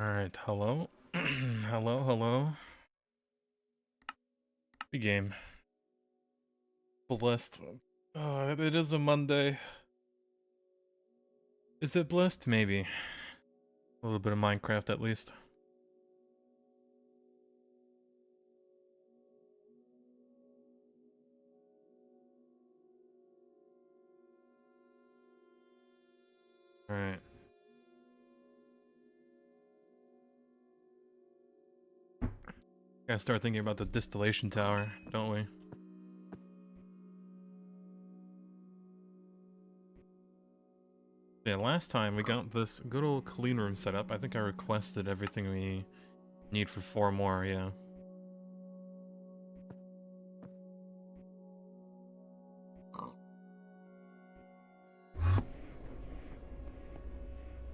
Alright, hello. hello. The game. Blessed. It is a Monday. Is it blessed? Maybe. A little bit of Minecraft at least. Alright. Gotta start thinking about the distillation tower, don't we? Yeah, last time we got this good old clean room set up. I think I requested everything we need for 4 more, yeah.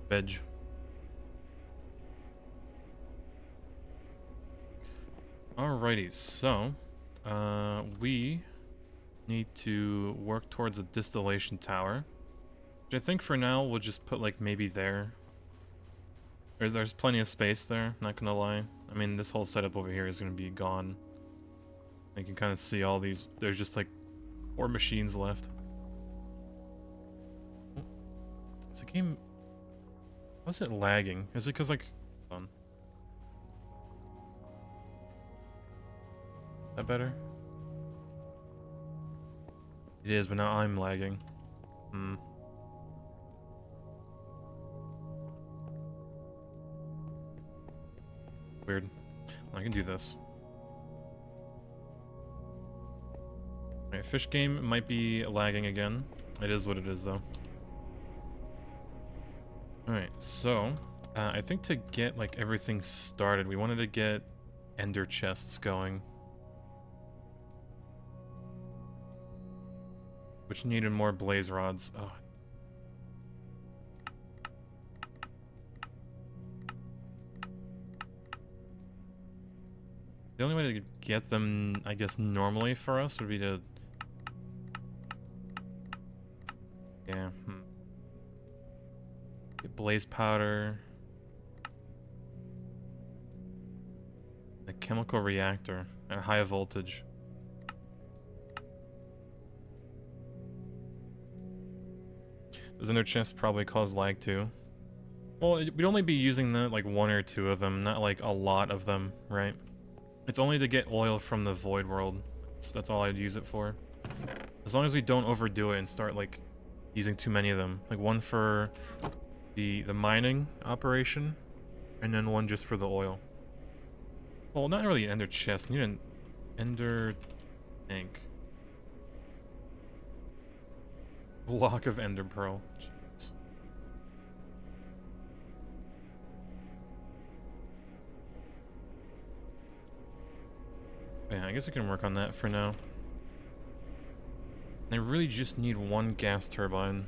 Veg. Alrighty, so we need to work towards a distillation tower. Which I think for now we'll just put like maybe there. There's plenty of space there, not gonna lie. I mean, this whole setup over here is gonna be gone. You can kind of see all these, there's just like 4 machines left. Is the game, why's it lagging? Is it because like, hold on. Is that better? It is, but now I'm lagging. Weird. I can do this. Alright, fish game might be lagging again. It is what it is, though. Alright, so I think to get like everything started, we wanted to get ender chests going. Which needed more blaze rods. Oh. The only way to get them, I guess, normally for us would be to... Yeah, Get blaze powder. A chemical reactor at high voltage. Those ender chests probably cause lag too. Well, we'd only be using like 1 or 2 of them, not like a lot of them, right? It's only to get oil from the void world. That's all I'd use it for. As long as we don't overdo it and start like using too many of them. Like 1 for the mining operation, and then 1 just for the oil. Well, not really an ender chest. You need an ender tank. Block of ender pearl. Jeez. Yeah, I guess we can work on that for now. I really just need 1 gas turbine.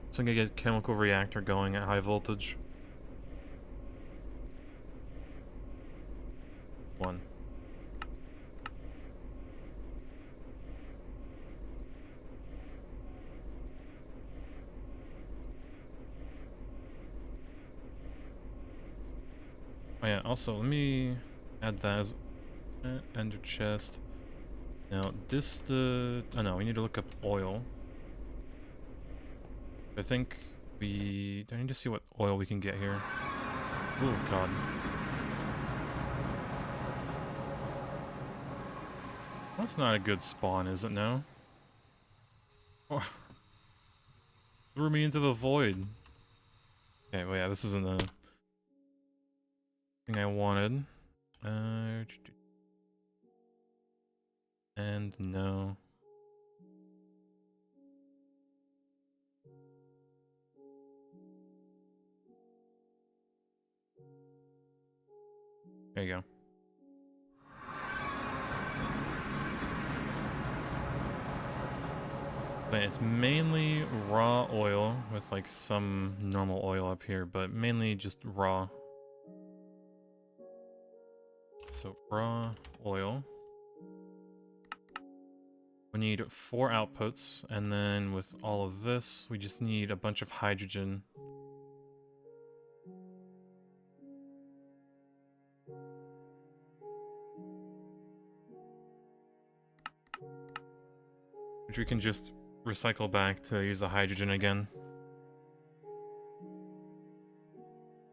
So I'm gonna get chemical reactor going at high voltage. 1. Oh yeah, also let me add that as ender chest. Now oh no, we need to look up oil. I think I need to see what oil we can get here. Oh god. That's not a good spawn, is it now? Oh. Threw me into the void. Okay, well yeah, this isn't the thing I wanted. And no. There you go. So it's mainly raw oil with like some normal oil up here, but mainly just raw. So raw oil. We need 4 outputs, and then with all of this, we just need a bunch of hydrogen. which we can just recycle back to use the hydrogen again.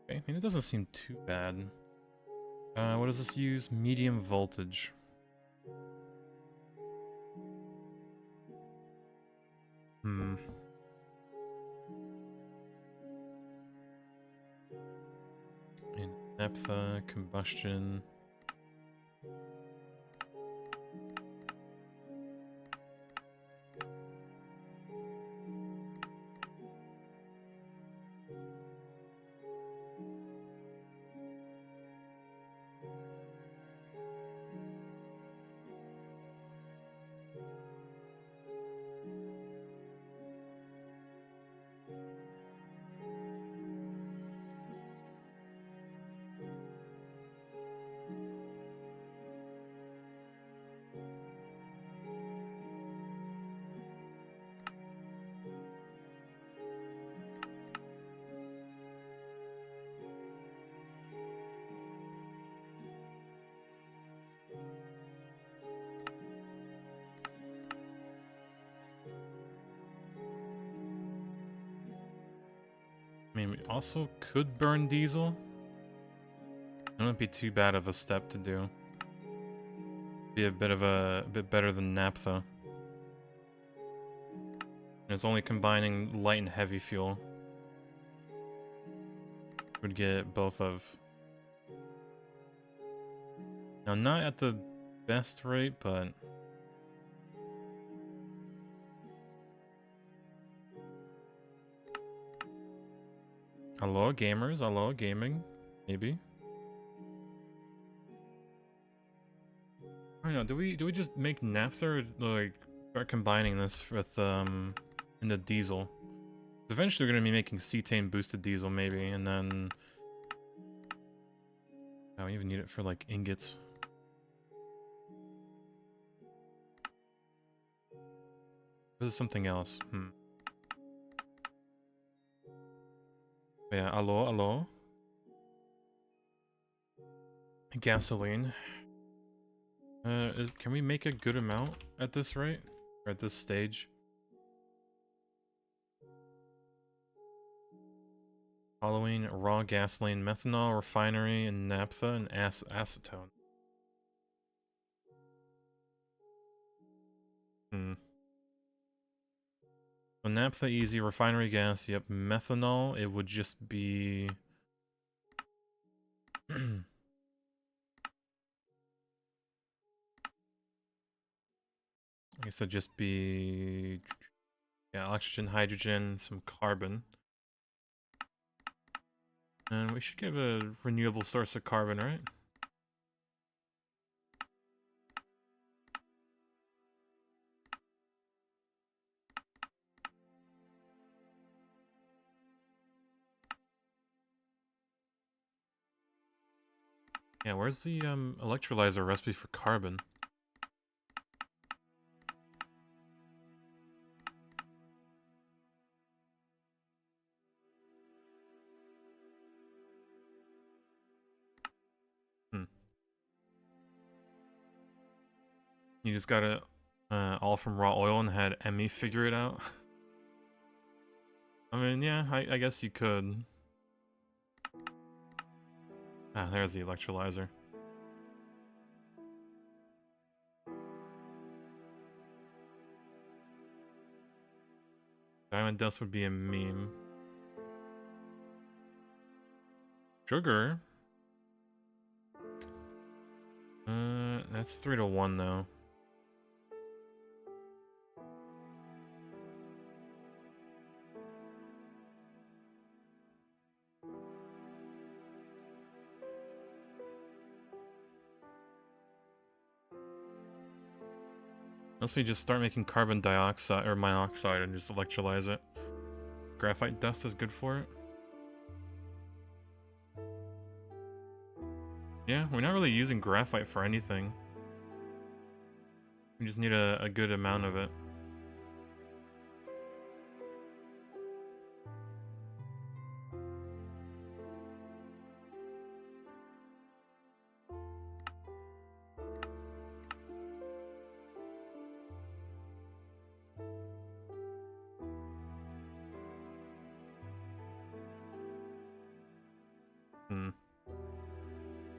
Okay, I mean, it doesn't seem too bad. What does this use? Medium voltage. Hmm. In naphtha, combustion. I mean, we also could burn diesel. It wouldn't be too bad of a step to do. Be a bit better than naphtha. And it's only combining light and heavy fuel. Would get both of. Now, not at the best rate, but hello gamers, hello gaming, maybe. I don't know. Do we just make naphtha or like start combining this with into diesel? Eventually, we're gonna be making cetane boosted diesel, maybe, and then I don't even need it for like ingots. This is something else. Yeah, hello. Gasoline. Can we make a good amount at this rate? Or at this stage? Following raw gasoline, methanol, refinery, and naphtha, and acetone. So naphtha, easy. Refinery gas, yep. Methanol, it would just be... I guess it'd just be... yeah, oxygen, hydrogen, some carbon. And we should give a renewable source of carbon, right? Yeah, where's the electrolyzer recipe for carbon? You just got it all from raw oil and had Emmy figure it out? I mean, yeah, I guess you could. Ah, there's the electrolyzer. Diamond dust would be a meme. Sugar? That's 3-1 though. Unless we just start making carbon dioxide or monoxide and just electrolyze it. Graphite dust is good for it. Yeah, we're not really using graphite for anything. We just need a good amount of it.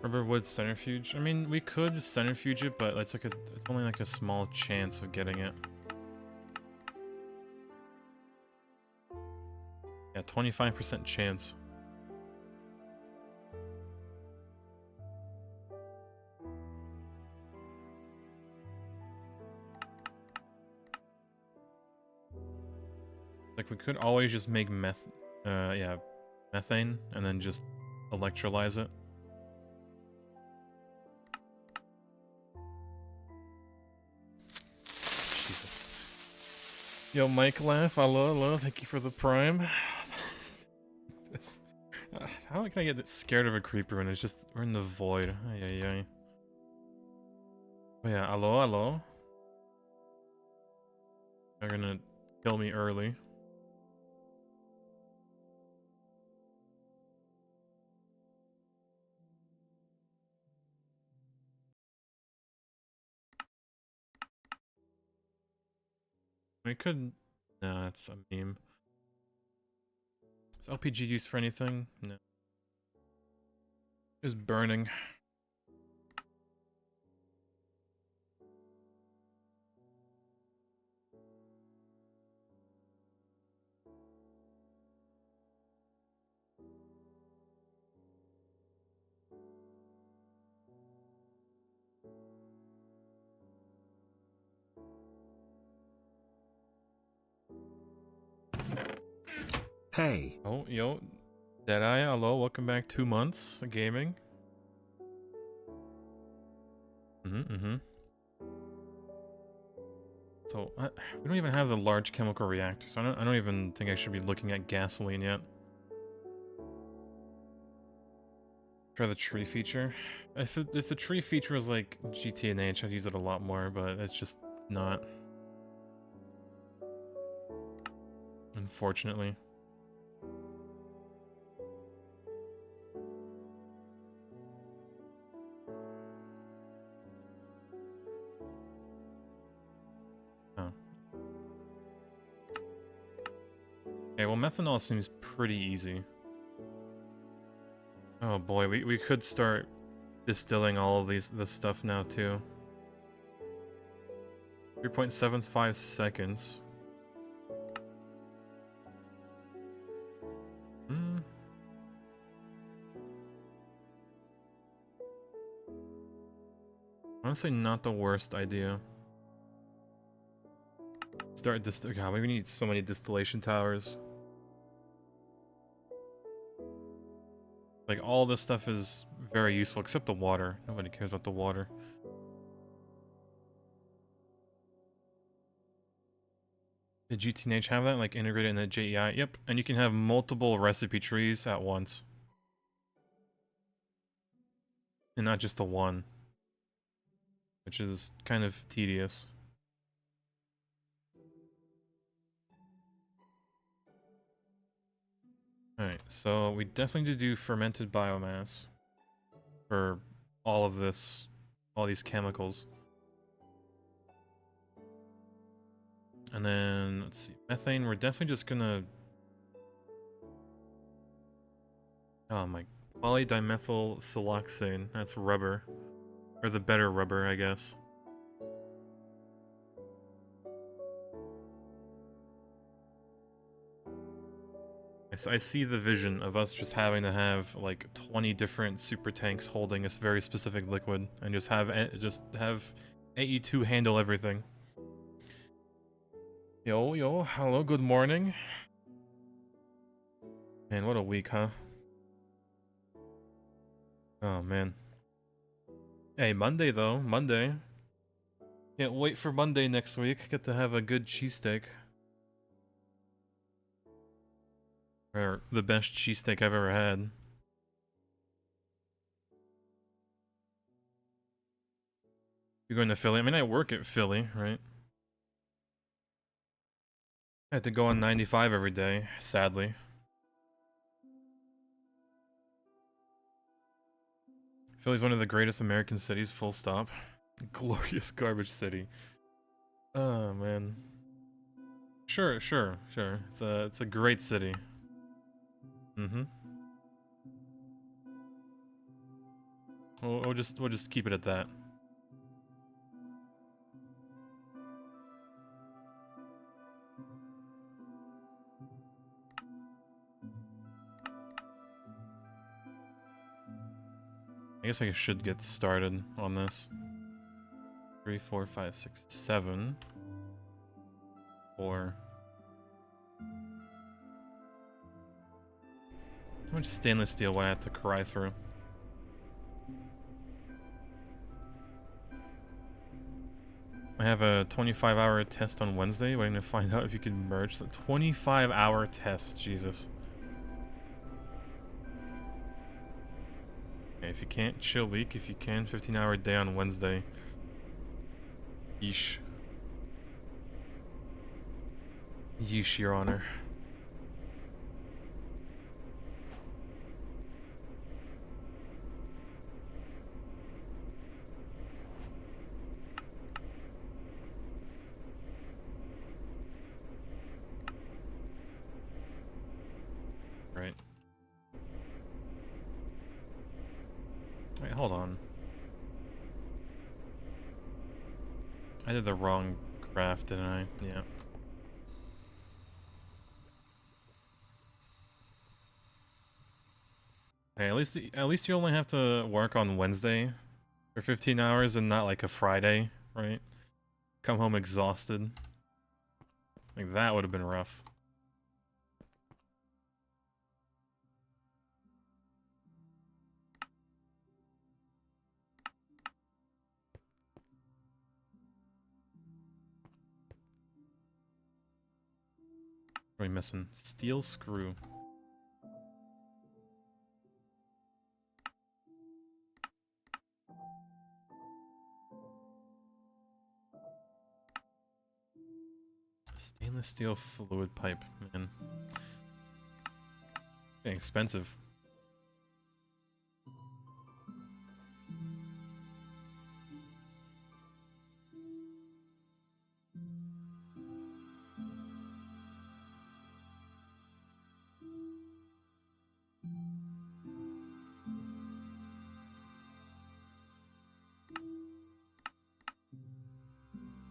Rubber wood centrifuge. I mean, we could centrifuge it, but it's only like a small chance of getting it. Yeah, 25% chance. Like, we could always just make yeah, methane, and then just electrolyze it. Jesus. Yo, Mike Laugh, hello, thank you for the prime. How can I get scared of a creeper when it's just, we're in the void? Ay, ay, ay. Oh yeah, hello. They're gonna kill me early. We could... Nah, that's a meme. Is LPG used for anything? No. It's burning. Hey. Oh, yo. Deadeye, hello, welcome back. 2 months of gaming. So, we don't even have the large chemical reactor, so I don't even think I should be looking at gasoline yet. Try the tree feature. If the tree feature was like GTNH, I'd use it a lot more, but it's just not. Unfortunately. Oh. Okay, well, methanol seems pretty easy. Oh boy, we could start distilling all of this stuff now too. 3.75 seconds. Honestly, not the worst idea. Start God, we need so many distillation towers. Like, all this stuff is very useful, except the water. Nobody cares about the water. Did GTNH have that, like, integrated in the JEI? Yep, and you can have multiple recipe trees at once. And not just the one. Which is kind of tedious. Alright, so we definitely need to do fermented biomass. For all of this, all these chemicals. And then, let's see, methane, we're definitely just gonna... Oh my, polydimethyl siloxane, that's rubber. Or the better rubber, I guess. I see the vision of us just having to have, like, 20 different super tanks holding a very specific liquid, and just have AE2 handle everything. Yo, hello, good morning. Man, what a week, huh? Oh, man. Hey, Monday, though. Monday. Can't wait for Monday next week. Get to have a good cheesesteak. Or the best cheesesteak I've ever had. You're going to Philly? I mean, I work at Philly, right? I have to go on 95 every day, sadly. Philly's one of the greatest American cities, full stop. Glorious garbage city. Oh, man. Sure. It's a great city. Mm-hmm. We'll just keep it at that. I guess I should get started on this. 3, 4, 5, 6, 7. 4. How much stainless steel would I have to cry through? I have a 25-hour test on Wednesday, waiting to find out if you can merge the 25-hour test. Jesus. Okay, if you can't, chill week. If you can, 15-hour day on Wednesday. Yeesh. Yeesh, Your Honor. Right. Wait, hold on. I did the wrong craft, didn't I? Yeah. Okay, at least you only have to work on Wednesday for 15 hours and not like a Friday, right? Come home exhausted. Like that would have been rough. What are we missing? Steel screw. Stainless steel fluid pipe, man. Getting expensive.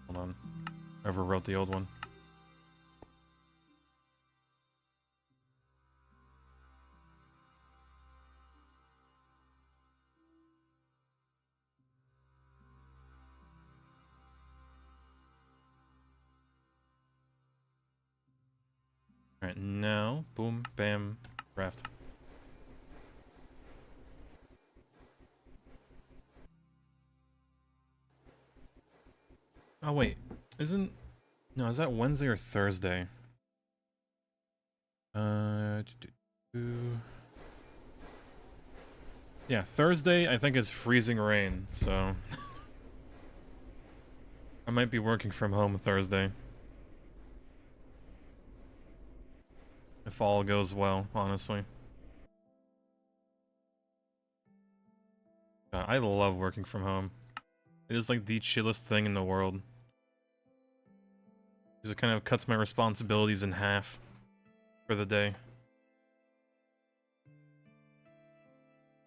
Hold on. Overwrote the old one. Alright, now, boom, bam, craft. Oh wait, no, is that Wednesday or Thursday? Yeah, Thursday I think is freezing rain, so I might be working from home Thursday. If all goes well, honestly. God, I love working from home. It is like the chillest thing in the world. Because it kind of cuts my responsibilities in half for the day.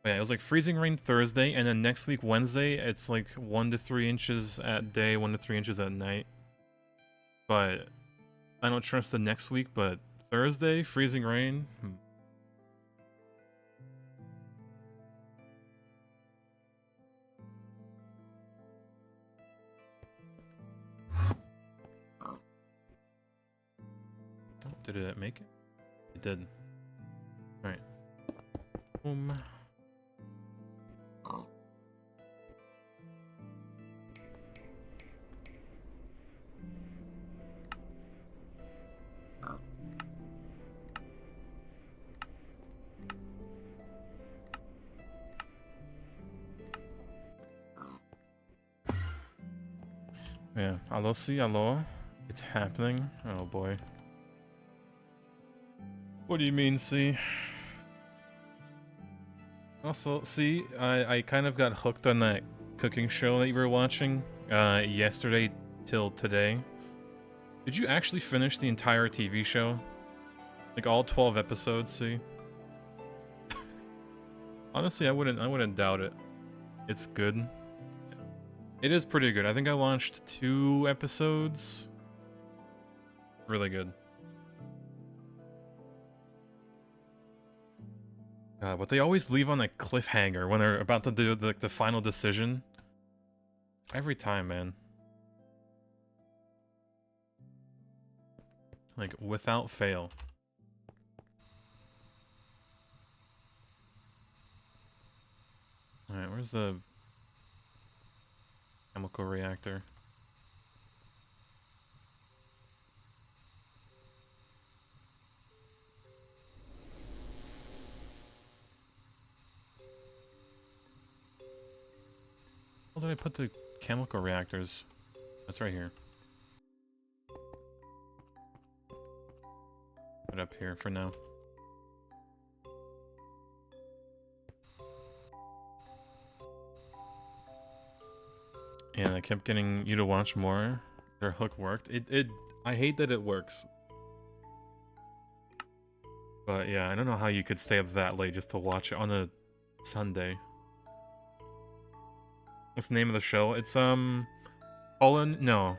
But yeah, it was like freezing rain Thursday, and then next week Wednesday, it's like 1 to 3 inches at day, 1 to 3 inches at night. But I don't trust the next week, but Thursday, freezing rain. Oh, did it make it? It did. Alright. Boom. Yeah, allo, see, allo. It's happening. Oh boy. What do you mean, see? Also, see, I kind of got hooked on that cooking show that you were watching yesterday till today. Did you actually finish the entire TV show? Like all 12 episodes, see? Honestly, I wouldn't doubt it. It's good. It is pretty good. I think I watched 2 episodes. Really good. But they always leave on a cliffhanger when they're about to do the final decision. Every time, man. Like, without fail. Alright, where's the chemical reactor? Where did I put the chemical reactors? That's right here. Put it up here for now. And I kept getting you to watch more. Their hook worked. I hate that it works. But yeah, I don't know how you could stay up that late just to watch it on a Sunday. What's the name of the show? It's no.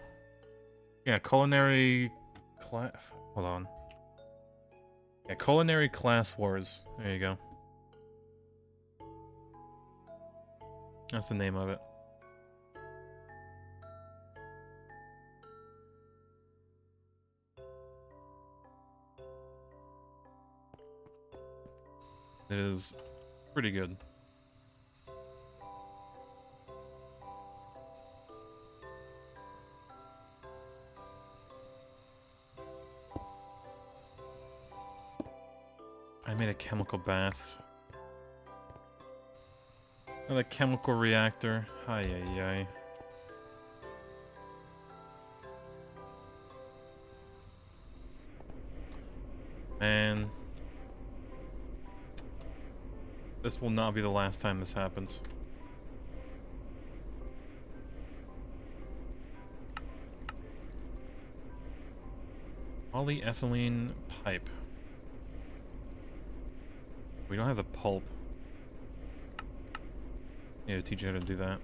Yeah, Culinary Class. Hold on. Yeah, Culinary Class Wars. There you go. That's the name of it. It is pretty good. I made a chemical bath. Another chemical reactor. Ay ay ay. Man. This will not be the last time this happens. Polyethylene pipe. We don't have the pulp. Need to teach you how to do that.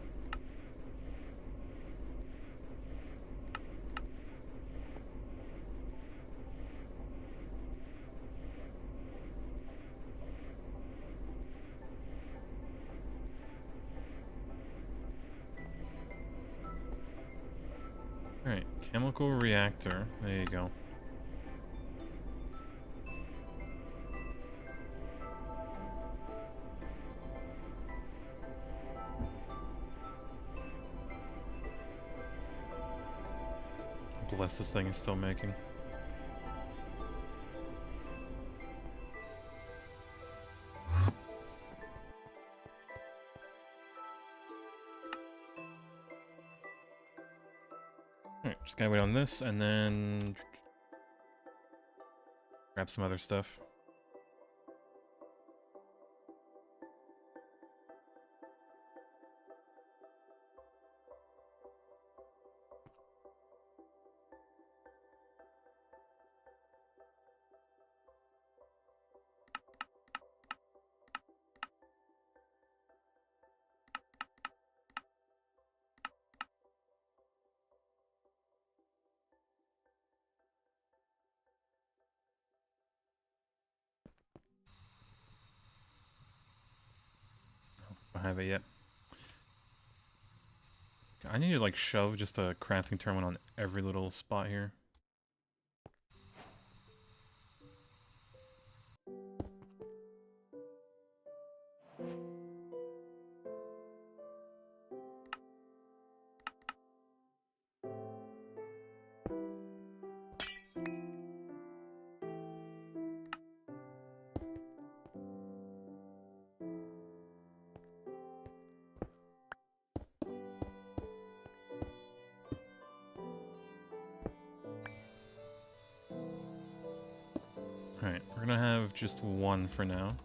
Alright, chemical reactor. There you go. Bless this thing is still making. Alright, just gotta wait on this and then grab some other stuff. Don't have it yet. I need to like shove just a crafting terminal on every little spot here. Alright, we're gonna have just one for now.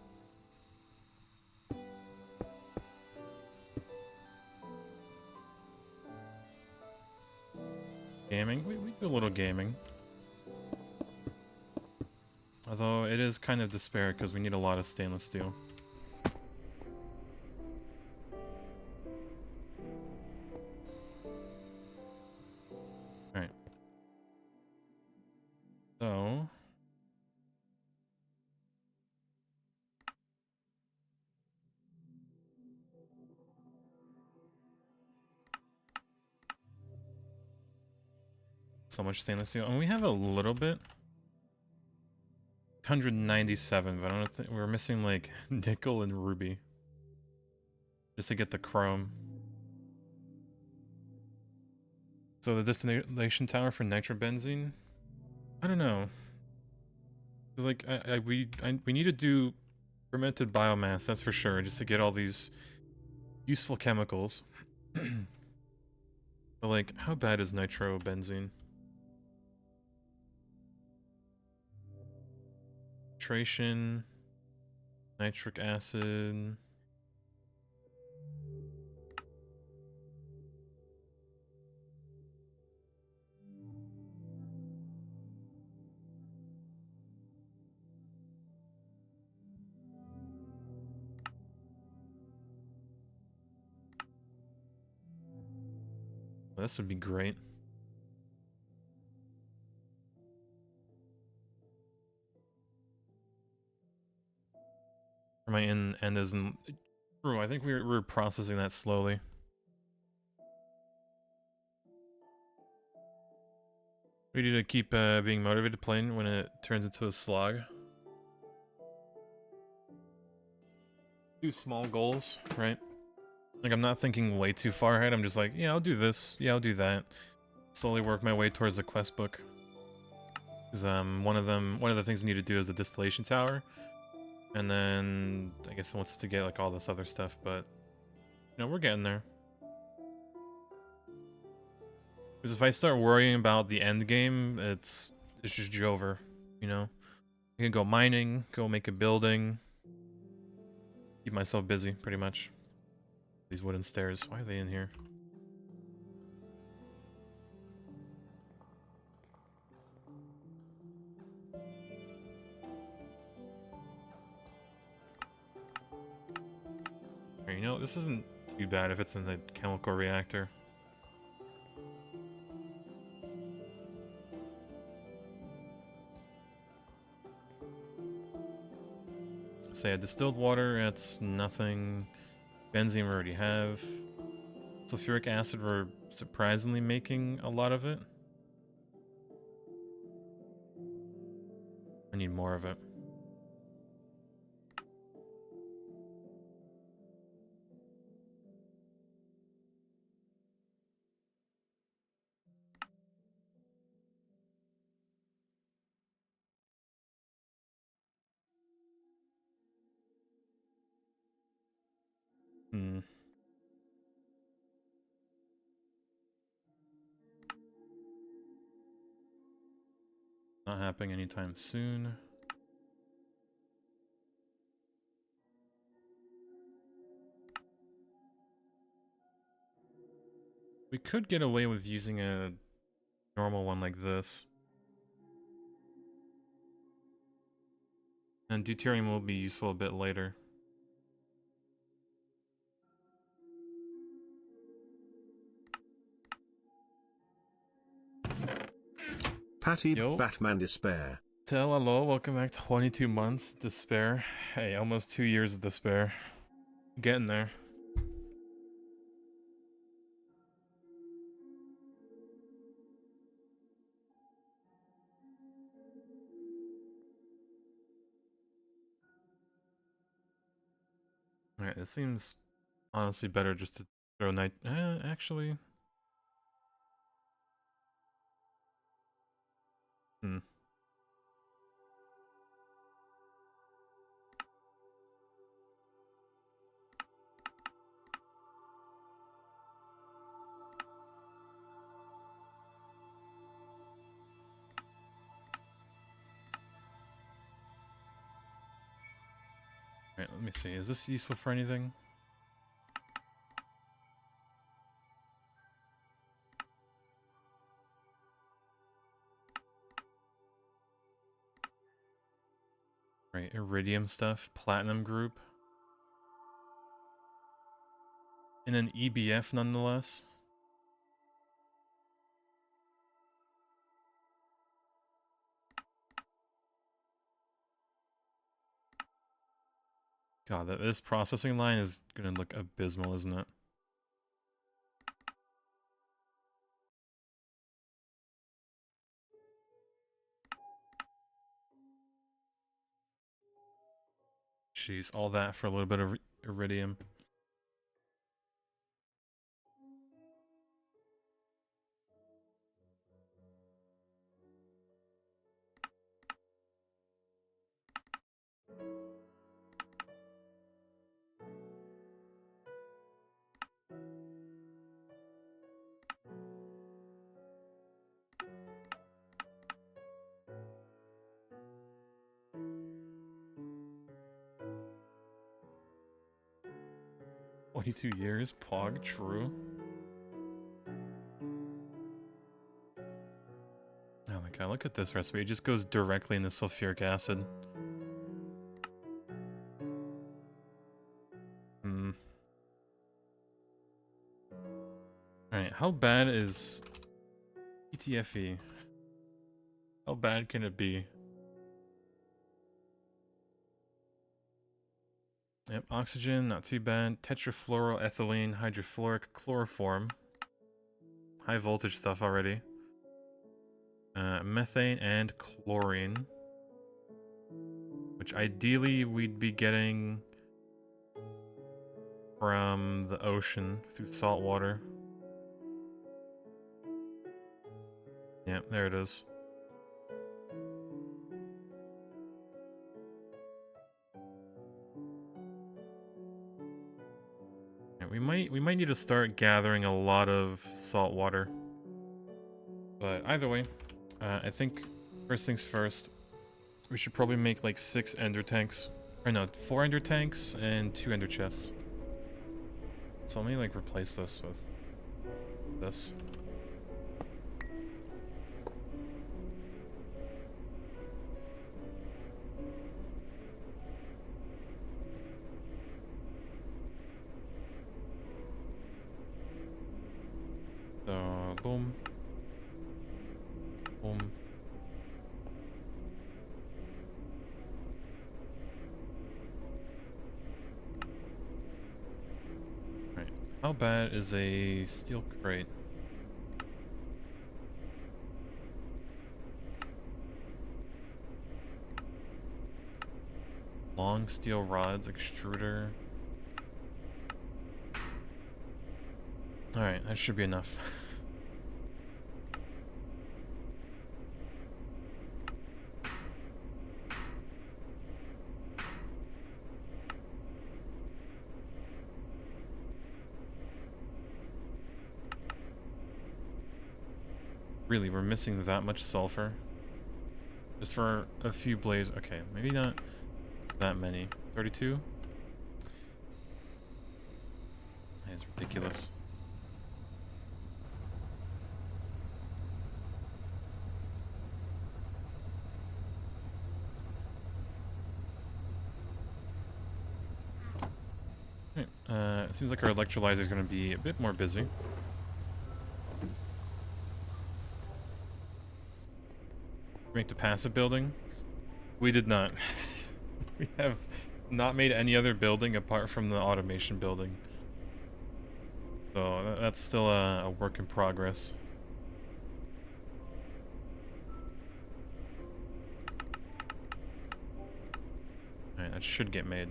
Gaming? We do a little gaming. Although it is kind of despair because we need a lot of stainless steel. so much stainless steel. And we have a little bit. 197, but I don't think we're missing like nickel and ruby. Just to get the chrome. So the distillation tower for nitrobenzene? I don't know. Cause like we need to do fermented biomass, that's for sure, just to get all these useful chemicals. But like, how bad is nitrobenzene? Titration, nitric acid. This would be great. My end isn't true. I think we're processing that slowly. We need to keep being motivated playing when it turns into a slog. Do small goals, right? Like, I'm not thinking way too far ahead. I'm just like, yeah, I'll do this. Yeah, I'll do that. Slowly work my way towards the quest book. Because one of the things we need to do is the distillation tower. And then I guess it wants us to get like all this other stuff, but you know, we're getting there. Because if I start worrying about the end game, it's just over, you know? I can go mining, go make a building. Keep myself busy, pretty much. These wooden stairs, why are they in here? You know, this isn't too bad if it's in the chemical reactor. So yeah, distilled water, that's nothing. Benzene we already have. Sulfuric acid, we're surprisingly making a lot of it. I need more of it. Hmm. Not happening anytime soon. We could get away with using a normal one like this. And deuterium will be useful a bit later. Patty Yo. Batman Despair. Tell hello, welcome back. 22 months, despair. Hey, almost 2 years of despair. Getting there. Alright, it seems honestly better just to throw night. Actually. Hmm. Alright, let me see. Is this useful for anything? Right, iridium stuff, platinum group. And then EBF nonetheless. God, this processing line is gonna look abysmal, isn't it? Jeez, all that for a little bit of iridium. $22, Pog, true. Oh my god, look at this recipe. It just goes directly into sulfuric acid. Alright, how bad is ETFE? How bad can it be? Yep, oxygen, not too bad. Tetrafluoroethylene, hydrofluoric chloroform. High voltage stuff already. Methane and chlorine. Which ideally we'd be getting from the ocean through salt water. Yep, there it is. We might need to start gathering a lot of salt water. But either way, I think first things first, we should probably make like 6 ender tanks. Or no, 4 ender tanks and 2 ender chests. So let me like replace this with this. So, boom. Boom. Right. How bad is a steel crate? Long steel rods, extruder. Alright, that should be enough. Really, we're missing that much sulfur? Just for a few blazes. Okay, maybe not that many. 32? That is ridiculous. It seems like our electrolyzer is going to be a bit more busy. Make the passive building? We did not. We have not made any other building apart from the automation building. So that's still a work in progress. Alright, that should get made.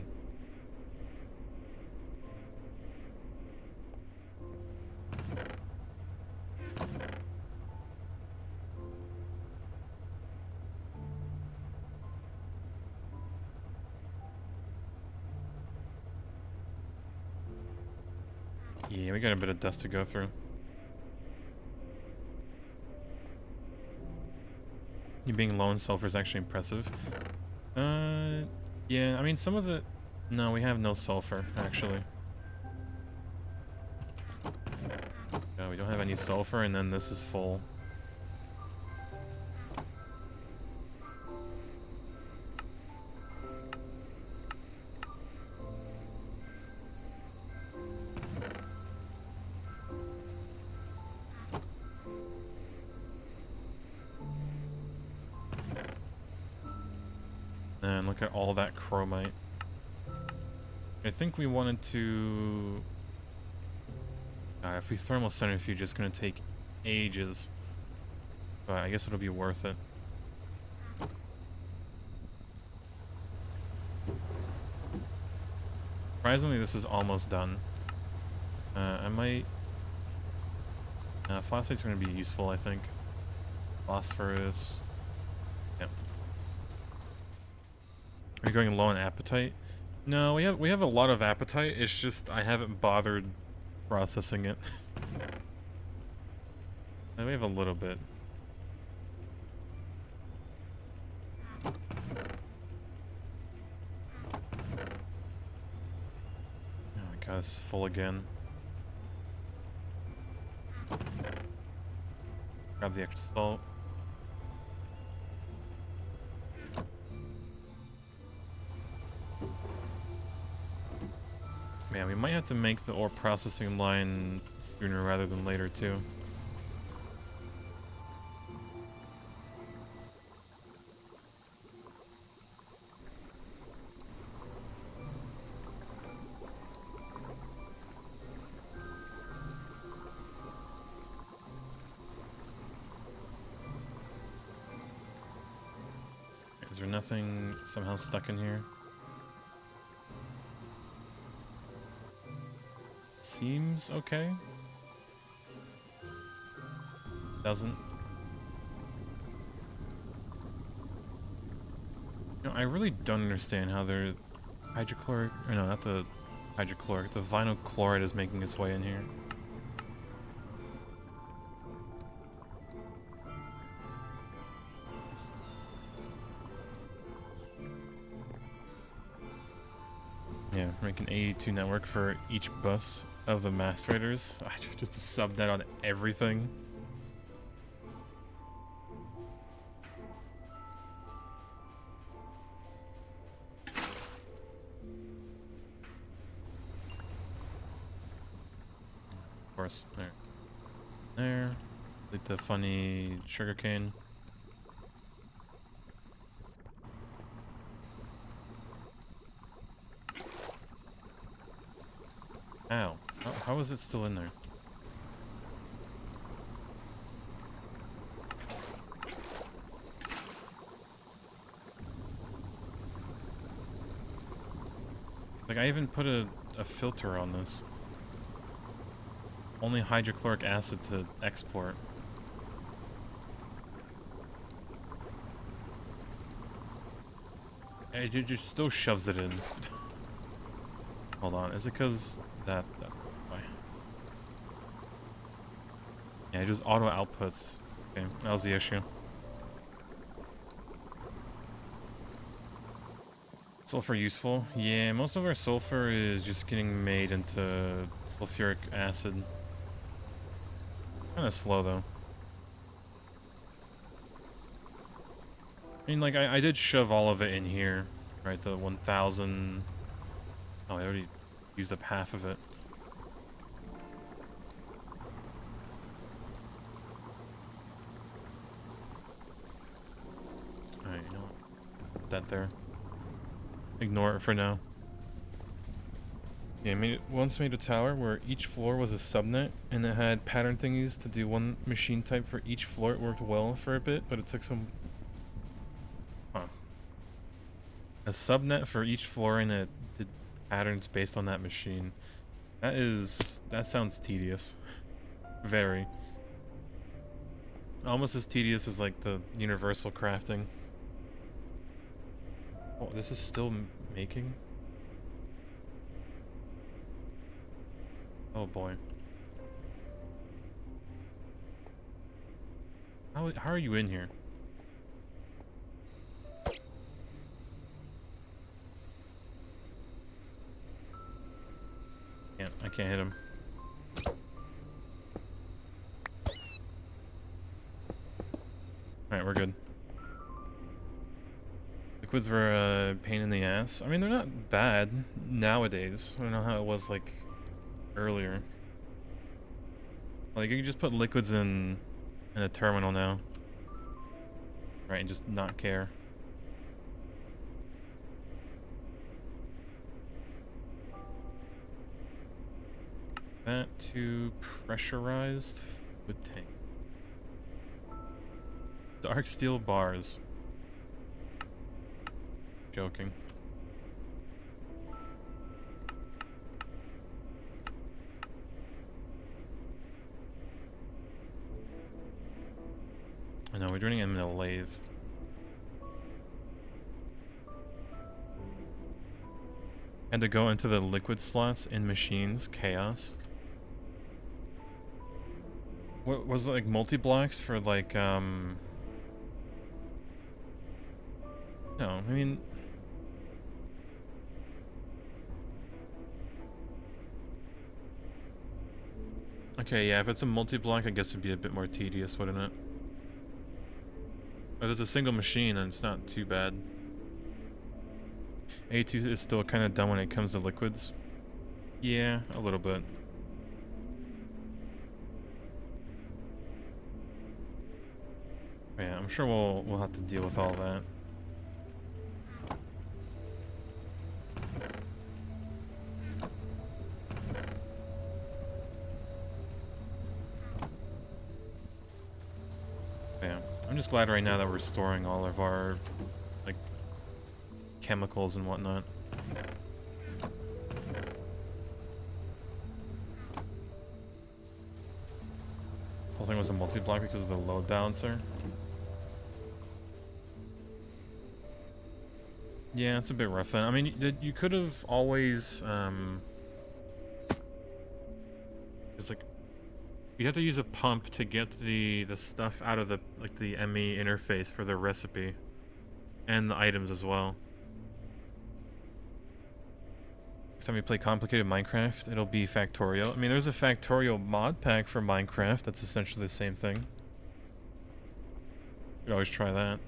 Yeah, we got a bit of dust to go through. You being low in sulfur is actually impressive. Yeah, I mean some of the... No, we have no sulfur, actually. No, we don't have any sulfur, and then this is full. And look at all that chromite. I think we wanted to... God, if we thermal centrifuge, it's going to take ages. But I guess it'll be worth it. Surprisingly, this is almost done. I might... Phosphite's going to be useful, I think. Phosphorus. Yep. Are you going low on appetite? No, we have a lot of appetite. It's just I haven't bothered processing it. We have a little bit. Oh my god, this is full again. Grab the extra salt. Man, we might have to make the ore processing line sooner rather than later, too. Is there nothing somehow stuck in here? Seems okay. Doesn't. You know, I really don't understand how they're hydrochloric, or no, not the hydrochloric, the vinyl chloride is making its way in here. Yeah, make an 82 network for each bus of the macerators. Just a subnet on everything. Of course, there. There. Like the funny sugarcane. Ow. How is it still in there? Like, I even put a filter on this. Only hydrochloric acid to export. It just still shoves it in. Hold on, is it because that's why? Yeah, it just auto outputs. Okay, that was the issue. Sulfur useful? Yeah, most of our sulfur is just getting made into sulfuric acid. Kinda slow though. I mean, like, I did shove all of it in here, right? The 1000... Oh, I already used up half of it. Alright, you know what? Put that there. Ignore it for now. Yeah, once made a tower where each floor was a subnet, and it had pattern thingies to do one machine type for each floor. It worked well for a bit, but it took some... Huh. A subnet for each floor, and it did patterns based on that machine. That sounds tedious. Very. Almost as tedious as, like, the universal crafting. Oh, this is still making? Oh boy. How are you in here? I can't hit him. Alright, we're good. Liquids were a pain in the ass. I mean, they're not bad nowadays. I don't know how it was, like, earlier. Like, you can just put liquids in a terminal now. Right, and just not care. That to pressurized food tank. Dark steel bars. Joking. I know, we're doing it in a lathe. And to go into the liquid slots in machines, chaos. What was it, like multi-blocks for like, no, I mean... Okay, yeah, if it's a multi-block, I guess it'd be a bit more tedious, wouldn't it? If it's a single machine, then it's not too bad. A2 is still kind of dumb when it comes to liquids. Yeah, a little bit. Yeah, I'm sure we'll have to deal with all that. Yeah, I'm just glad right now that we're storing all of our, like, chemicals and whatnot. Whole thing was a multi-block because of the load balancer. Yeah, it's a bit rough then. I mean, you could have always, it's like, you'd have to use a pump to get the stuff out of the, like, the ME interface for the recipe. And the items as well. Next time we play complicated Minecraft, it'll be Factorial. I mean, there's a Factorial mod pack for Minecraft that's essentially the same thing. You could always try that.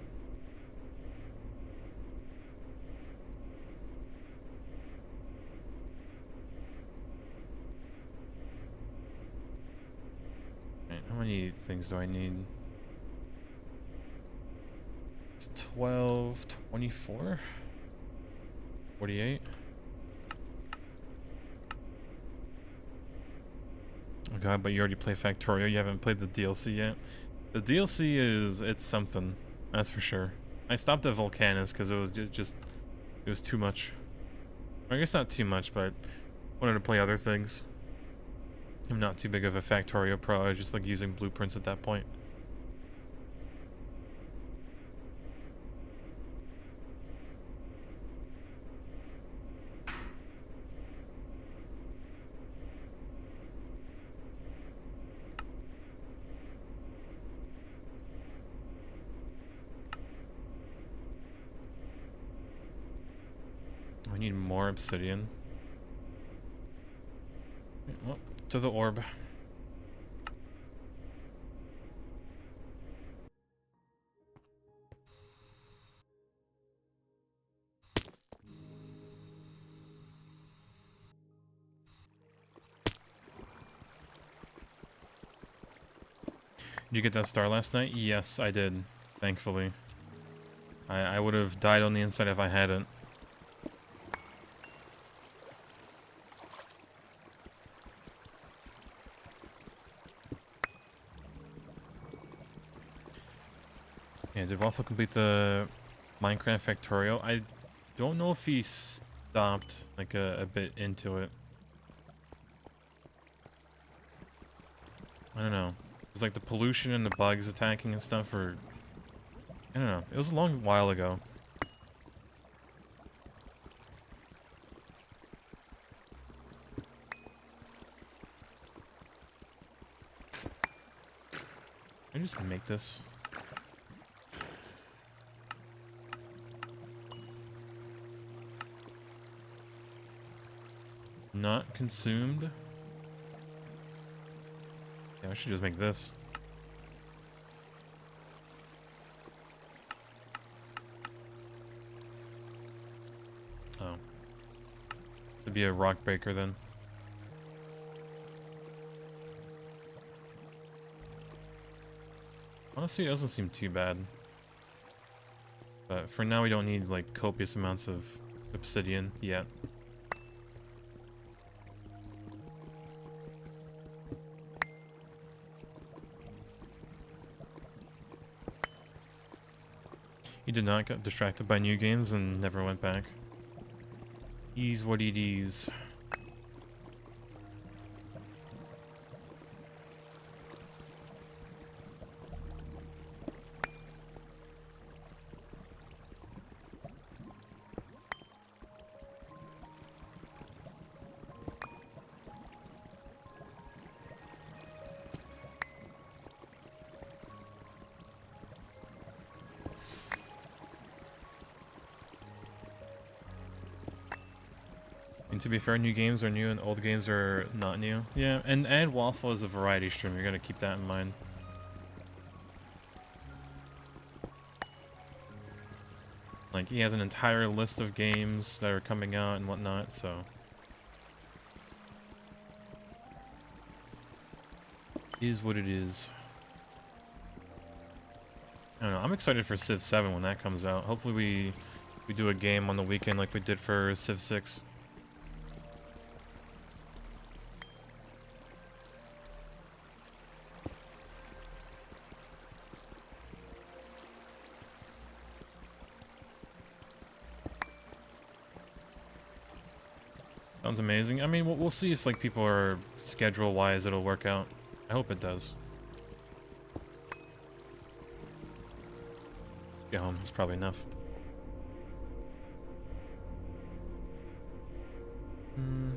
Right, how many things do I need? It's 12, 24, 48. Oh god, but you already play Factorio, you haven't played the DLC yet. The DLC it's something, that's for sure. I stopped at Volcanus because it was too much. I guess not too much, but wanted to play other things. I'm not too big of a Factorio pro, I just like using blueprints at that point. I need more obsidian. Well, to the orb. Did you get that star last night? Yes, I did. Thankfully. I would have died on the inside if I hadn't. Yeah, did Waffle complete the Minecraft Factorial? I don't know if he stopped, like, a bit into it. I don't know. It was like the pollution and the bugs attacking and stuff, or... I don't know. It was a long while ago. Can I just make this? Not consumed? Yeah, I should just make this. Oh. It'd be a rock breaker then. Honestly, it doesn't seem too bad. But for now, we don't need, like, copious amounts of obsidian yet. He did not get distracted by new games and never went back. Ease what it is. And to be fair, new games are new and old games are not new. Yeah, and Waffle is a variety stream. You're gonna keep that in mind. Like, he has an entire list of games that are coming out and whatnot, so... Is what it is. I don't know, I'm excited for Civ 7 when that comes out. Hopefully we do a game on the weekend like we did for Civ 6. Sounds amazing. I mean, we'll see if like people are schedule-wise it'll work out. I hope it does. Get home. It's probably enough.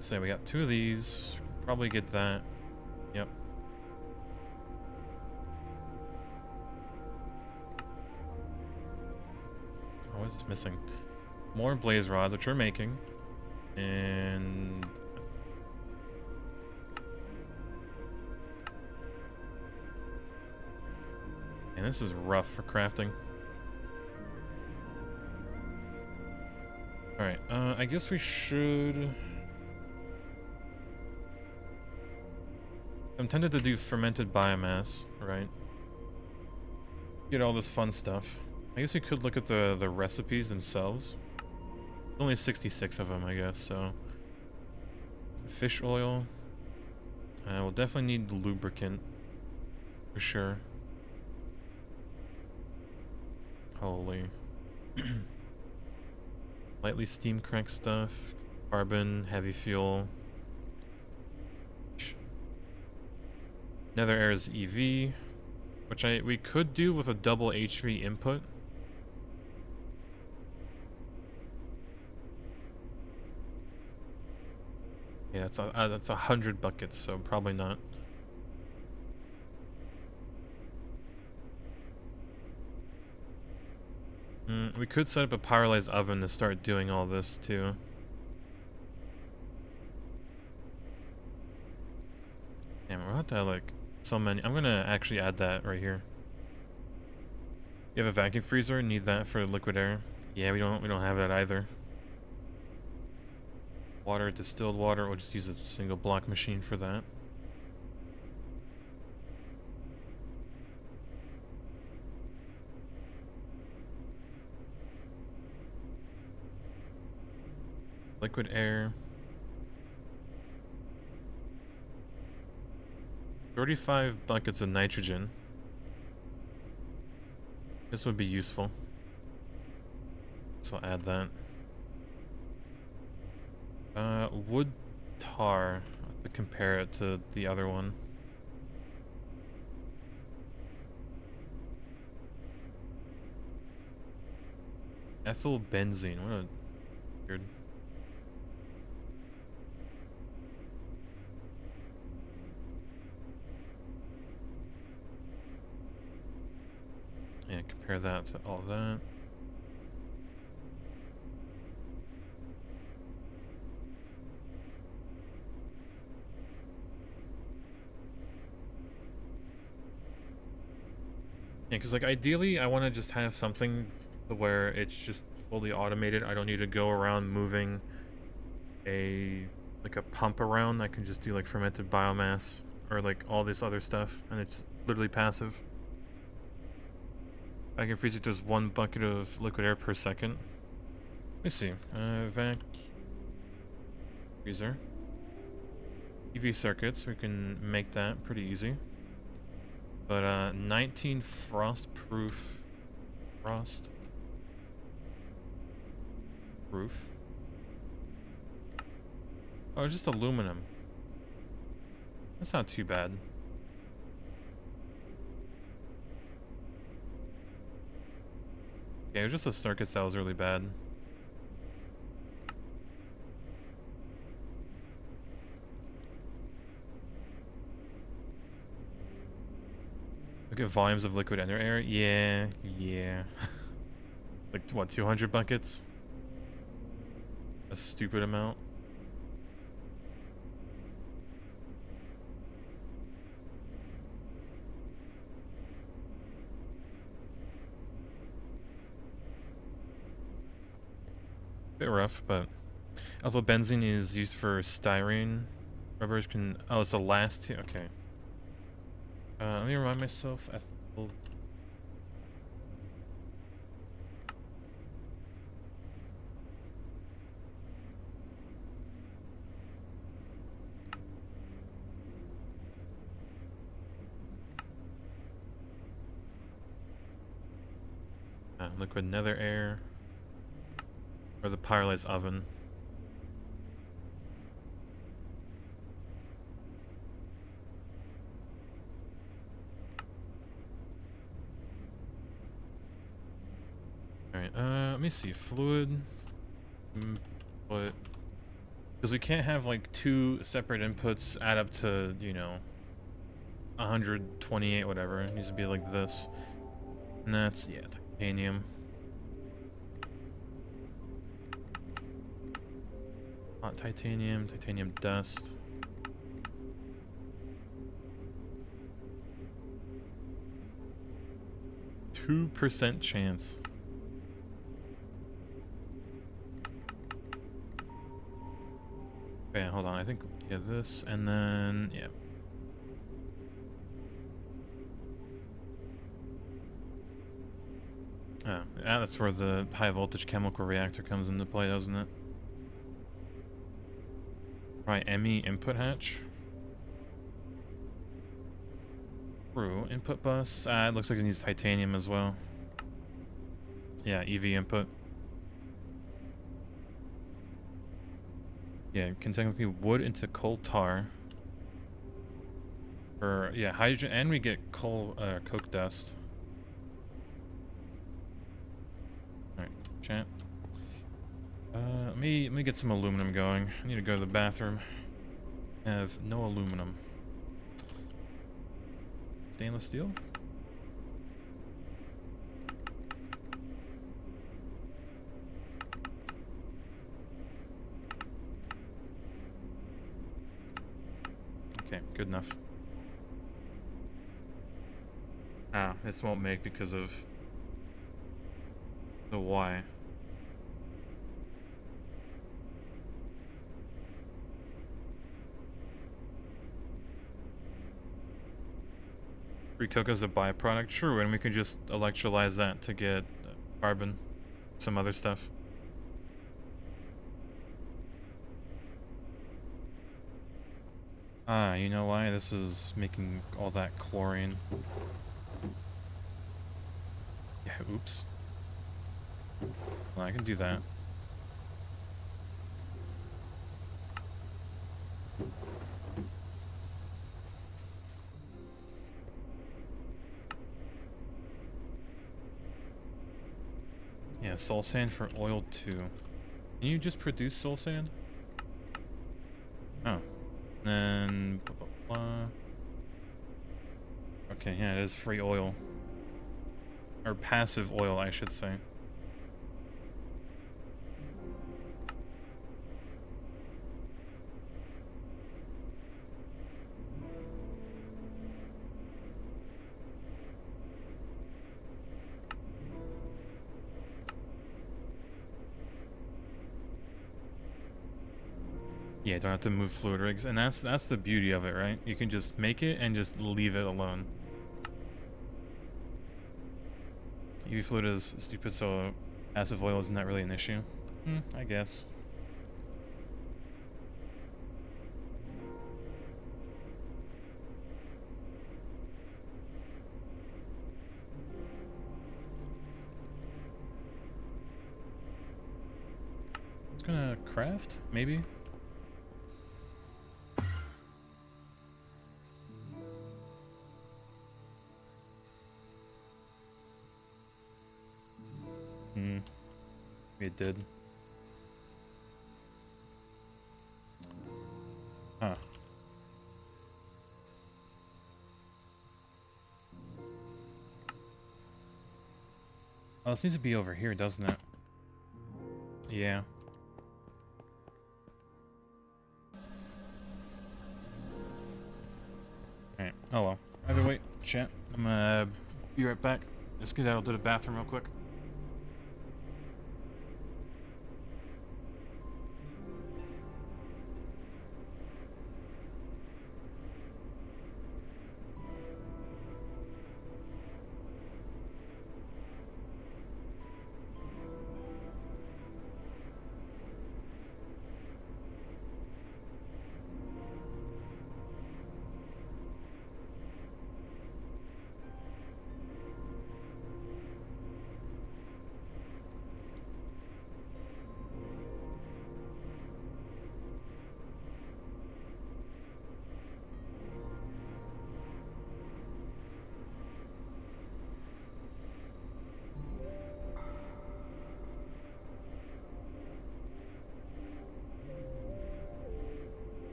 So we got 2 of these. Probably get that. Yep. Oh, what is this missing? More blaze rods, which we're making. And... And this is rough for crafting. Alright, I guess we should... I'm tempted to do fermented biomass, right? Get all this fun stuff. I guess we could look at the recipes themselves. Only 66 of them, I guess, so... Fish oil. We'll definitely need lubricant. For sure. Holy. Lightly steam crack stuff. Carbon, heavy fuel. Nether air is EV. Which we could do with a double HV input. Yeah, that's 100 buckets, so probably not. We could set up a pyrolyzed oven to start doing all this too. Damn, we're about to have like so many. I'm gonna actually add that right here. You have a vacuum freezer? Need that for liquid air? Yeah, we don't have that either. Water, distilled water. We'll just use a single block machine for that. Liquid air. 35 buckets of nitrogen. This would be useful. So I'll add that. Wood tar. To compare it to the other one. Ethyl benzene. What a weird. Yeah, compare that to all that. Yeah, because like ideally I want to just have something where it's just fully automated. I don't need to go around moving a pump around. I can just do like fermented biomass or like all this other stuff and it's literally passive. I can freeze it does 1 bucket of liquid air per second. Let me see. Vac freezer. EV circuits, we can make that pretty easy. But 19 frost proof. Frost proof. Oh, it's just aluminum. That's not too bad. Yeah, it was just the circuits that was really bad. Look at volumes of liquid ender air. Yeah. Like, what, 200 buckets? A stupid amount. bit rough, but although benzene is used for styrene, rubbers can. Oh, it's the last two. Okay. Let me remind myself. Ethyl. Liquid nether air. Or the pyrolyzed oven. Alright, let me see. Fluid. But. Because we can't have like two separate inputs add up to, you know, 128, whatever. It needs to be like this. And that's, yeah, titanium. Hot titanium, titanium dust. %2 chance. Okay, hold on. I think, yeah, this, and then, yeah. Oh, yeah, that's where the high voltage chemical reactor comes into play, doesn't it? Right, ME input hatch. True, input bus. It looks like it needs titanium as well. Yeah, EV input. Yeah, can technically wood into coal tar. Or, yeah, hydrogen, and we get coal, coke dust. Alright, chat. Let me get some aluminum going. I need to go to the bathroom. I have no aluminum. Stainless steel? Okay, good enough. This won't make because of the Y. Free coke as a byproduct? True, and we can just electrolyze that to get carbon, some other stuff. You know why? This is making all that chlorine. Yeah, oops. Well, I can do that. Yeah, soul sand for oil too. Can you just produce soul sand? Oh. Then... Blah, blah, blah. Okay, yeah, it is free oil. Or passive oil, I should say. Yeah, don't have to move fluid rigs, and that's the beauty of it, right? You can just make it and just leave it alone. UV fluid is stupid, so passive oil isn't that really an issue? I guess. It's gonna craft, maybe? It did. Huh. Oh, this needs to be over here, doesn't it? Yeah. Alright. Oh well. Either way, chat. I'm gonna be right back. Just get out to the bathroom real quick.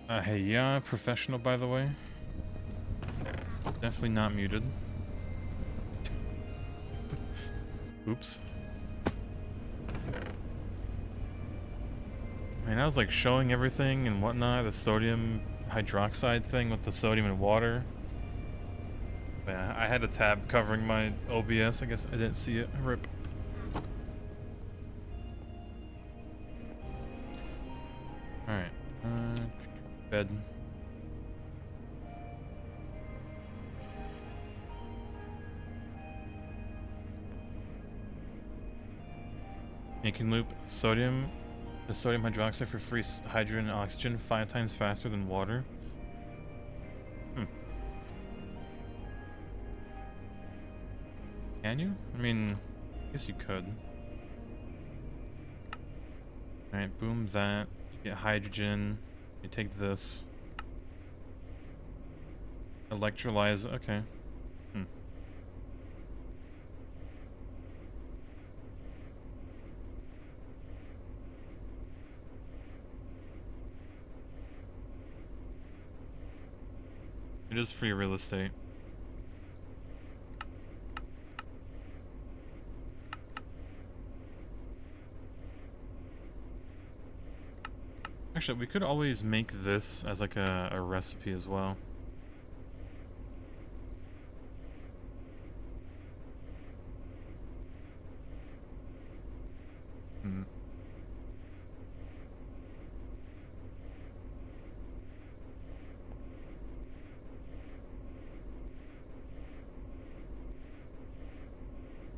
Hey, yeah, professional, by the way. Definitely not muted. Oops. Man, I was like showing everything and whatnot, the sodium hydroxide thing with the sodium and water. Yeah, I had a tab covering my OBS. I guess I didn't see it. RIP. Alright. Bed. Making loop. Sodium. The sodium hydroxide for free hydrogen and oxygen 5 times faster than water. Can you? I mean, I guess you could. Alright, boom that. You get hydrogen. You take this. Electrolyze. Okay. It is free real estate. Actually, we could always make this as like a recipe as well.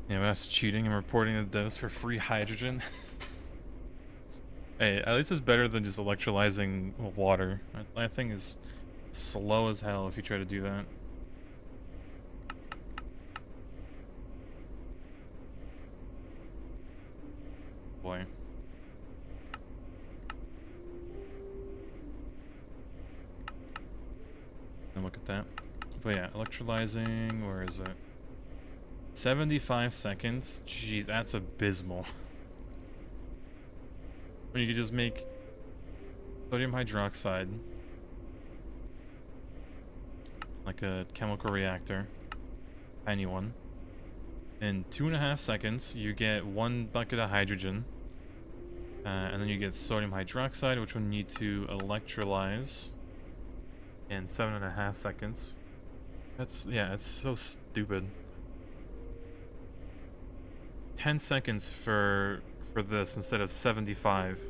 Yeah, that's cheating and reporting the devs for free hydrogen. Hey, at least it's better than just electrolyzing water. That thing is slow as hell if you try to do that. Boy. And look at that. But yeah, electrolyzing, where is it? 75 seconds? Jeez, that's abysmal. When you could just make sodium hydroxide, like a chemical reactor, tiny one. In 2.5 seconds, you get 1 bucket of hydrogen, and then you get sodium hydroxide, which we need to electrolyze in 7.5 seconds. That's, yeah, it's so stupid. 10 seconds for this instead of 75.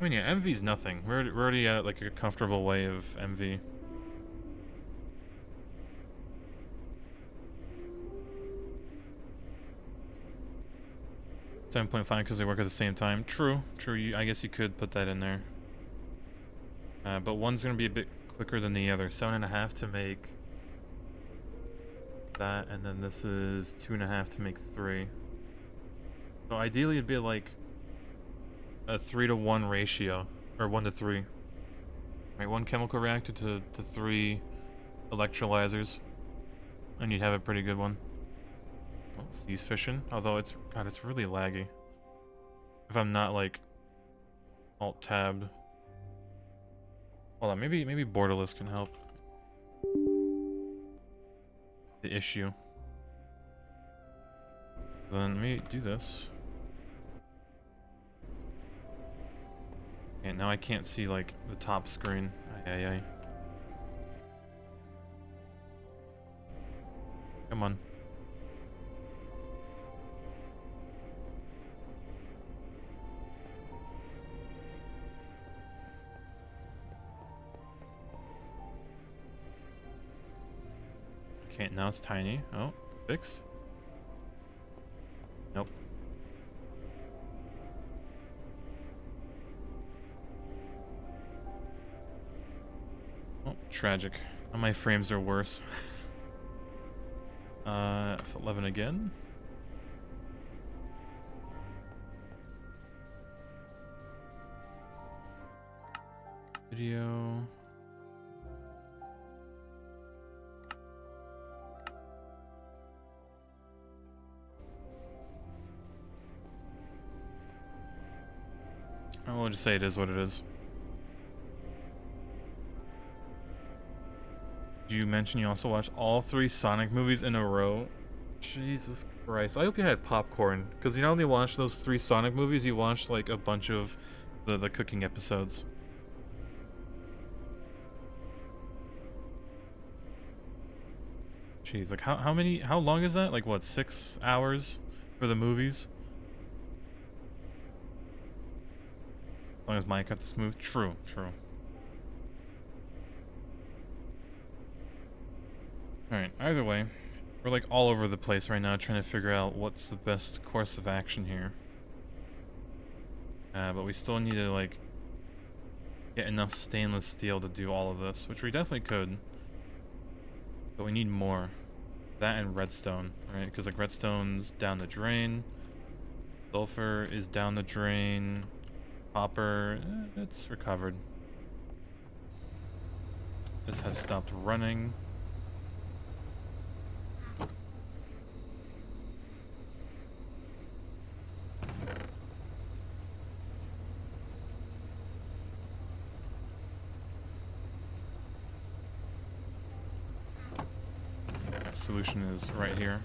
I mean, yeah, MV's nothing. We're already at like a comfortable way of MV. 7.5 because they work at the same time. True, true. I guess you could put that in there. But one's gonna be a bit quicker than the other. 7.5 to make that, and then this is 2.5 to make 3. So ideally it'd be like a 3-to-1 ratio, or 1-to-3. Right, 1 chemical reactor to 3 electrolyzers, and you'd have a pretty good one. Oh, seas fishing, although it's, God, it's really laggy. If I'm not like alt-tabbed. Hold on, maybe borderless can help. The issue. Then let me do this. And now I can't see like the top screen. Ay, ay, ay. Come on. Okay, now it's tiny. Oh, fix. Nope. Oh, tragic. My frames are worse. F11 again. Video. We'll just say it is what it is. Did you mention you also watched all 3 Sonic movies in a row? Jesus Christ. I hope you had popcorn, because you not only watched those 3 Sonic movies, you watched like a bunch of the cooking episodes. Jeez, like how long is that? Like what, 6 hours for the movies? As long as Mike got the smooth. True, true. Alright, either way, we're like all over the place right now trying to figure out what's the best course of action here. But we still need to like get enough stainless steel to do all of this, which we definitely could. But we need more. That and redstone, right? Because like redstone's down the drain. Sulfur is down the drain. Copper, it's recovered. This has stopped running. Solution is right here.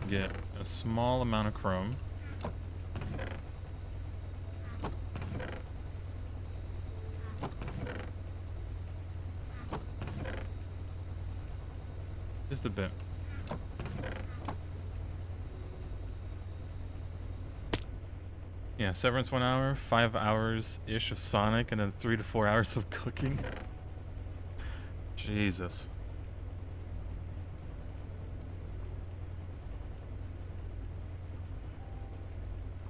Get a small amount of chrome. Just a bit. Yeah, Severance 1 hour, 5 hours-ish of Sonic, and then 3 to 4 hours of cooking. Jesus.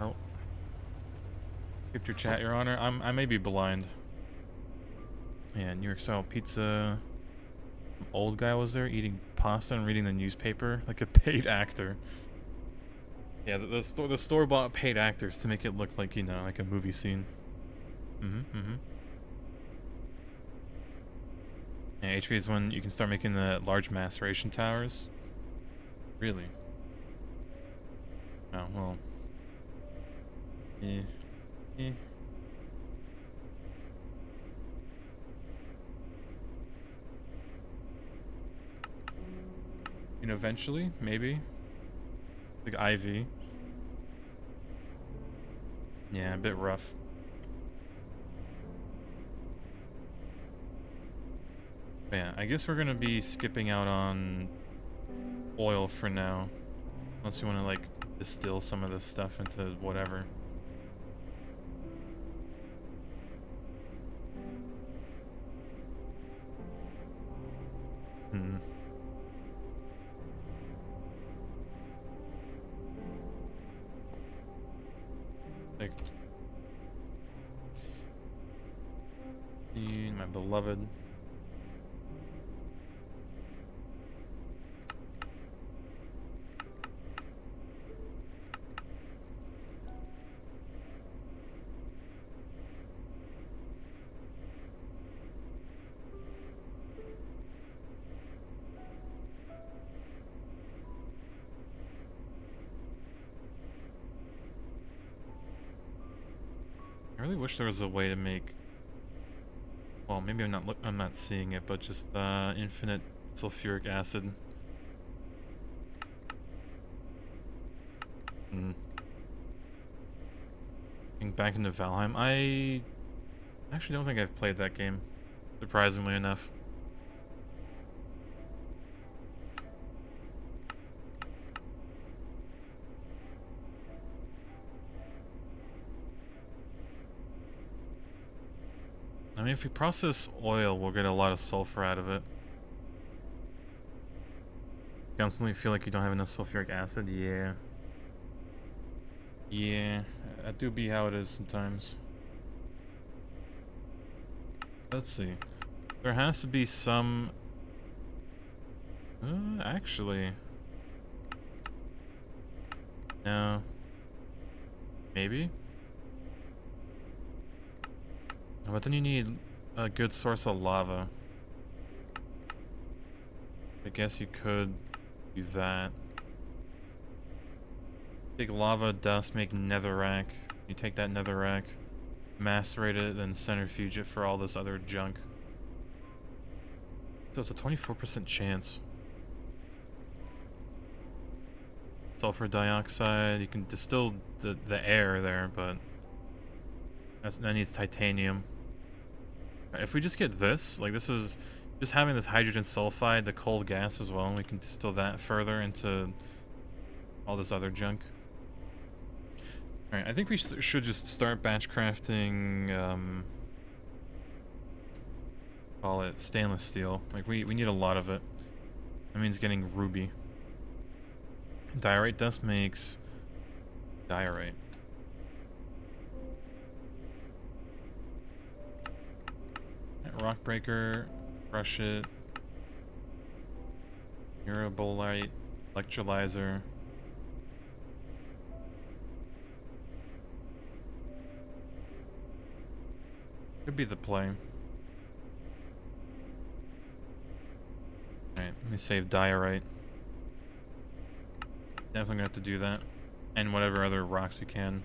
Oh. Skipped your chat, Your Honor. I may be blind. Yeah, New York style pizza. Old guy was there eating pasta and reading the newspaper like a paid actor. Yeah, the store bought paid actors to make it look like, you know, like a movie scene. Yeah, HV is when you can start making the large maceration towers. Really? Oh, well. Eh. You know, eventually, maybe. Like Ivy. Yeah, a bit rough. But yeah, I guess we're gonna be skipping out on oil for now. Unless we want to, like, distill some of this stuff into whatever. Like, my beloved. I really wish there was a way to make, well, maybe I'm not seeing it, but just infinite sulfuric acid. Getting back into Valheim. I actually don't think I've played that game, surprisingly enough. I mean, if we process oil, we'll get a lot of sulfur out of it. Constantly feel like you don't have enough sulfuric acid? Yeah. Yeah, that do be how it is sometimes. Let's see. There has to be some... actually... No. Maybe? But then you need a good source of lava. I guess you could do that. Take lava, dust, make netherrack. You take that netherrack, macerate it, then centrifuge it for all this other junk. So it's a 24% chance. Sulfur dioxide, you can distill the air there, but that needs titanium. If we just get this, like this is just having this hydrogen sulfide, the cold gas as well, and we can distill that further into all this other junk. Alright, I think we should just start batch crafting, call it stainless steel. Like, we need a lot of it. That means getting ruby. Diorite dust makes diorite. Rock breaker, crush it. Mirabolite, electrolyzer. Could be the play. Alright, let me save diorite. Definitely gonna have to do that. And whatever other rocks we can.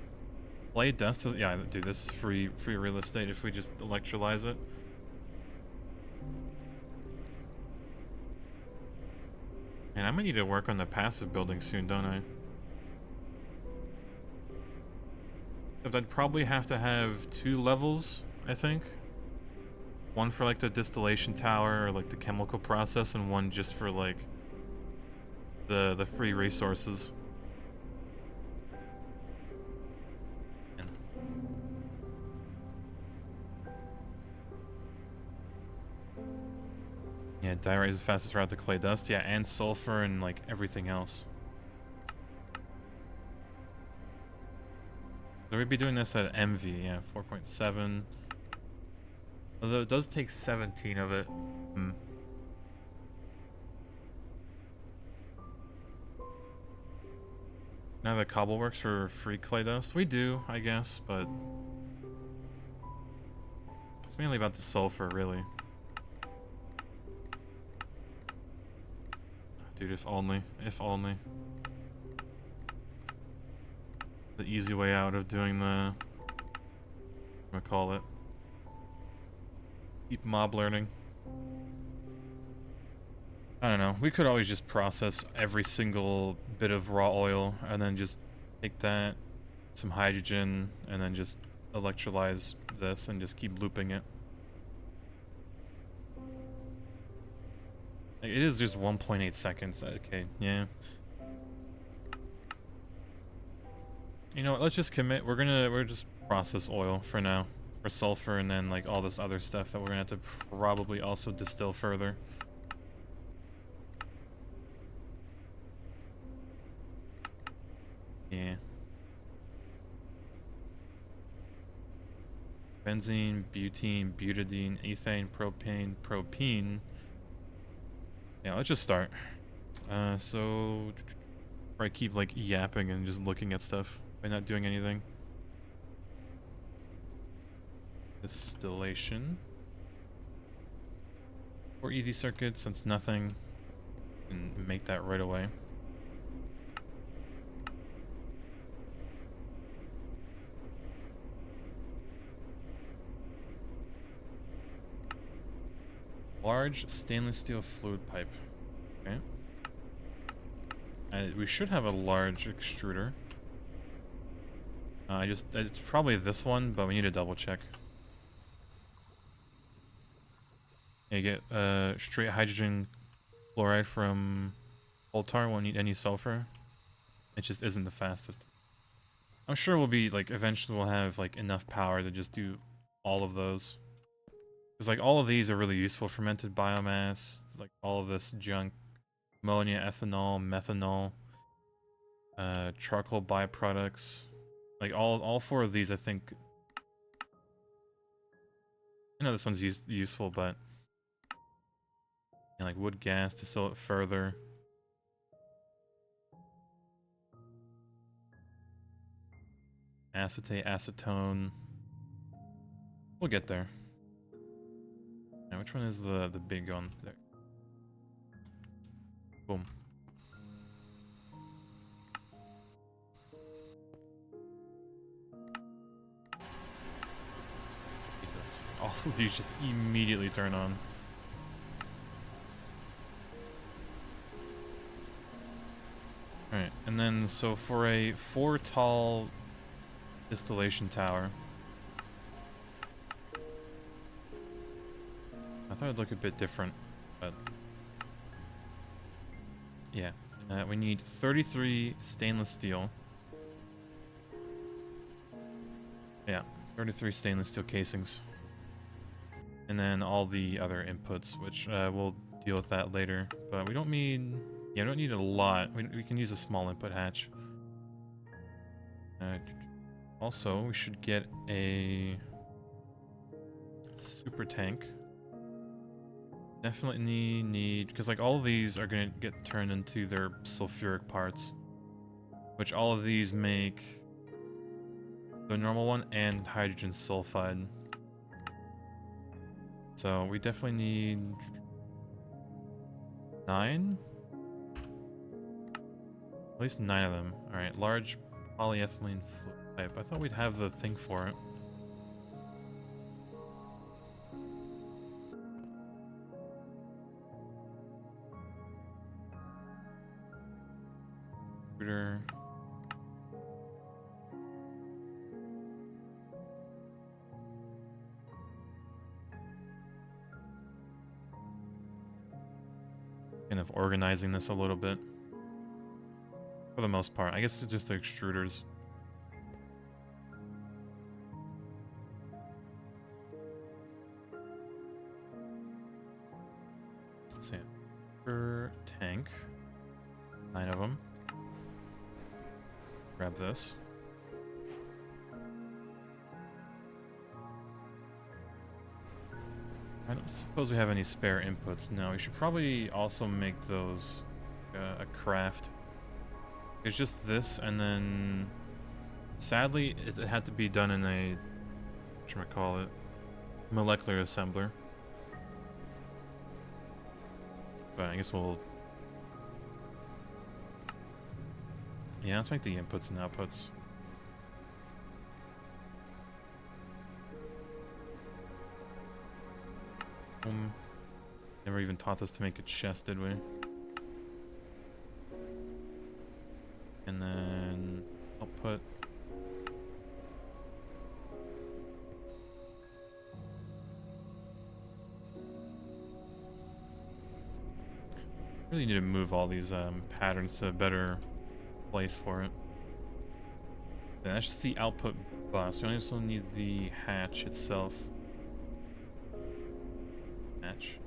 Clay dust is, yeah, dude, this is free real estate if we just electrolyze it. And I might need to work on the passive building soon, don't I? But I'd probably have to have 2 levels, I think. One for like the distillation tower or like the chemical process, and one just for like the free resources. Yeah, diorite is the fastest route to clay dust. Yeah, and sulfur and like everything else. So we'd be doing this at MV, yeah, 4.7. Although it does take 17 of it. Now the cobble works for free clay dust. We do, I guess, but it's mainly about the sulfur, really. Dude, if only. If only. The easy way out of doing the... I'm gonna call it. Keep mob learning. I don't know. We could always just process every single bit of raw oil and then just take that, some hydrogen, and then just electrolyze this and just keep looping it. It is just 1.8 seconds. Okay, yeah. You know what, let's just commit. We're just process oil for now. For sulfur and then like all this other stuff that we're gonna have to probably also distill further. Yeah. Benzene, butene, butadiene, ethane, propane, propene. Yeah, let's just start. So I keep like yapping and just looking at stuff by not doing anything. Distillation. Or EV circuit, since nothing can make that right away. Large stainless steel fluid pipe. Okay. We should have a large extruder. It's probably this one, but we need to double check. Yeah, you get straight hydrogen chloride from coal tar, won't need any sulfur. It just isn't the fastest. I'm sure we'll be like, eventually we'll have like enough power to just do all of those. Because like all of these are really useful. Fermented biomass, like all of this junk. Ammonia, ethanol, methanol, charcoal byproducts. Like all 4 of these, I think. I know this one's useful, but like wood gas to sell it further. acetate, acetone. We'll get there. Now, which one is the big one? There. Boom. Jesus. All of these just immediately turn on. Alright, and then so for a 4 tall distillation tower, I thought it'd look a bit different, but yeah. We need 33 stainless steel. Yeah, 33 stainless steel casings. And then all the other inputs, which we'll deal with that later. But we don't need... Yeah, we don't need a lot. We can use a small input hatch. Also, we should get a super tank. Definitely need... Because, like, all of these are going to get turned into their sulfuric parts. Which all of these make the normal one and hydrogen sulfide. So, we definitely need 9? At least 9 of them. Alright, large polyethylene fluid pipe. I thought we'd have the thing for it. Computer. Kind of organizing this a little bit. For the most part. I guess it's just the extruders. So yeah. Per tank. 9 of them. Grab this. I don't suppose we have any spare inputs. No, we should probably also make those a craft. It's just this, and then sadly it had to be done in a whatchamacallit, molecular assembler. But I guess we'll... Yeah, let's make the inputs and outputs. Never even taught us to make a chest, did we? And then output. Really need to move all these patterns to a better place for it. Then that's just the output bus. We also need the hatch itself. Hatch.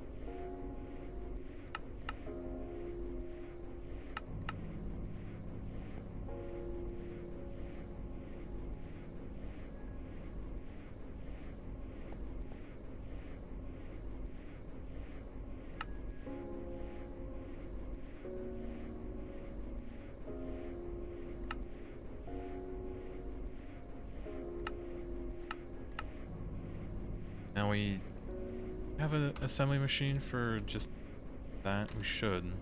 Now we have an assembly machine for just that. We should.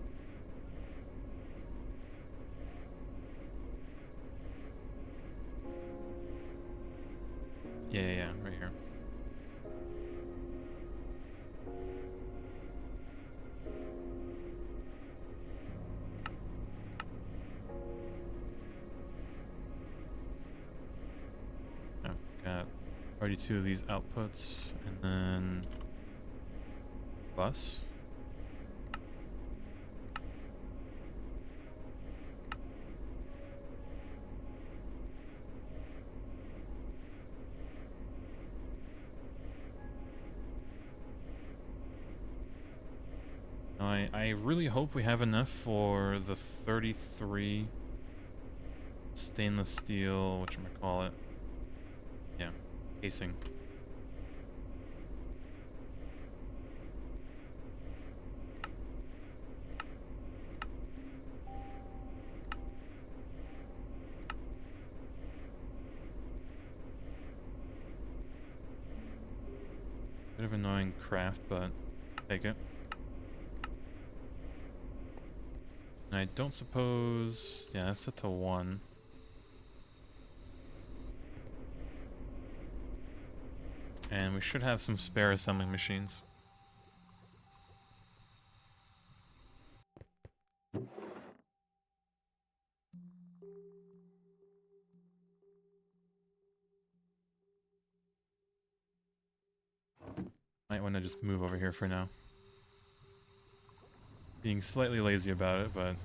Yeah, right here. Oh, got already 2 of these outputs, and then bus. Now, I really hope we have enough for the 33 stainless steel, whatchamacallit. Yeah, casing. of annoying craft, but take it. And I don't suppose... Yeah, that's set to 1. And we should have some spare assembling machines. Might want to just move over here for now. Being slightly lazy about it, but...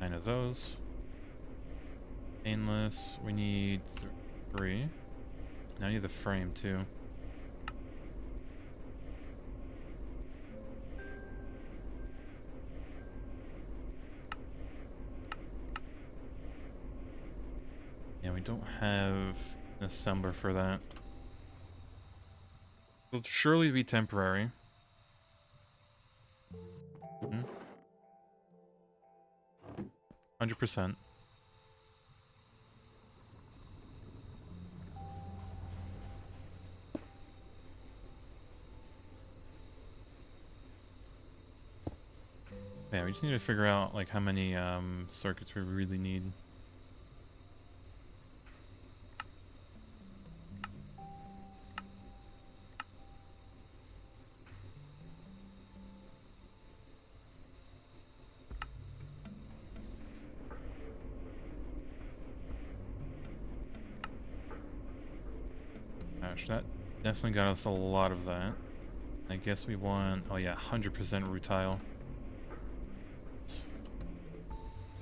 Nine of those. Stainless. We need 3. Now I need the frame too. Yeah, we don't have an assembler for that. It'll surely be temporary. 100%. Yeah, we just need to figure out like how many circuits we really need. Gosh, that definitely got us a lot of that. I guess we want, oh yeah, 100% rutile.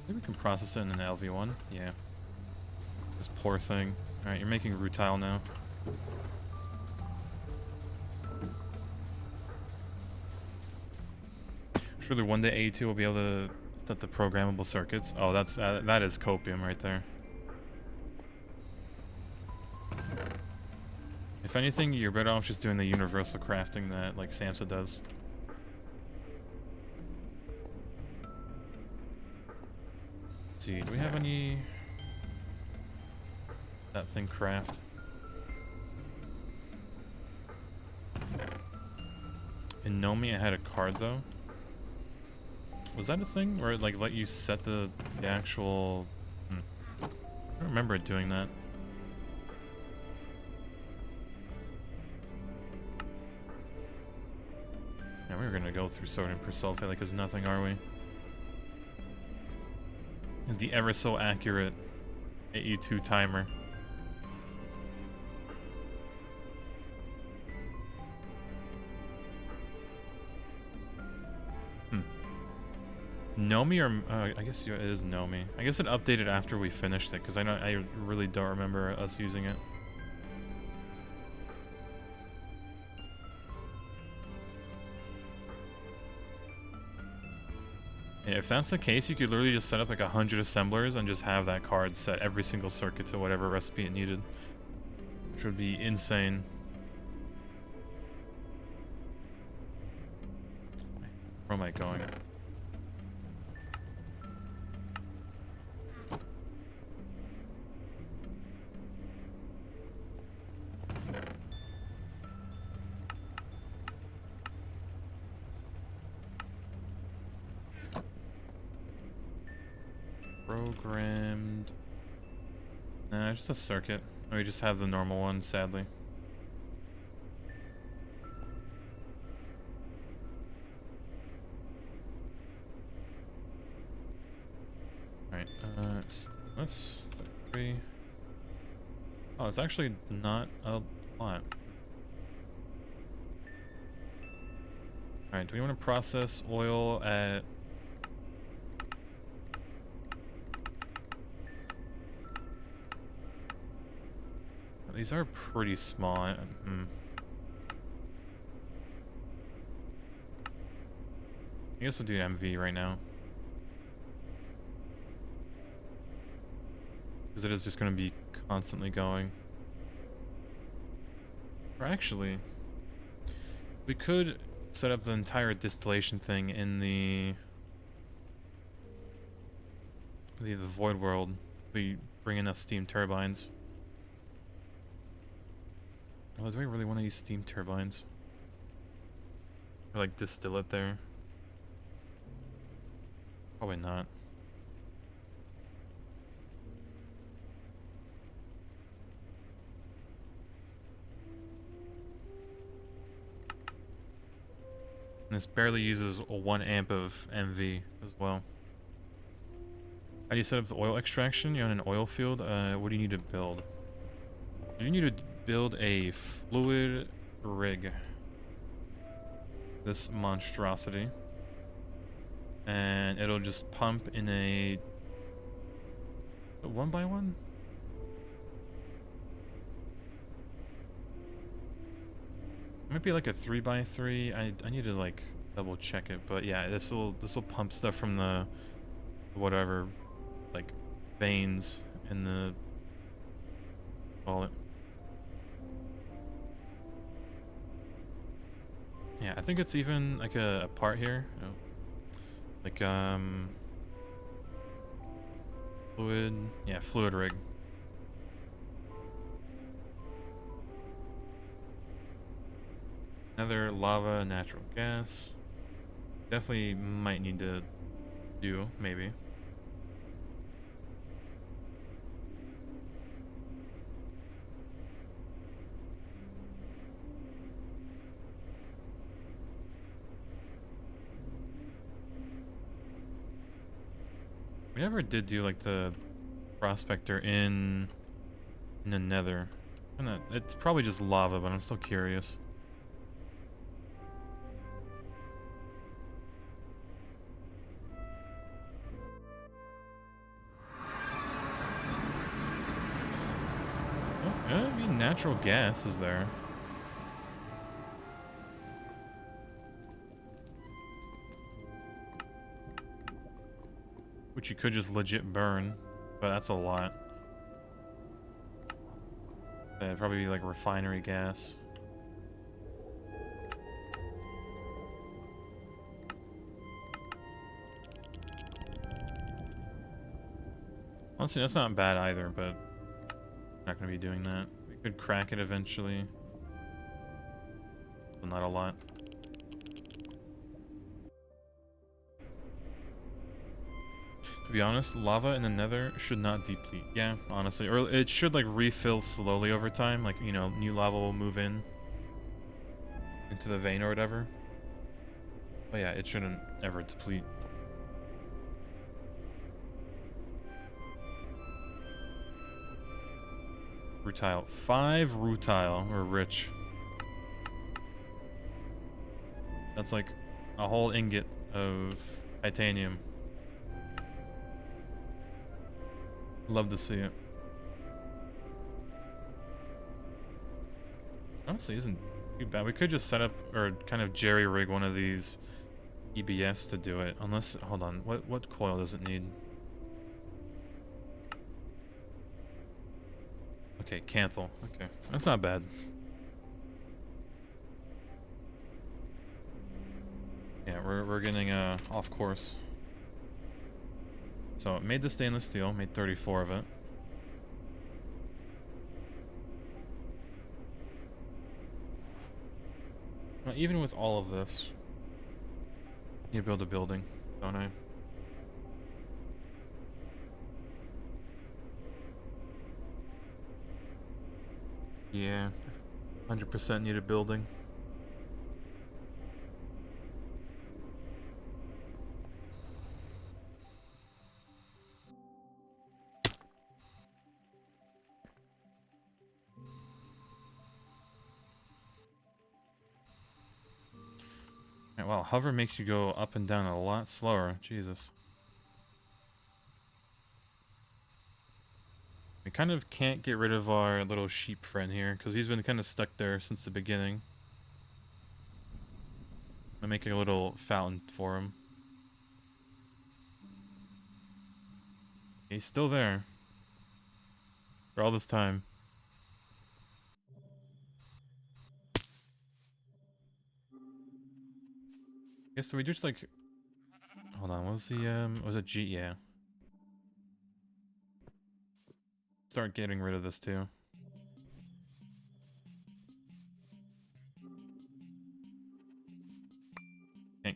Maybe we can process it in an LV1. Yeah. This poor thing. Alright, you're making rutile now. Surely one day A2 will be able to set the programmable circuits. Oh, that's that is copium right there. If anything, you're better off just doing the universal crafting that like Samsa does. Let's see, do we have any that thing craft? In Nomi I had a card though. Was that a thing where it like let you set the actual I don't remember it doing that. Yeah, we were gonna go through sodium persulfate like it's nothing, are we? And the ever so accurate AE2 timer. Nomi or I guess it is Nomi. I guess it updated after we finished it because I really don't remember us using it. Yeah, if that's the case, you could literally just set up like 100 assemblers and just have that card set every single circuit to whatever recipe it needed, which would be insane. Where am I going? Programmed. Nah, just a circuit. We just have the normal one, sadly. Alright, that's 3. Oh, it's actually not a lot. Alright, do we want to process oil at... These are pretty small. I guess we'll do MV right now. Because it is just going to be constantly going. Or actually... We could set up the entire distillation thing in the void world. We bring enough steam turbines. Oh, do I really want to use steam turbines? Or like distill it there? Probably not. And this barely uses a 1 amp of MV as well. How do you set up the oil extraction? You're on an oil field. What do you need to build? You need to build a fluid rig. This monstrosity. And it'll just pump in a 1x1? Might be like a 3x3. I need to like double check it, but yeah, this will pump stuff from the whatever like veins in the call it. Yeah, I think it's even like a part here. Oh. Like fluid, yeah, fluid rig. Another lava, natural gas. Definitely might need to do, maybe. We never did do like the prospector in the nether. It's probably just lava, but I'm still curious. Oh, yeah, I mean, natural gas is there. Which you could just legit burn, but that's a lot. It'd probably be like refinery gas. Honestly, that's not bad either, but not gonna be doing that. We could crack it eventually, but not a lot. To be honest, lava in the nether should not deplete. Yeah, honestly. Or it should like refill slowly over time. Like, you know, new lava will move in into the vein or whatever. But yeah, it shouldn't ever deplete. Rutile. 5 rutile. We're rich. That's like a whole ingot of titanium. Love to see it. Honestly, isn't too bad. We could just set up or kind of jerry rig one of these EBS to do it. Unless, hold on, what coil does it need? Okay, Canthal. Okay, that's not bad. Yeah, we're getting off course. So it made the stainless steel, made 34 of it. Now, even with all of this, you build a building, don't I? Yeah, 100% need a building. Right, wow, hover makes you go up and down a lot slower. Jesus. We kind of can't get rid of our little sheep friend here, because he's been kind of stuck there since the beginning. I'm making a little fountain for him. He's still there. For all this time. Okay, so we just like... Hold on, what was the, was it G? Yeah. Start getting rid of this too.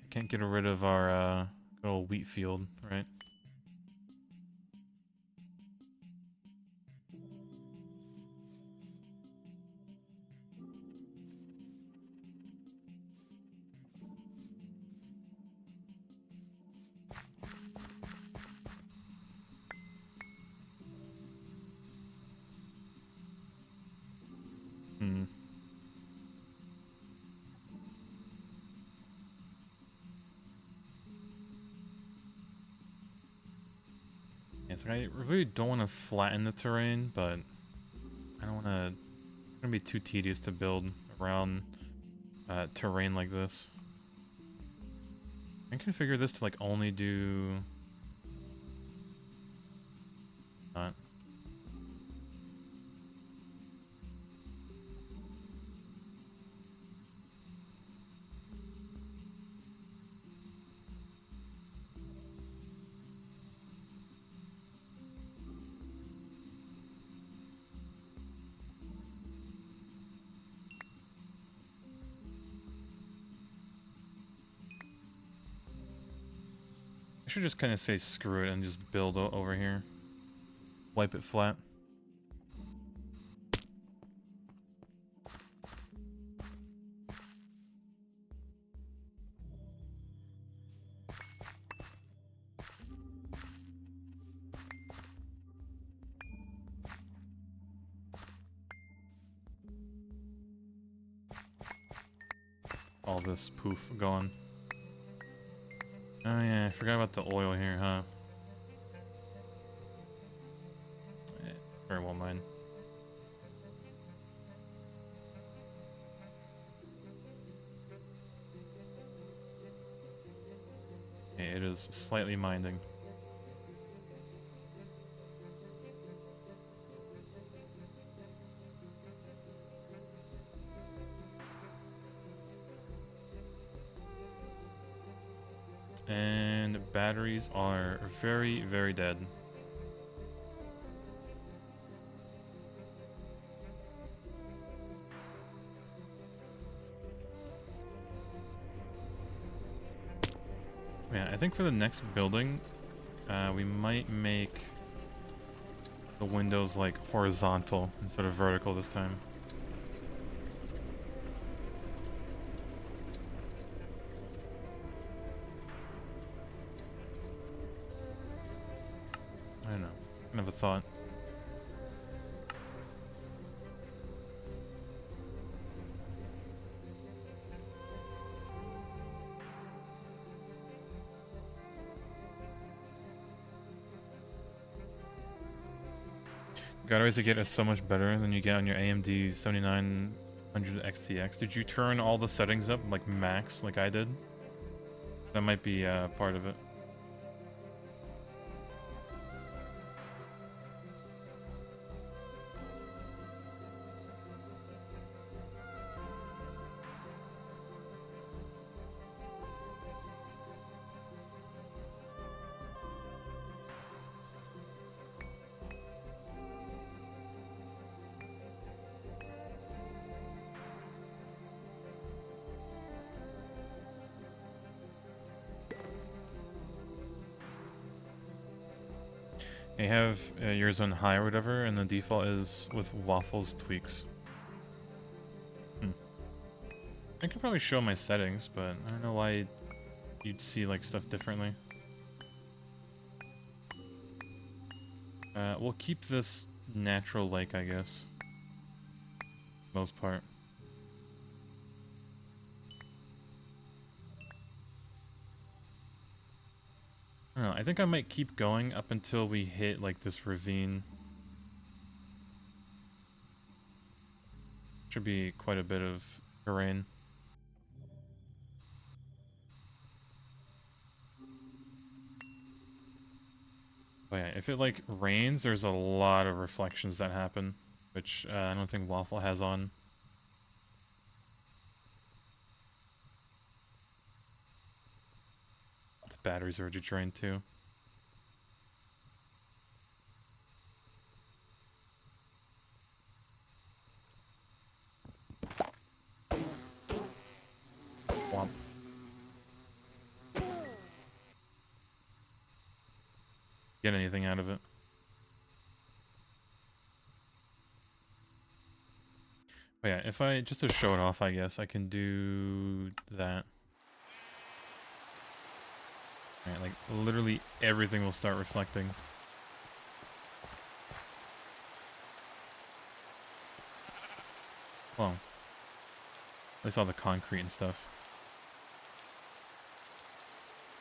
Can't get rid of our, good old wheat field, right? Hmm. Yeah, so I really don't want to flatten the terrain, but I don't want to... It's gonna be too tedious to build around terrain like this. I can configure this to like only do... Not. I should just kind of say screw it and just build over here. Wipe it flat. All this poof gone. Oh yeah, I forgot about the oil here, huh? Very well mine. Okay, it is slightly minding. And batteries are very, very dead. Yeah, I think for the next building, we might make the windows like horizontal instead of vertical this time. I don't know. Kind of a thought. Batteries you get is so much better than you get on your AMD 7900 XTX. Did you turn all the settings up like max like I did? That might be part of it. You have yours on high or whatever, and the default is with waffles tweaks. I could probably show my settings, but I don't know why you'd see like stuff differently. We'll keep this natural lake, I guess. Most part. I don't know, I think I might keep going up until we hit like this ravine. Should be quite a bit of terrain. Oh yeah, if it like rains, there's a lot of reflections that happen, which I don't think Waffle has on. batteries are already drained too. Womp. Get anything out of it. Oh yeah, if I, just to show it off, I guess, I can do that. Alright, like, literally everything will start reflecting. Well, at least all the concrete and stuff.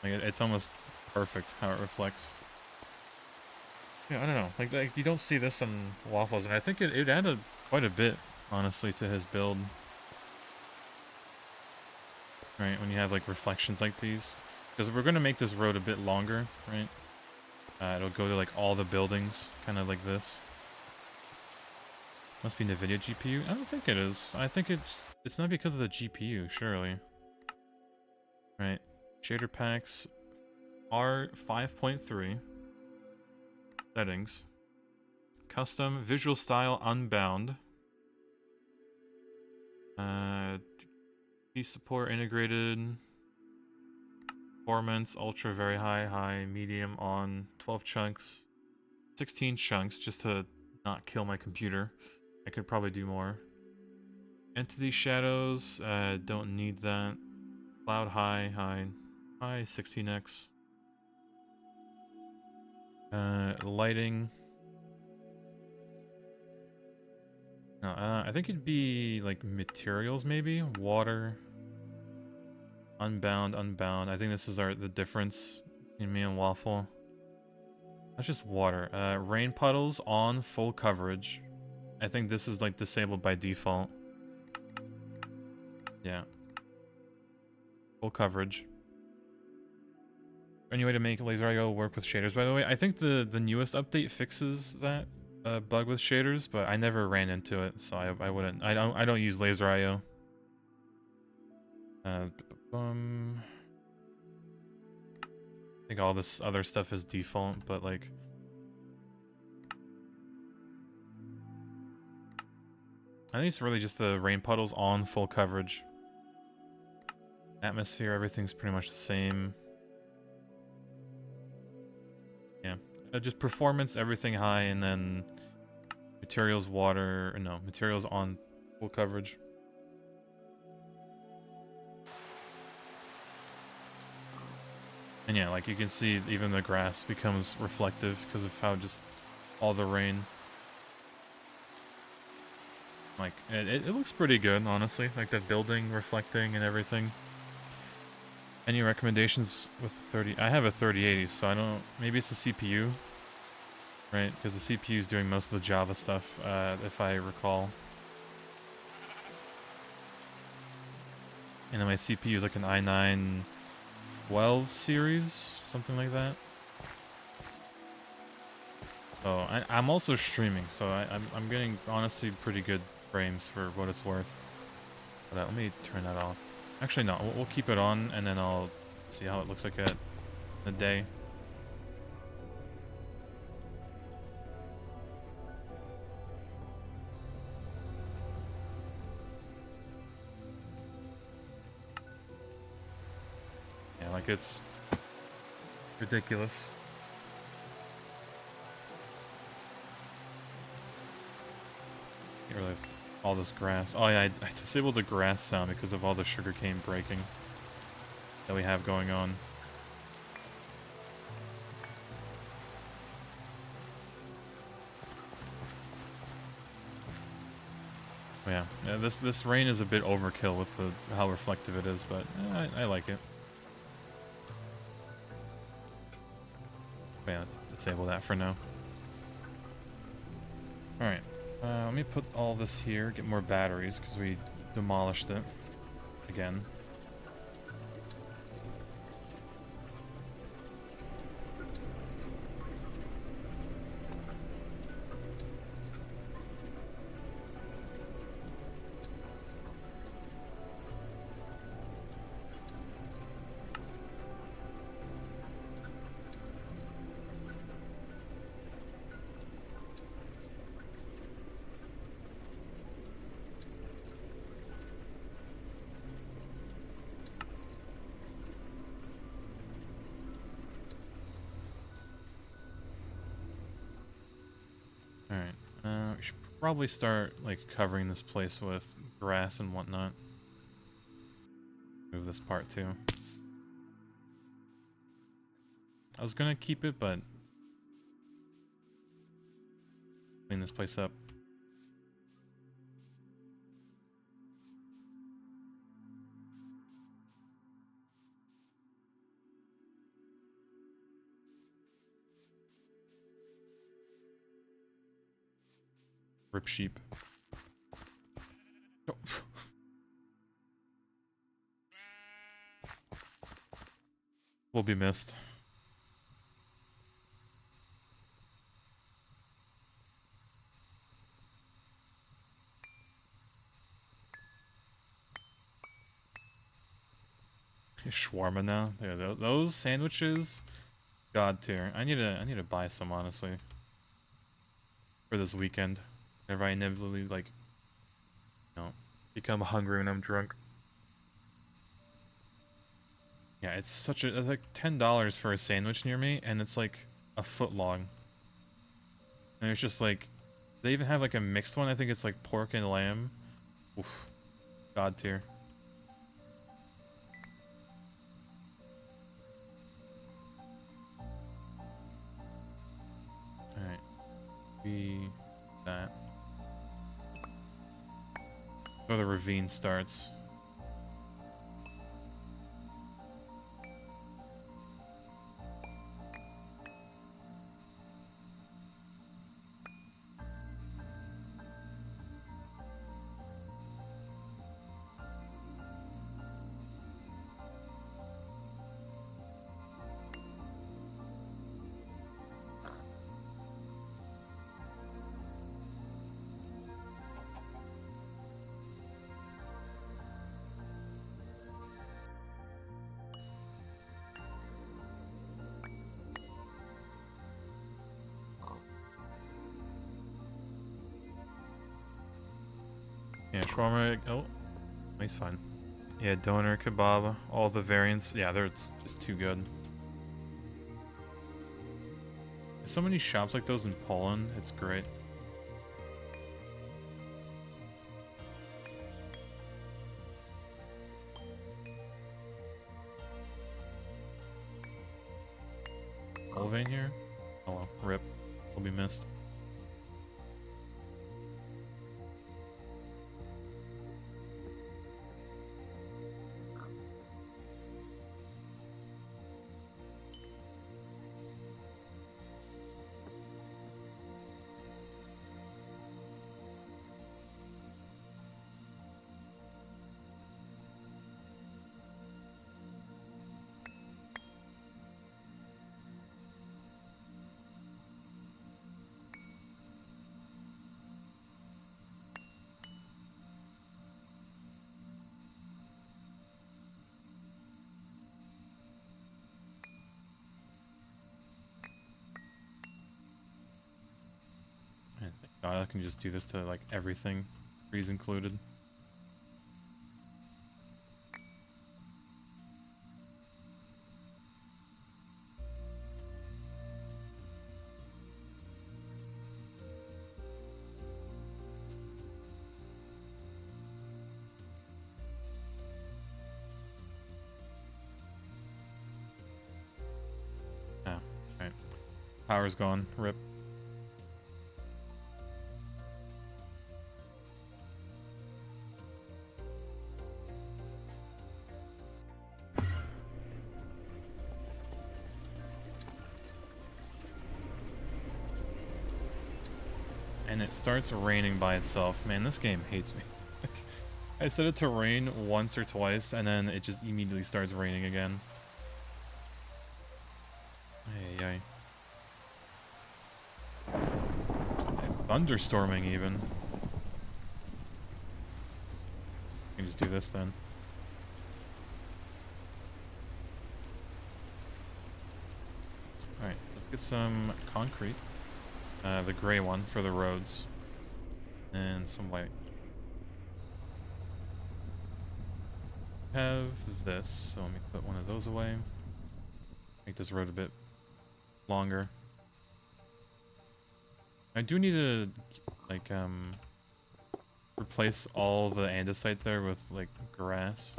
Like, it's almost perfect how it reflects. Yeah, I don't know. Like you don't see this in Waffles, and I think it added quite a bit, honestly, to his build. Right, when you have, like, reflections like these. Because we're going to make this road a bit longer, right? It'll go to, like, all the buildings, kind of like this. Must be NVIDIA GPU? I don't think it is. I think it's not because of the GPU, surely. Right. Shader packs are 5.3. Settings. Custom, visual style, unbound. Key support, integrated. Performance, ultra, very high, high, medium, on. 12 chunks. 16 chunks, just to not kill my computer. I could probably do more. Entity shadows, don't need that. Cloud high, high, high, 16x. Lighting. No, I think it'd be like materials maybe. Water. Unbound, unbound. I think this is the difference in me and Waffle. That's just water. Rain puddles on full coverage. I think this is like disabled by default. Yeah. Full coverage. Any way to make Laser IO work with shaders, by the way? I think the newest update fixes that bug with shaders, but I never ran into it, so I wouldn't. I don't use Laser IO. I think all this other stuff is default, but like. I think it's really just the rain puddles on full coverage. Atmosphere, everything's pretty much the same. Yeah, just performance, everything high, and then materials, water, no, materials on full coverage. And yeah, like you can see, even the grass becomes reflective because of how just all the rain. Like, it looks pretty good, honestly. Like the building reflecting and everything. Any recommendations with the 30? I have a 3080, so I don't... Maybe it's the CPU, right? Because the CPU is doing most of the Java stuff, if I recall. And then my CPU is like an i9 12 series, something like that. So I'm also streaming, so I'm getting honestly pretty good frames for what it's worth. But let me turn that off. Actually, no, we'll keep it on, and then I'll see how it looks like at the day. Yeah, like it's ridiculous. Get rid of all this grass. Oh yeah, I disabled the grass sound because of all the sugarcane breaking that we have going on. Oh, yeah, this rain is a bit overkill with how reflective it is, but I like it. Oh, yeah, let's disable that for now. All right. Let me put all this here, get more batteries, because we demolished it again. Probably start like covering this place with grass and whatnot. Move this part too. I was gonna keep it, but clean this place up. Rip sheep. Oh. Will be missed. Shawarma now. Yeah, those sandwiches, god tier. I need to buy some honestly for this weekend. Whenever I inevitably like, you know, become hungry when I'm drunk. Yeah, it's like $10 for a sandwich near me, and it's like a foot long. And it's just like, they even have like a mixed one. I think it's like pork and lamb. Oof, god tier. All right, that. Oh, the ravine starts. Yeah, shawarma. Oh, he's fine. Yeah, doner, kebab, all the variants. Yeah, they're just too good. There's so many shops like those in Poland. It's great. Olivine here? Oh well, rip. Will be missed. Thank God I can just do this to like everything, trees included. Ah, right. Power's gone. Rip. And it starts raining by itself. Man, this game hates me. I set it to rain once or twice, and then it just immediately starts raining again. Ay, ay. Thunderstorming, even. I can just do this, then. Alright, let's get some concrete. The gray one for the roads. And some white. Have this, so let me put one of those away. Make this road a bit longer. I do need to Like, replace all the andesite there with, like, grass.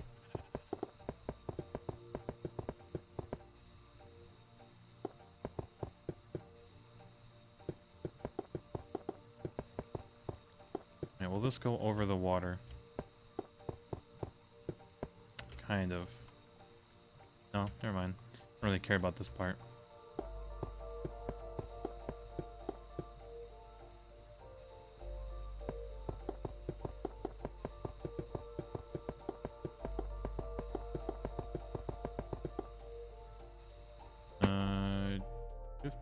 Yeah, will this go over the water? Kind of. No, never mind. I don't really care about this part.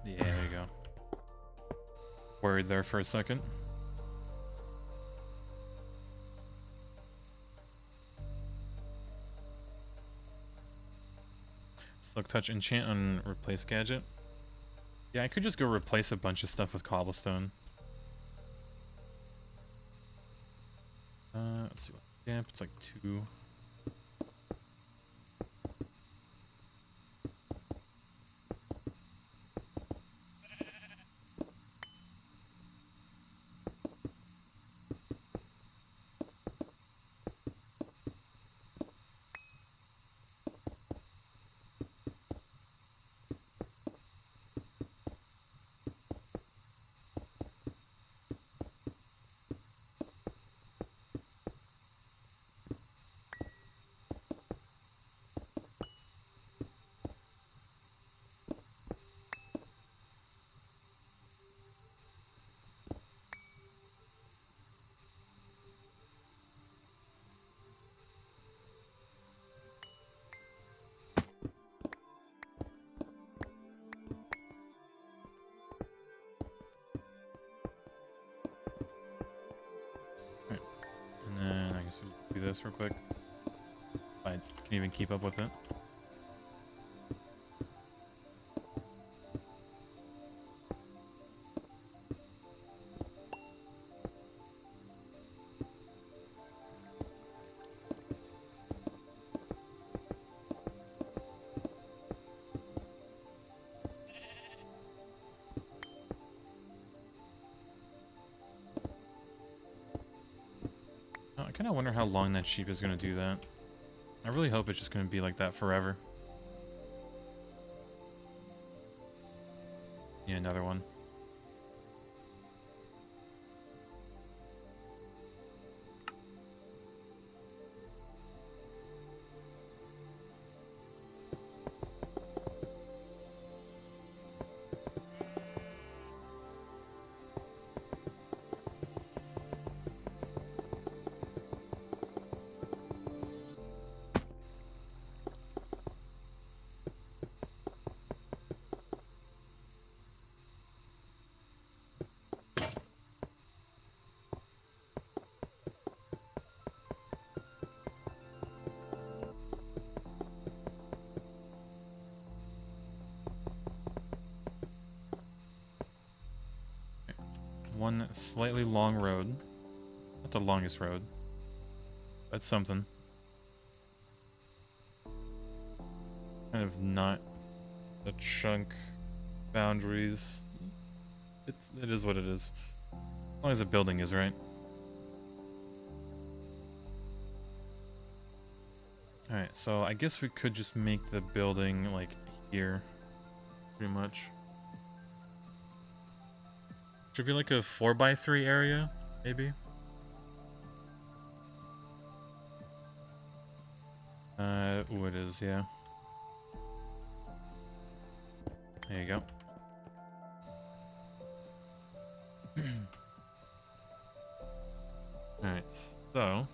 Yeah, there you go. Worried there for a second. Silk Touch enchant on replace gadget. Yeah, I could just go replace a bunch of stuff with cobblestone. Let's see what damp. It's like 2. And then I guess we'll do this real quick. If I can even keep up with it. I kind of wonder how long that sheep is going to do that. I really hope it's just going to be like that forever. Yeah, another one. One slightly long road. Not the longest road. But something. Kind of not a chunk boundaries. It is what it is. As long as the building is right. Alright, so I guess we could just make the building like here. Pretty much. Should be like a 4x3 area, maybe? Ooh, it is, yeah. There you go. Alright, so...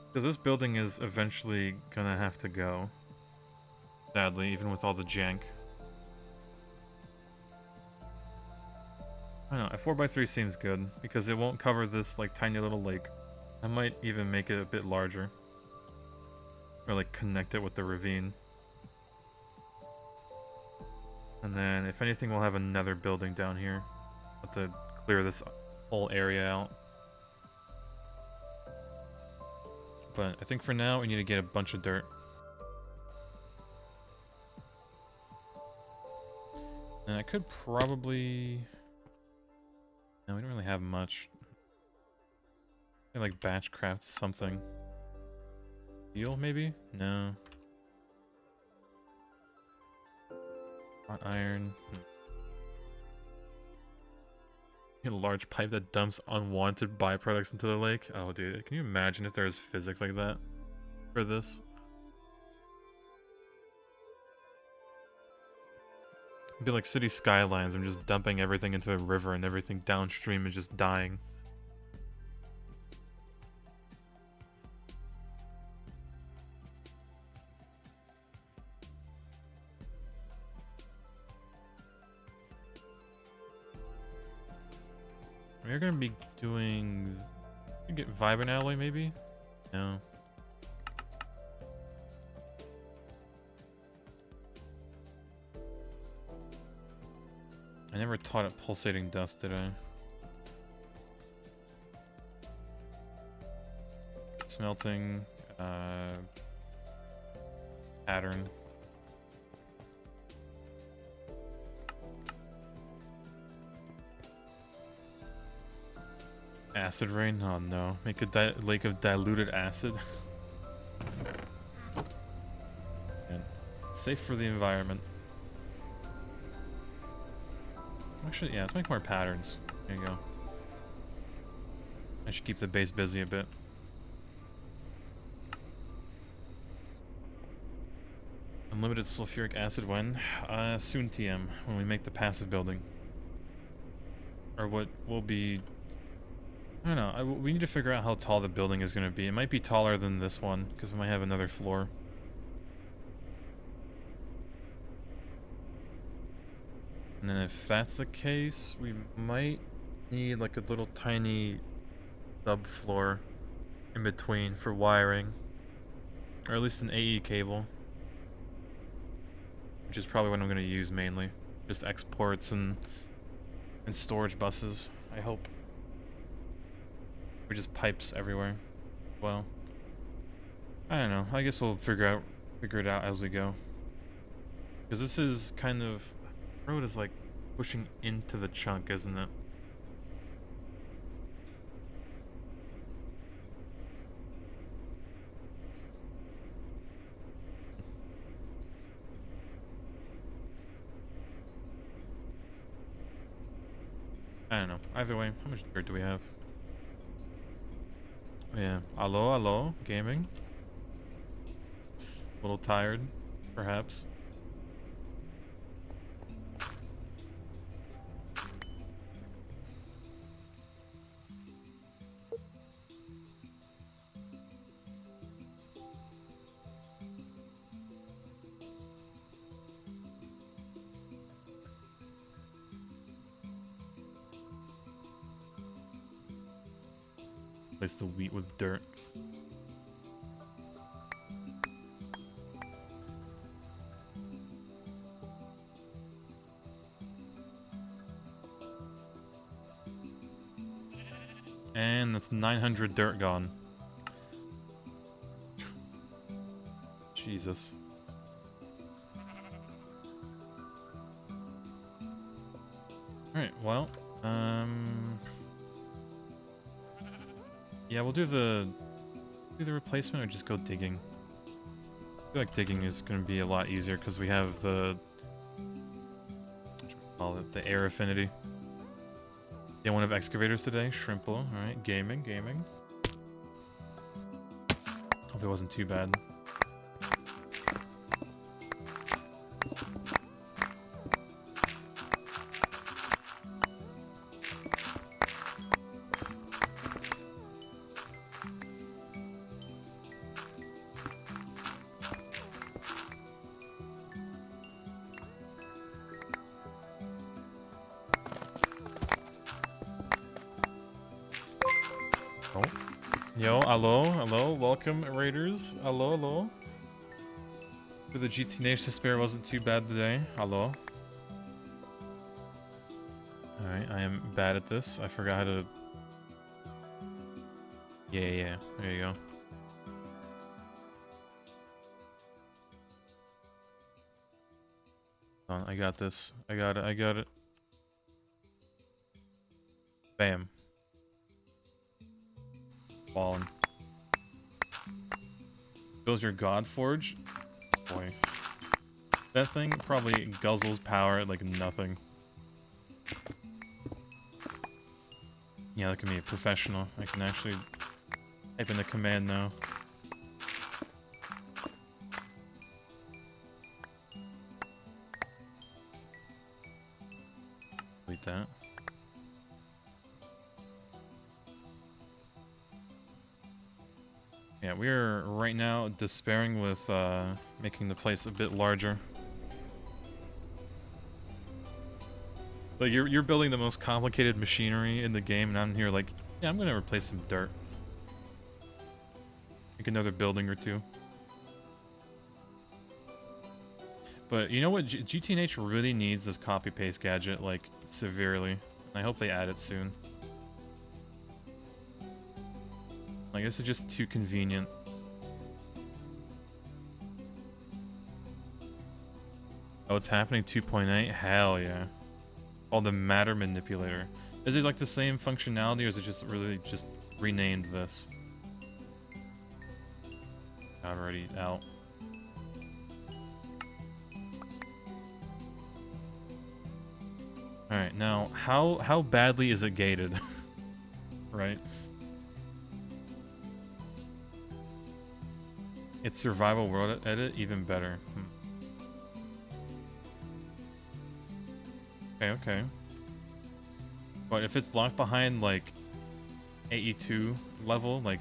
because this building is eventually gonna have to go. Sadly, even with all the jank. I don't know, a 4x3 seems good, because it won't cover this, like, tiny little lake. I might even make it a bit larger. Or, like, connect it with the ravine. And then, if anything, we'll have another building down here. Have to clear this whole area out. But I think for now, we need to get a bunch of dirt. And I could probably... no, we don't really have much. Like batch craft something. Steel, maybe? No. Hot iron. A large pipe that dumps unwanted byproducts into the lake. Oh, dude, can you imagine if there was physics like that for this? It'd be like city skylines. I'm just dumping everything into the river and everything downstream is just dying. We're gonna be doing... Get Vibrant Alloy, maybe? No. I never taught it Pulsating Dust, did I? Smelting... Pattern. Acid rain? Oh no. Make a lake of diluted acid. Man. Safe for the environment. Actually, yeah, let's make more patterns. There you go. I should keep the base busy a bit. Unlimited sulfuric acid when? Soon TM, when we make the passive building. Or what will be... I don't know, we need to figure out how tall the building is going to be. It might be taller than this one, because we might have another floor. And then if that's the case, we might need like a little tiny subfloor in between for wiring. Or at least an AE cable. Which is probably what I'm going to use mainly. Just exports and storage buses, I hope. Or just pipes everywhere. Well, I don't know. I guess we'll figure it out as we go. Because this is kind of... The road is like pushing into the chunk, isn't it? I don't know. Either way, how much dirt do we have? Oh, yeah. Hello, gaming. A little tired, perhaps. Replace the wheat with dirt. And that's 900 dirt gone. Jesus. Alright, well, yeah, we'll do the replacement or just go digging. I feel like digging is going to be a lot easier because we have the the air affinity. Yeah, one of excavators today, Shrimple. All right, gaming. Hope it wasn't too bad. Yo, hello, welcome Raiders, hello. For the GT Nation Spare wasn't too bad today, hello. Alright, I am bad at this, I forgot how to... Yeah, there you go. I got this, I got it. Fallen. Build your God Forge? Boy. That thing probably guzzles power like nothing. Yeah, look at me, a professional. I can actually type in the command now. Delete that. Yeah, we're right now despairing with making the place a bit larger. Like, you're building the most complicated machinery in the game, and I'm here like, yeah, I'm gonna replace some dirt. Make another building or two. But you know what GTNH really needs this copy-paste gadget, like, severely. I hope they add it soon. Like, this is just too convenient. Oh, it's happening 2.8? Hell yeah. Called the Matter Manipulator. Is it like the same functionality, or is it just really just renamed this? Already out. Alright, now, how badly is it gated? Right? It's survival world edit, even better. Okay. But if it's locked behind, like, AE2 level, like,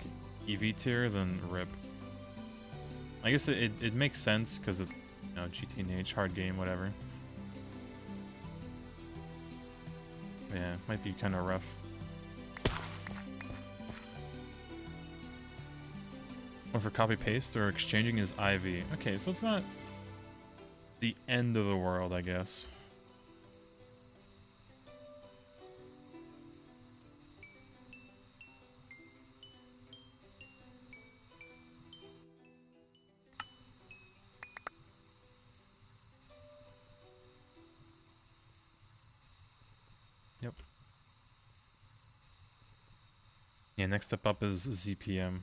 EV tier, then RIP. I guess it makes sense, because it's, you know, GTNH, hard game, whatever. But yeah, might be kind of rough. One for copy-paste, or exchanging is IV. Okay, so it's not the end of the world, I guess. Yep. Yeah, next step up is ZPM.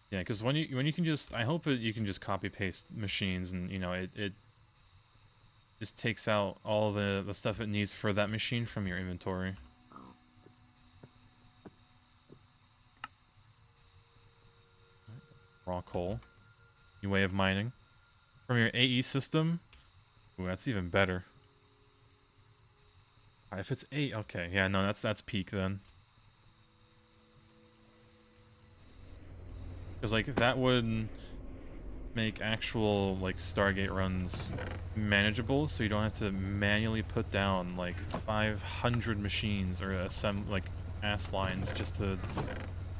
Yeah, because when you can just, I hope you can just copy paste machines, and you know it just takes out all the stuff it needs for that machine from your inventory. Raw coal, new way of mining from your AE system. Ooh, that's even better. If it's 8, okay, yeah, no, that's peak then. Because, like, that would make actual, like, Stargate runs manageable, so you don't have to manually put down, like, 500 machines or like, ass lines just to,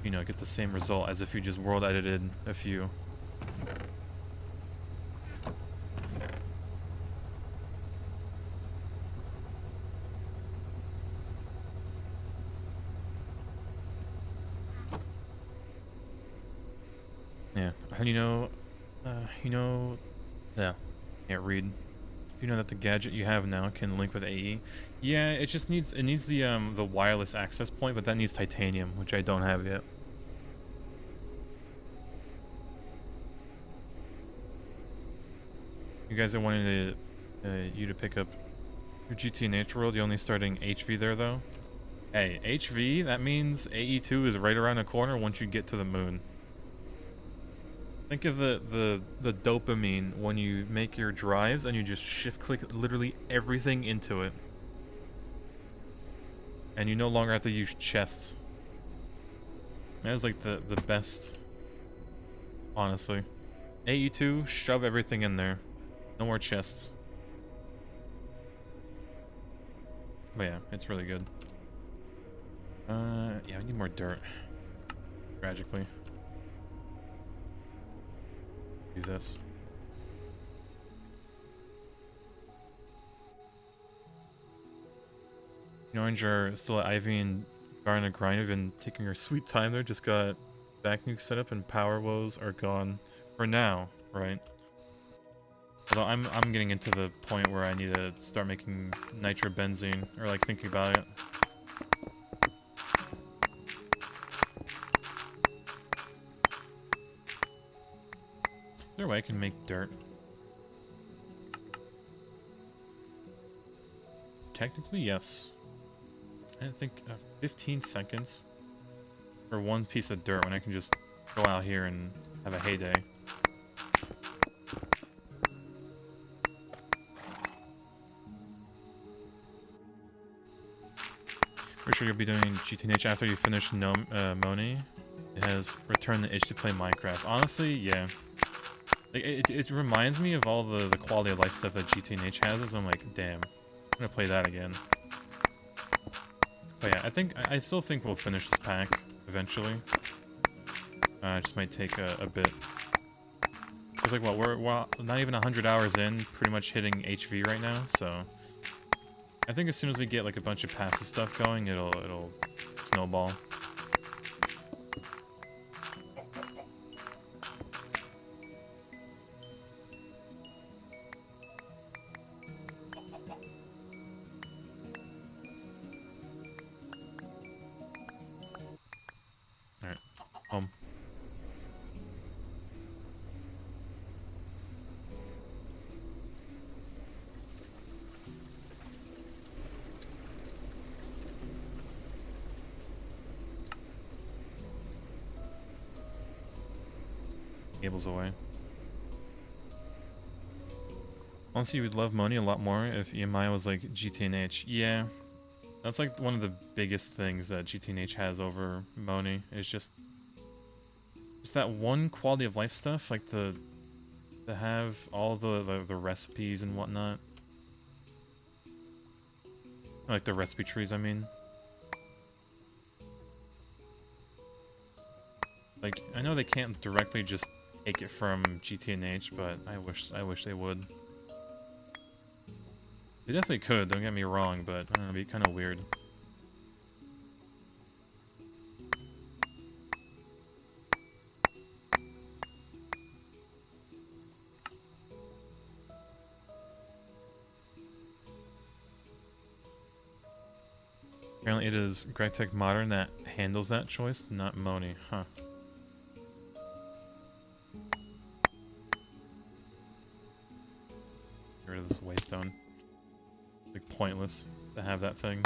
you know, get the same result as if you just world edited a few. Yeah, and yeah, can't read. You know that the gadget you have now can link with AE. Yeah, it just needs the wireless access point, but that needs titanium, which I don't have yet. You guys are wanting you to pick up your GTNH world. You're only starting HV there though. Hey, HV, that means AE2 is right around the corner once you get to the moon. Think of the dopamine when you make your drives and you just shift click literally everything into it. And you no longer have to use chests. That is like the best. Honestly. AE2, shove everything in there. No more chests. But yeah, it's really good. Yeah, we need more dirt. Tragically. Do this. You know, Orange are still at Ivy and Garna grind. Have been taking her sweet time there. Just got back nuke set up and power woes are gone for now, right? Although I'm getting into the point where I need to start making nitrobenzene, or like thinking about it. there a way I can make dirt? Technically, yes. I didn't think 15 seconds for one piece of dirt when I can just go out here and have a heyday. Pretty sure you'll be doing GTH after you finish Moni. It has returned the itch to play Minecraft. Honestly, yeah. Like, it reminds me of all the quality of life stuff that GTH has, so I'm like, damn, I'm gonna play that again. But yeah, I still think we'll finish this pack eventually. It just might take a bit. It's like, what, we're not even 100 hours in, pretty much hitting HV right now, so I think as soon as we get like a bunch of passive stuff going, it'll snowball. Alright, home. Cable's away. Honestly, you would love Moni a lot more if EMI was like GTNH. Yeah, that's like one of the biggest things that GTNH has over Moni. Is just that one quality of life stuff, like to have all the recipes and whatnot. Like the recipe trees, I mean. Like, I know they can't directly just take it from GTNH, but I wish they would. They definitely could, don't get me wrong, but I don't know, it'd be kind of weird. Apparently it is GregTech Modern that handles that choice, not Moni, huh. Get rid of this waystone. Like, pointless to have that thing.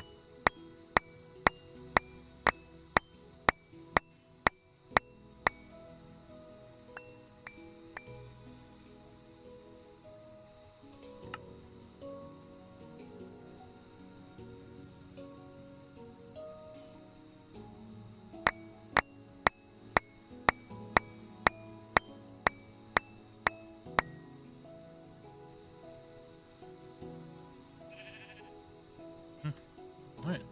Alright.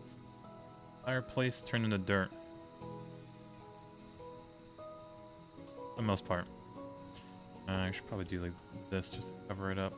Fireplace turned into dirt. For the most part. I should probably do like this just to cover it up.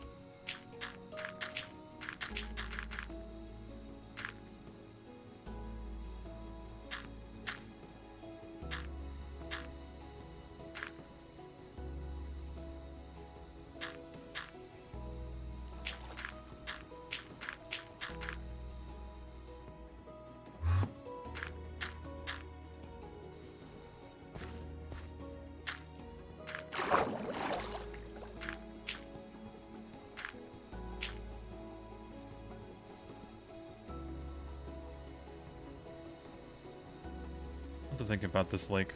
What to think about this lake?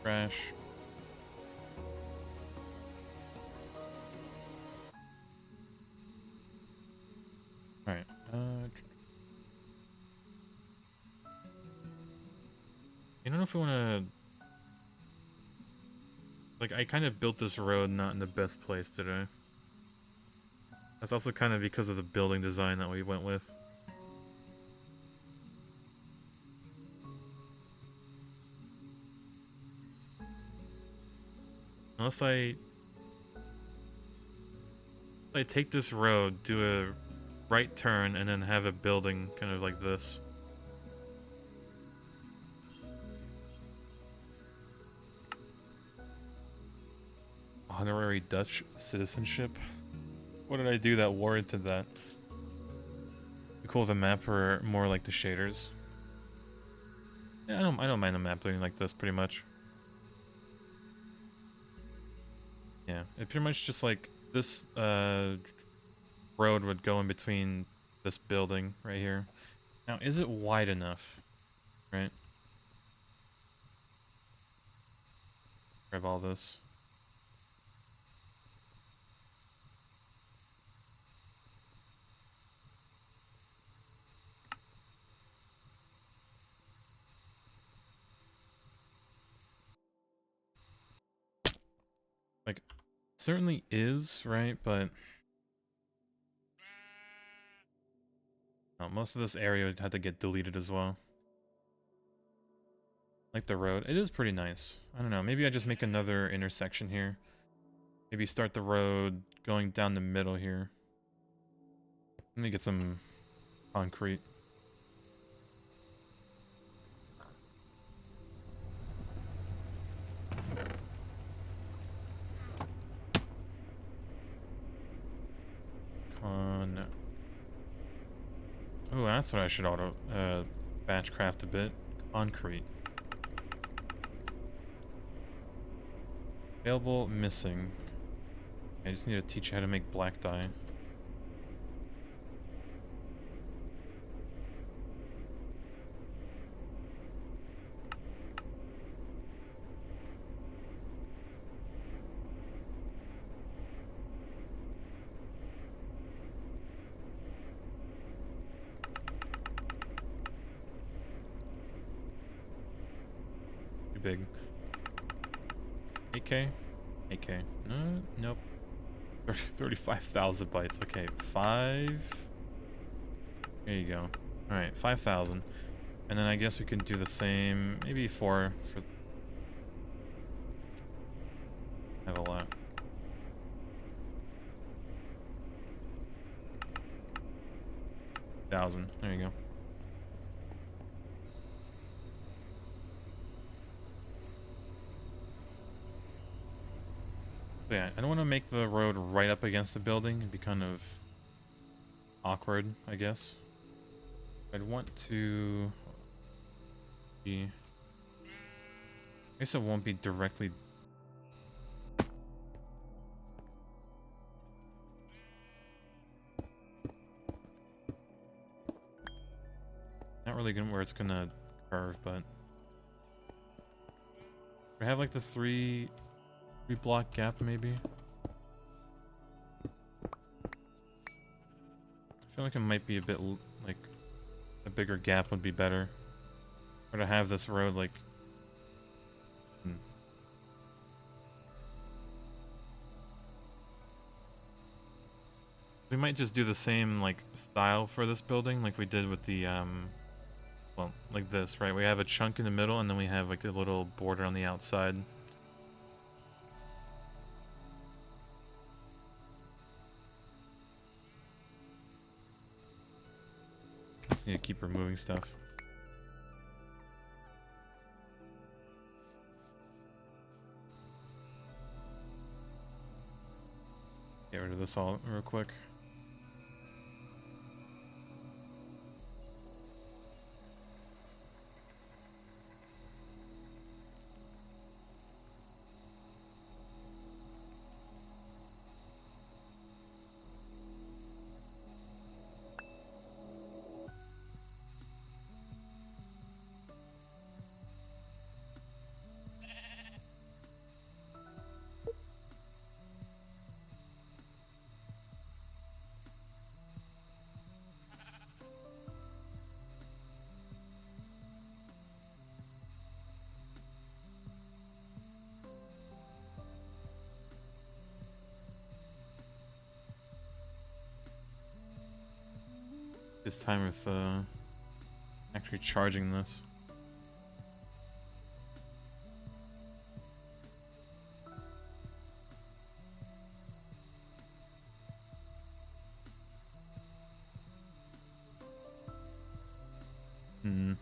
Trash. Alright, I don't know if we want to... Like, I kind of built this road not in the best place today. That's also kind of because of the building design that we went with. Unless I take this road, do a right turn, and then have a building kind of like this. Honorary Dutch citizenship? What did I do that warranted that? cool if the map were more like the shaders. Yeah, I don't mind the map looking like this pretty much. Yeah, it pretty much just like this road would go in between this building right here. Now, is it wide enough? Right? Grab all this. Like, certainly is, right? But no, most of this area would have to get deleted as well. Like the road. It is pretty nice. I don't know. Maybe I just make another intersection here. Maybe start the road going down the middle here. Let me get some concrete. Oh, that's what I should auto batch craft a bit. Concrete. Available, missing. I just need to teach you how to make black dye. Too big. 8K? 8K. No, nope. 35,000 bytes. Okay, 5. There you go. Alright, 5,000. And then I guess we can do the same, maybe 4 for... I have a lot. Thousand. There you go. So yeah, I don't want to make the road right up against the building. It'd be kind of awkward, I guess. I'd want to be... I guess it won't be directly... Not really good where it's gonna curve, but... We have like the three block gap, maybe? I feel like it might be a bit, like, a bigger gap would be better. Or to have this road, like... We might just do the same, like, style for this building, like we did with the, well, like this, right? We have a chunk in the middle, and then we have, like, a little border on the outside. Just need to keep removing stuff. Get rid of this all real quick. This time with actually charging this. Hmm.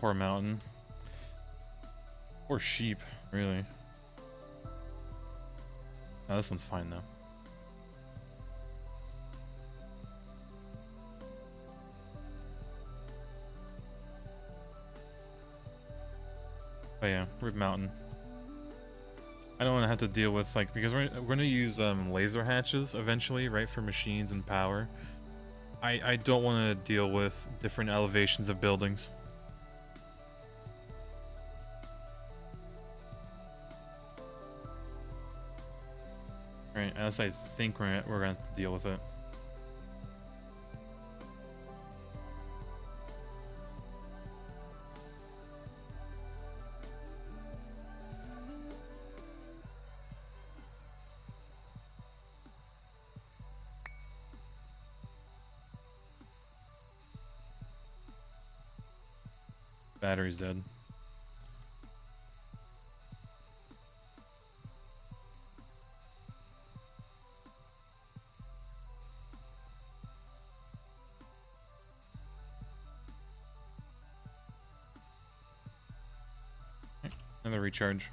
Poor mountain. Poor sheep, really. Oh, this one's fine though. Oh yeah, Rib Mountain. I don't want to have to deal with, like, because we're gonna use laser hatches eventually, right, for machines and power. I don't want to deal with different elevations of buildings. Right, as I think we're gonna have to deal with it. Battery's dead. Another recharge.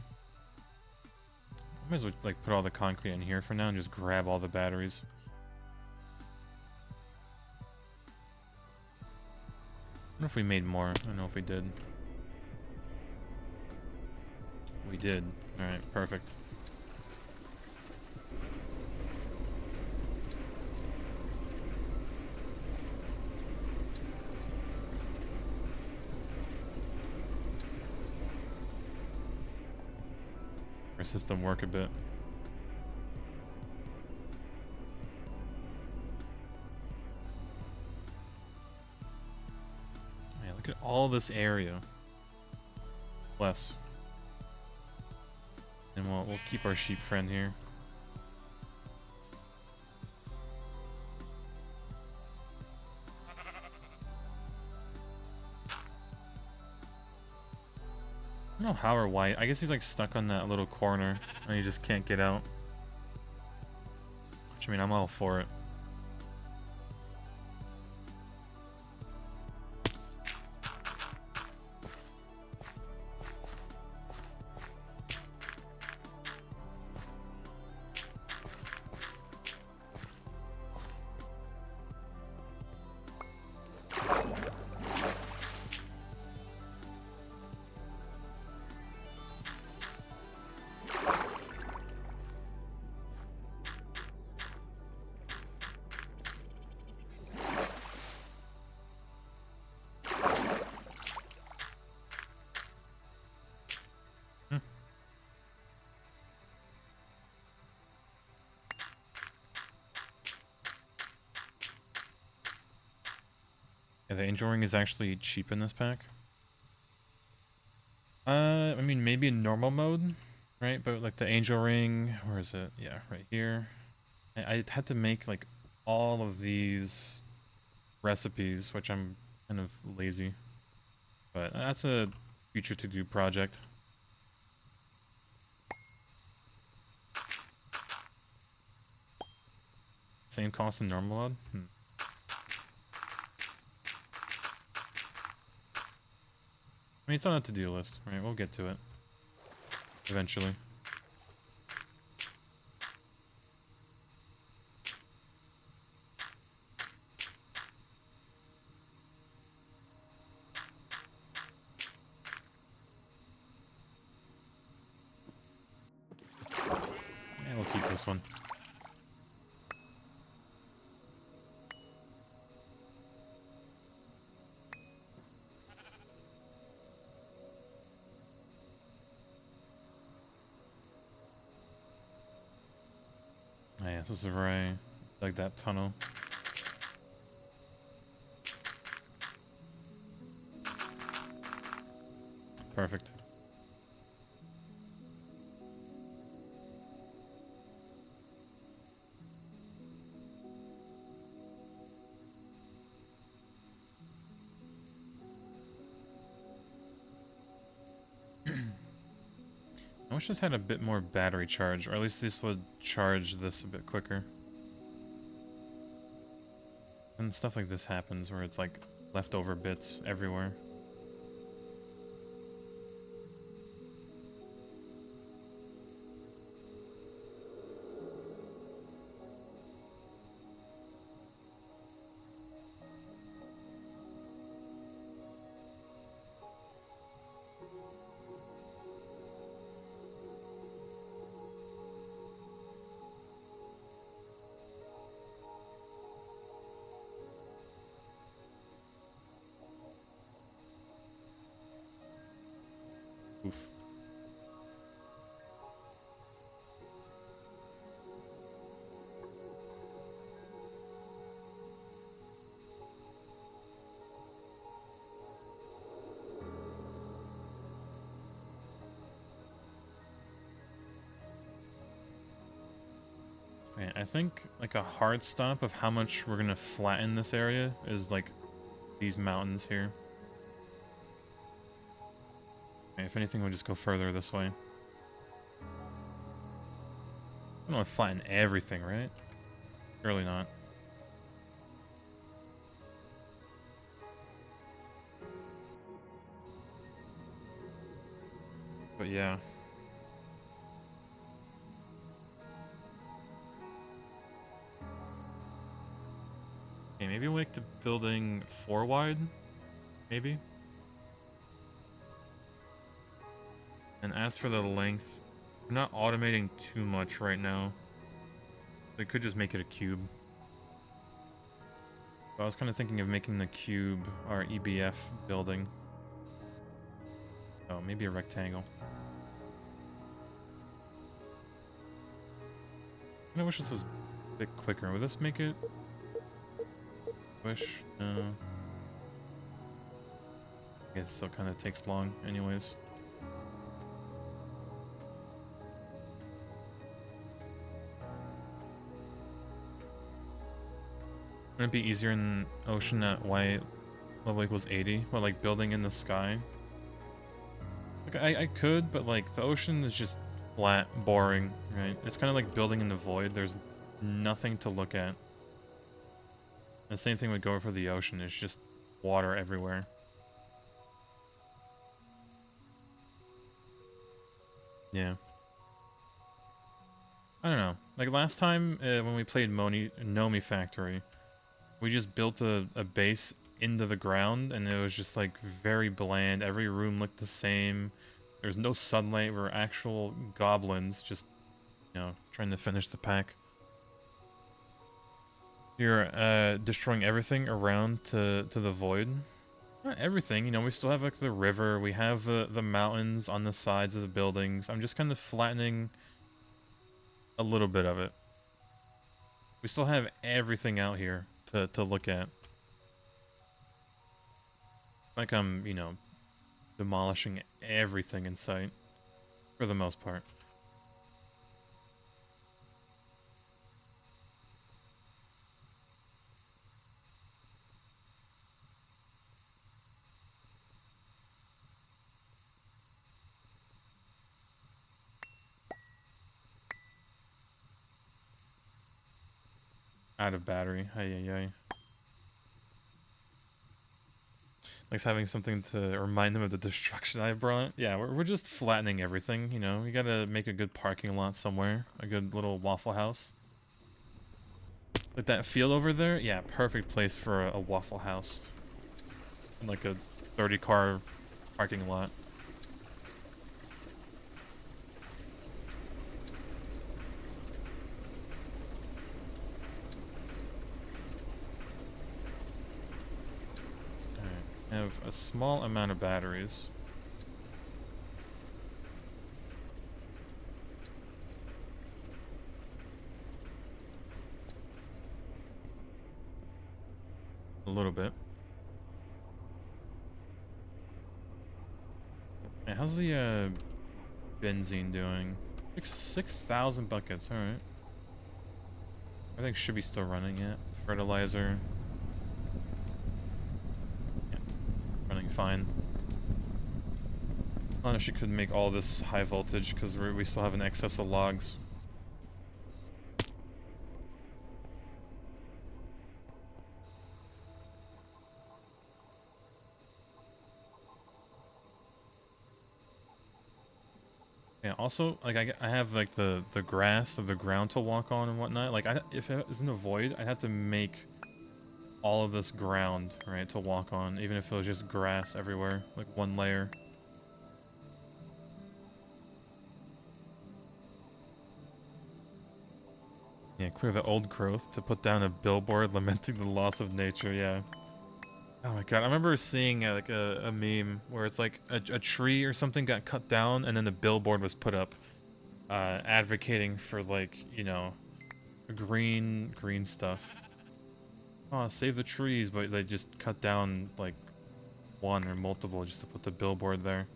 Might as well like put all the concrete in here for now and just grab all the batteries. I don't know if we made more. I don't know if we did. We did. Alright, perfect. Our system work a bit. Yeah, look at all this area. Less. And we'll keep our sheep friend here. I don't know how or why. I guess he's like stuck on that little corner and he just can't get out. Which, I mean, I'm all for it. Yeah, the angel ring is actually cheap in this pack. I mean, maybe in normal mode, right? But like the angel ring, where is it? Yeah, right here. I had to make like all of these recipes, which I'm kind of lazy. But that's a future to-do project. Same cost in normal mode? I mean, it's on a to-do list, right? We'll get to it. Eventually. Yeah, we'll keep this one. Oh, yeah, this is right. Like that tunnel. Perfect. I wish this had a bit more battery charge, or at least this would charge this a bit quicker. And stuff like this happens where it's like leftover bits everywhere. Okay, I think like a hard stop of how much we're gonna flatten this area is like these mountains here. Okay, if anything, we'll just go further this way. I don't want to flatten everything, right? Surely not. But yeah. Okay, maybe we'll make the building 4 wide? Maybe? And as for the length, we're not automating too much right now. They could just make it a cube. But I was kind of thinking of making the cube our EBF building. Oh, maybe a rectangle. I wish this was a bit quicker. Would this make it? Wish? No. I guess it still kind of takes long anyways. Wouldn't it be easier in ocean at y level equals 80? But like building in the sky? Like I could, but like the ocean is just flat, boring, right? It's kind of like building in the void. There's nothing to look at. The same thing would go for the ocean. It's just water everywhere. Yeah. I don't know. Like last time when we played Monifactory, we just built a base into the ground and it was just like very bland. Every room looked the same. There's no sunlight. We're actual goblins just, you know, trying to finish the pack. You're destroying everything around to the void. Not everything, you know, we still have like the river, we have the mountains on the sides of the buildings. I'm just kind of flattening a little bit of it. We still have everything out here to look at. Like I'm, you know, demolishing everything in sight. For the most part. Out of battery. Ay, ay, ay. Like having something to remind them of the destruction I brought. Yeah, we're just flattening everything, you know. We gotta make a good parking lot somewhere. A good little Waffle House. Like that field over there? Yeah, perfect place for a Waffle House. Like a 30-car parking lot. Have a small amount of batteries. A little bit. Yeah, how's the benzene doing? Like 6,000 buckets, alright. I think should be still running it. Fertilizer. Running fine. I don't know if she could make all this high voltage because we still have an excess of logs. Yeah, also, like, I have, like, the grass of the ground to walk on and whatnot. Like, if it was in the void, I'd have to make all of this ground, right, to walk on, even if it was just grass everywhere, like one layer. Yeah, clear the old growth to put down a billboard lamenting the loss of nature, yeah. Oh my god, I remember seeing like a meme where it's like a tree or something got cut down and then a billboard was put up advocating for, like, you know, green stuff. Oh, save the trees, but they just cut down like one or multiple just to put the billboard there.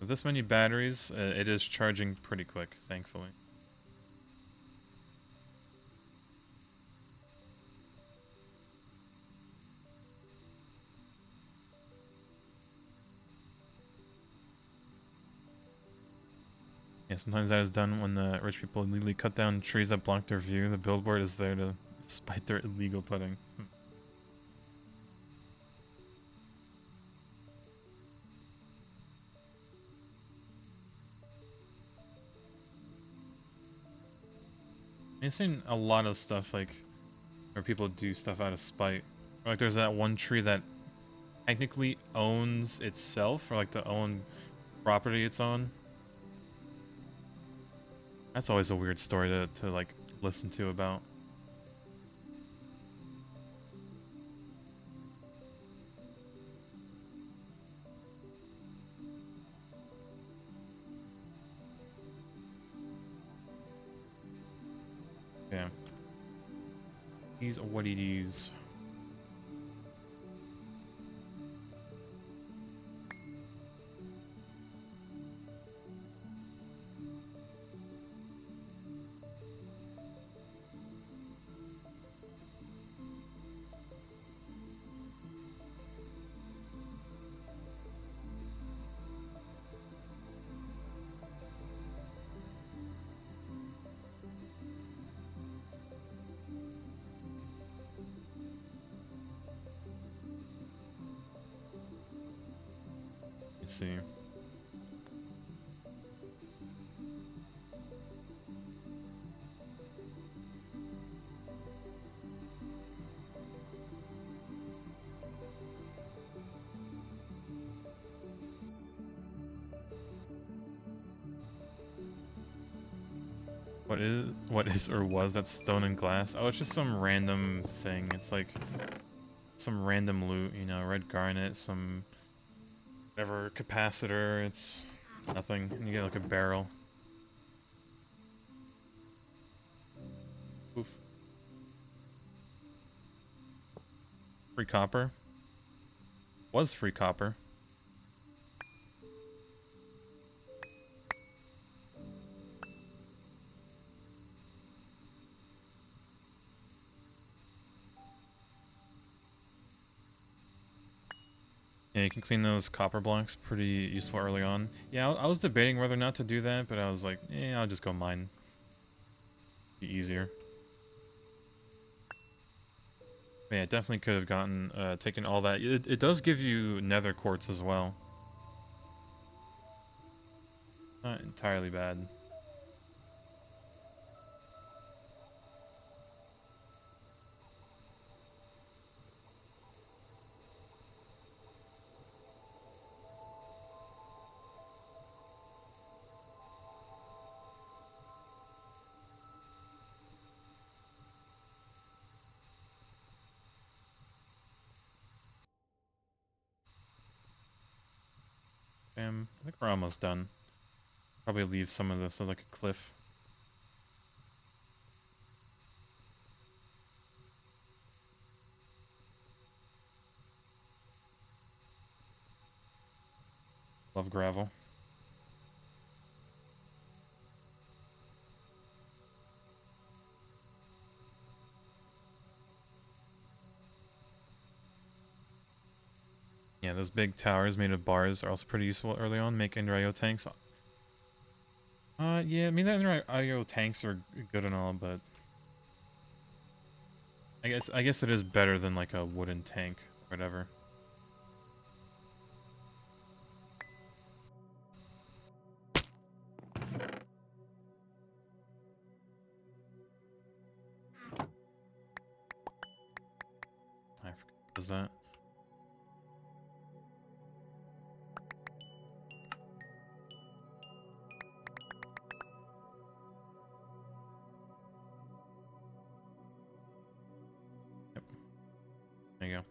With this many batteries, it is charging pretty quick, thankfully. Yeah, sometimes that is done when the rich people illegally cut down trees that block their view. The billboard is there to spite their illegal putting. I've seen a lot of stuff like where people do stuff out of spite. Like there's that one tree that technically owns itself, or like the own property it's on. That's always a weird story to like listen to about. Yeah. These are what it is. Let's see. What is or was that stone and glass? Oh, it's just some random thing. It's like some random loot, you know, red garnet, some whatever capacitor, it's nothing. And you get like a barrel. Oof. Free copper. Was free copper. Yeah, you can clean those copper blocks pretty useful early on. Yeah, I was debating whether or not to do that, but I was like, I'll just go mine. Be easier. But yeah, it definitely could have gotten, taken all that. It does give you nether quartz as well. Not entirely bad. I think we're almost done. Probably leave some of this as like a cliff. Love gravel. Yeah, those big towers made of bars are also pretty useful early on. Make Ender IO tanks. Yeah, I mean, the Ender IO tanks are good and all, but I guess it is better than like a wooden tank, or whatever. I forget what is that. Yep. There you go.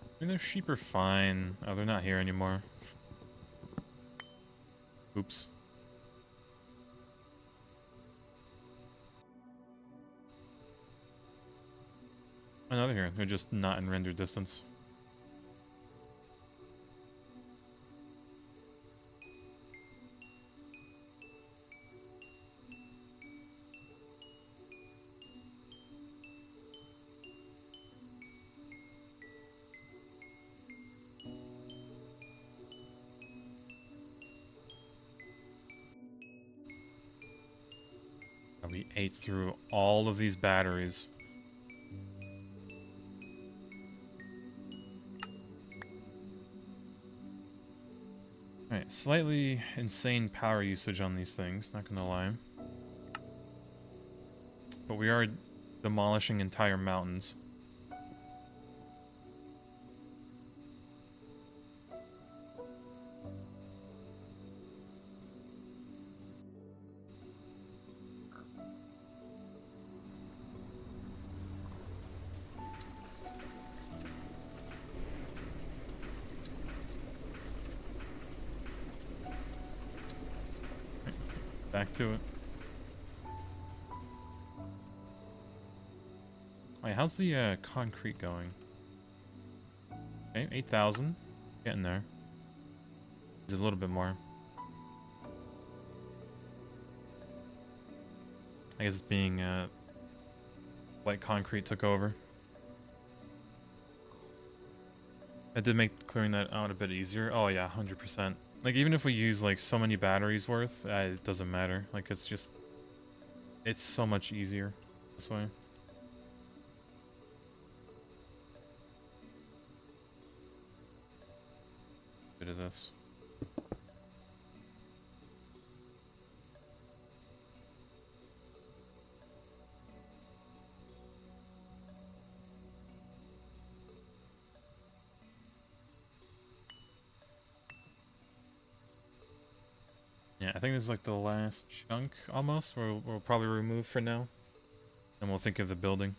I mean, their sheep are fine. Oh, they're not here anymore. Oops. Another here. They're just not in render distance. We ate through all of these batteries. Alright, slightly insane power usage on these things, not gonna lie. But we are demolishing entire mountains. Back to it. Wait, how's the concrete going? Okay, 8,000. Getting there. It's a little bit more. I guess it's being light concrete took over. That did make clearing that out a bit easier. Oh yeah, 100%. Like, even if we use, like, so many batteries worth, it doesn't matter. Like, it's just... It's so much easier this way. Bit of this. Yeah, I think this is like the last chunk, almost, we'll probably remove for now. And we'll think of the building.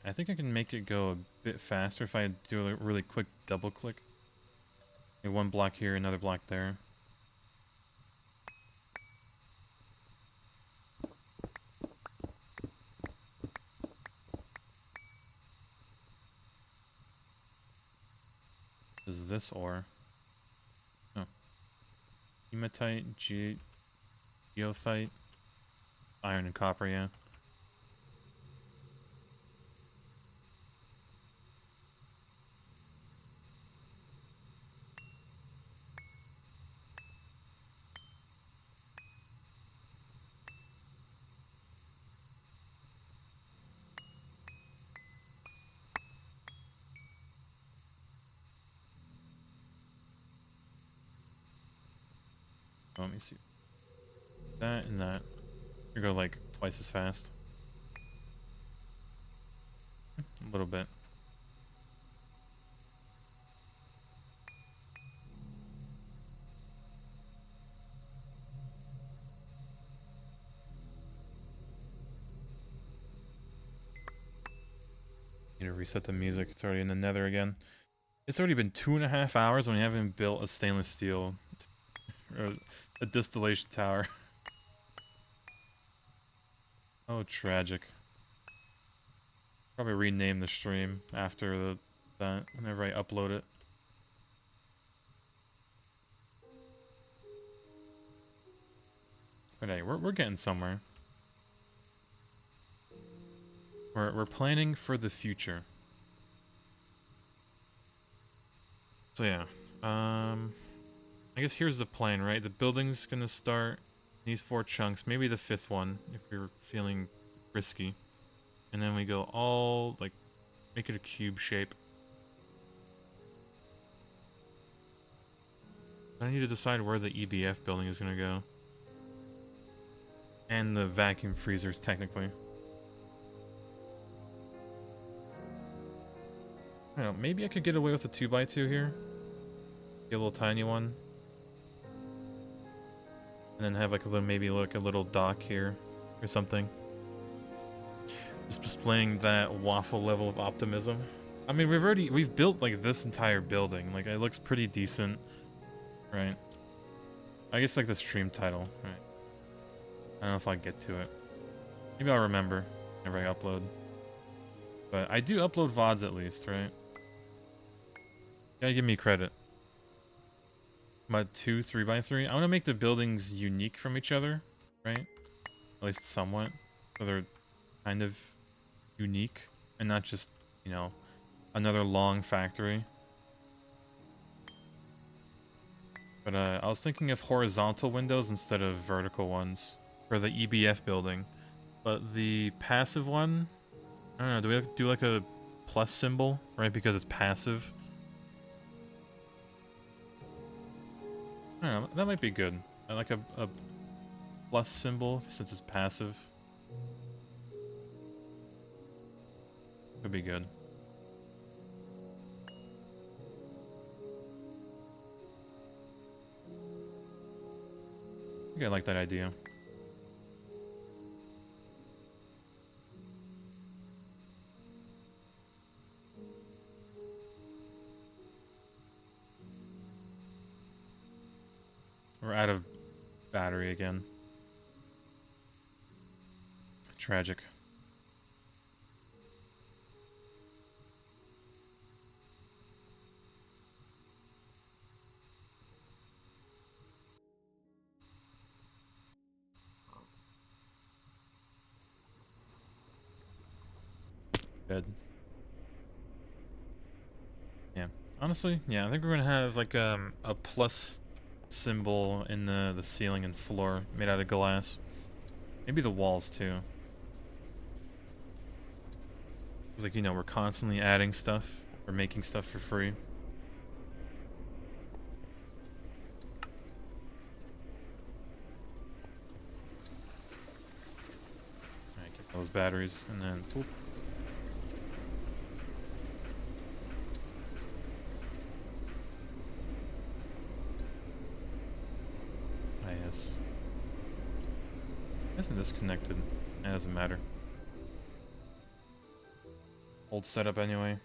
I think I can make it go a bit faster if I do a really quick double click. Okay, one block here, another block there. Is this ore? Oh. Hematite, geothite, iron and copper, yeah. Let me see. That and that. You go like twice as fast. A little bit. Need to reset the music. It's already in the nether again. It's already been 2.5 hours when we haven't built a stainless steel or a distillation tower. Oh, tragic. Probably rename the stream after that whenever I upload it. But hey, we're getting somewhere. We're planning for the future. So yeah, I guess here's the plan, right? The building's gonna start these 4 chunks, maybe the 5th one if we're feeling risky, and then we go all like make it a cube shape. I need to decide where the EBF building is gonna go, and the vacuum freezers technically. I don't know, maybe I could get away with a 2x2 here. Get a little tiny one. And then have like a little, maybe like a little dock here or something. Just displaying that waffle level of optimism. I mean, we've built like this entire building. Like, it looks pretty decent, right? I guess like the stream title, right? I don't know if I'll get to it. Maybe I'll remember whenever I upload. But I do upload VODs at least, right? Gotta give me credit. But 2 3x3. I want to make the buildings unique from each other, right? At least somewhat. So they're kind of unique and not just, you know, another long factory. But I was thinking of horizontal windows instead of vertical ones for the EBF building. But the passive one, I don't know, do we do like a plus symbol, right? Because it's passive. I don't know, that might be good. I like a plus symbol since it's passive. Could be good. I think I like that idea. We're out of battery again. Tragic. Dead. Yeah. Honestly, yeah, I think we're gonna have like a plus symbol in the ceiling and floor made out of glass. Maybe the walls too. It's like, you know, we're constantly adding stuff or making stuff for free. Alright, get those batteries and then boop. Ah, yes. Isn't this connected? It doesn't matter. Old setup anyway.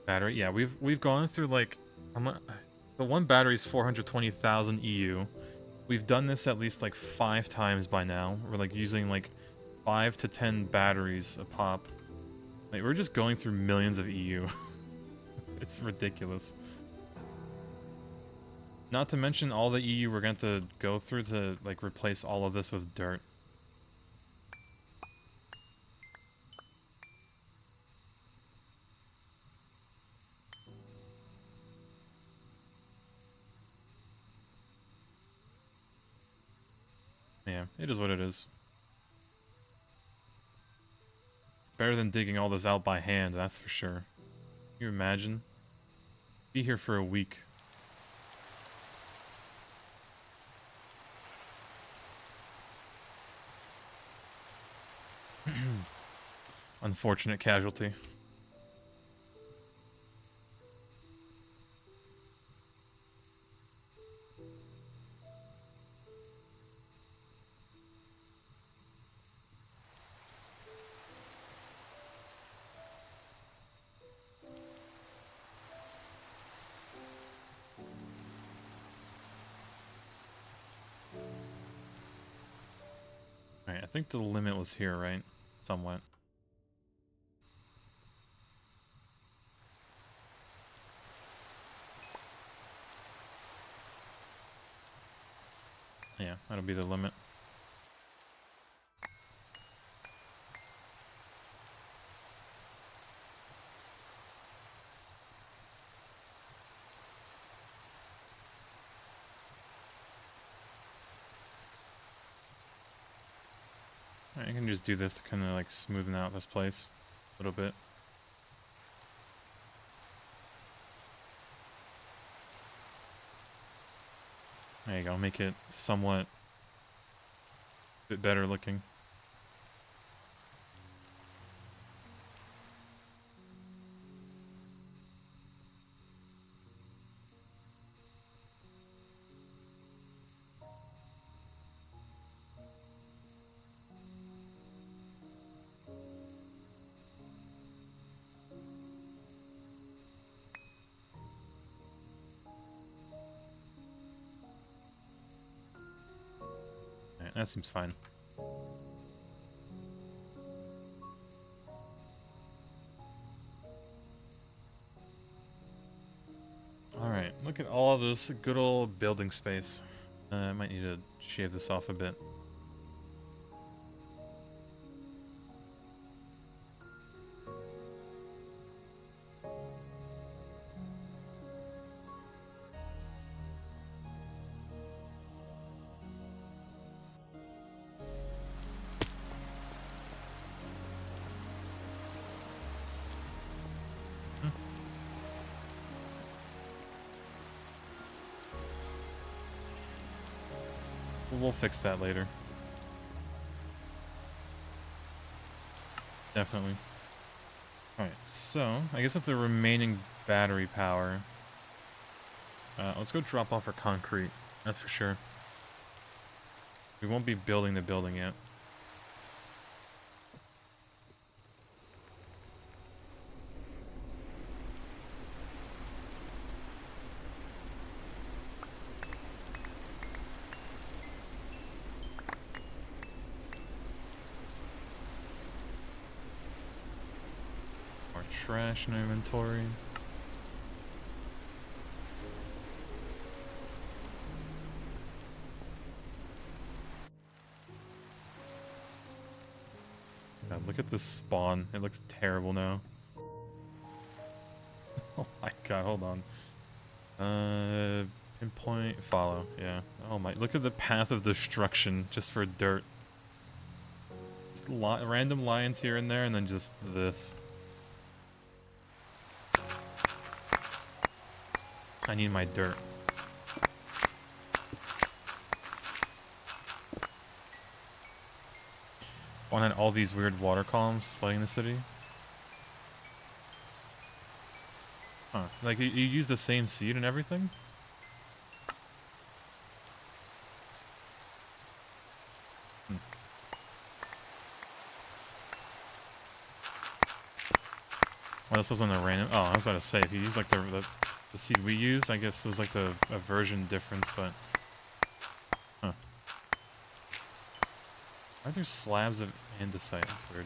Battery, yeah, we've gone through like the one battery is 420,000 EU. We've done this at least like 5 times by now. We're like using like 5 to 10 batteries a pop. Like we're just going through millions of EU. It's ridiculous. Not to mention all the EU we're going to go through to like replace all of this with dirt. Yeah, it is what it is. Better than digging all this out by hand, that's for sure. Can you imagine? Be here for a week. Unfortunate casualty. Alright, I think the limit was here, right? Somewhat. Yeah, that'll be the limit. Alright, I can just do this to kind of like smoothen out this place a little bit. There you go, make it somewhat a bit better looking. that seems fine. Alright, look at all this good old building space. I might need to shave this off a bit. We'll fix that later. Definitely. Alright, so, I guess with the remaining battery power, let's go drop off our concrete, that's for sure. We won't be building the building yet. Trash in our inventory. God, look at this spawn. It looks terrible now. Oh my god, hold on. Pinpoint, follow, yeah. Oh my, look at the path of destruction just for dirt. Just random lions here and there, and then just this. I need my dirt. Want all these weird water columns flooding the city? Huh. Like, you use the same seed and everything? Well, this wasn't a random... Oh, I was about to say, if you use, like, the seed we used, I guess it was, like, a version difference, but... Huh. Why are there slabs of andesite? That's weird.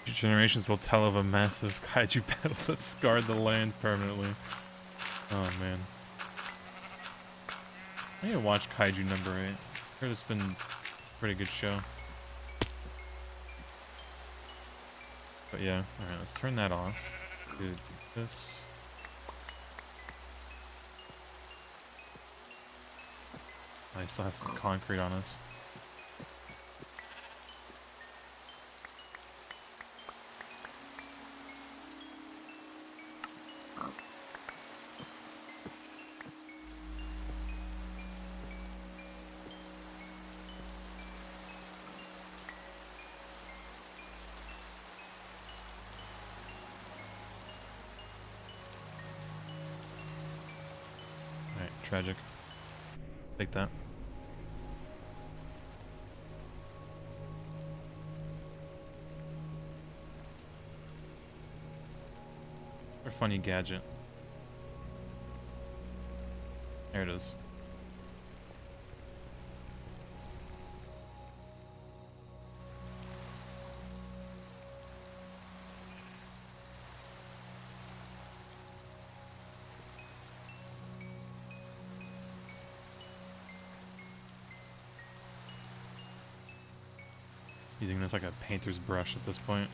Generations will tell of a massive kaiju battle that scarred the land permanently. Oh man. I need to watch Kaiju number 8. I heard it's a pretty good show. But yeah, alright, let's turn that off. Do this. I still have some concrete on us. Tragic. Take that. Or funny gadget. There it is. Using this like a painter's brush at this point.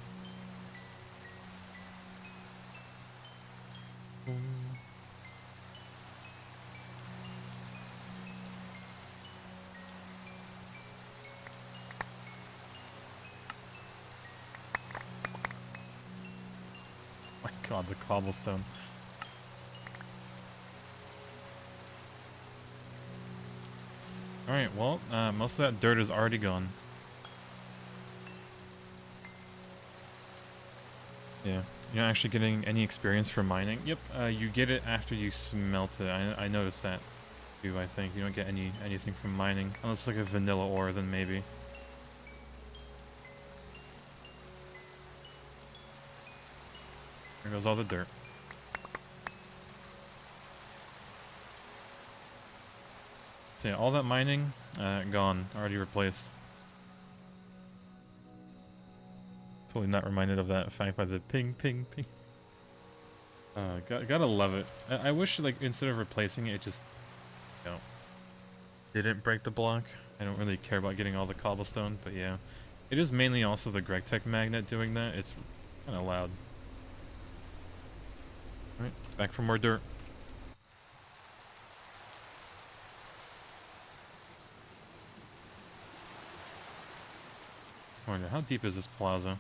My god, the cobblestone. Alright, well, most of that dirt is already gone. Yeah. You're not actually getting any experience from mining? Yep, you get it after you smelt it. I noticed that too, I think. You don't get anything from mining. Unless it's like a vanilla ore, then maybe. There goes all the dirt. So yeah, all that mining, gone. Already replaced. Totally not reminded of that fact by the ping, ping, ping. Gotta love it. I wish, like, instead of replacing it, it just, you know, didn't break the block. I don't really care about getting all the cobblestone, but yeah. It is mainly also the GregTech magnet doing that. It's kind of loud. Alright, back for more dirt. I wonder, how deep is this plaza?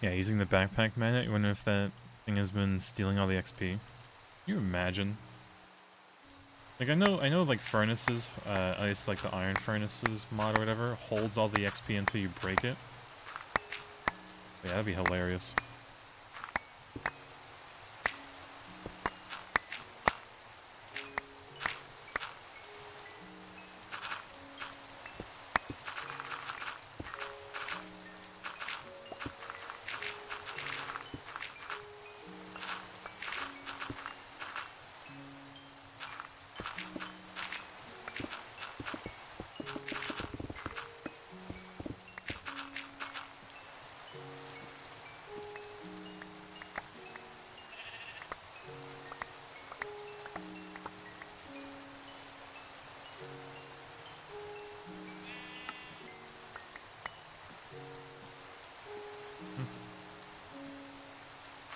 Yeah, using the backpack magnet, you wonder if that thing has been stealing all the XP. Can you imagine? Like, I know like furnaces, at least like the iron furnaces mod or whatever, holds all the XP until you break it. But yeah, that'd be hilarious.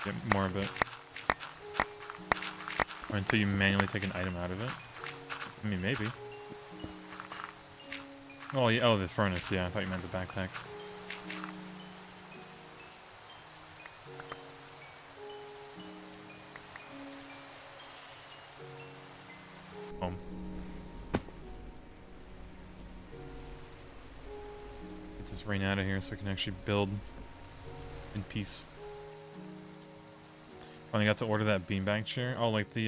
Get more of it. Or until you manually take an item out of it. I mean, maybe. Oh, yeah, oh, the furnace, yeah, I thought you meant the backpack. Home. Get this rain out of here so we can actually build in peace. Finally got to order that beanbag chair. Oh, like the,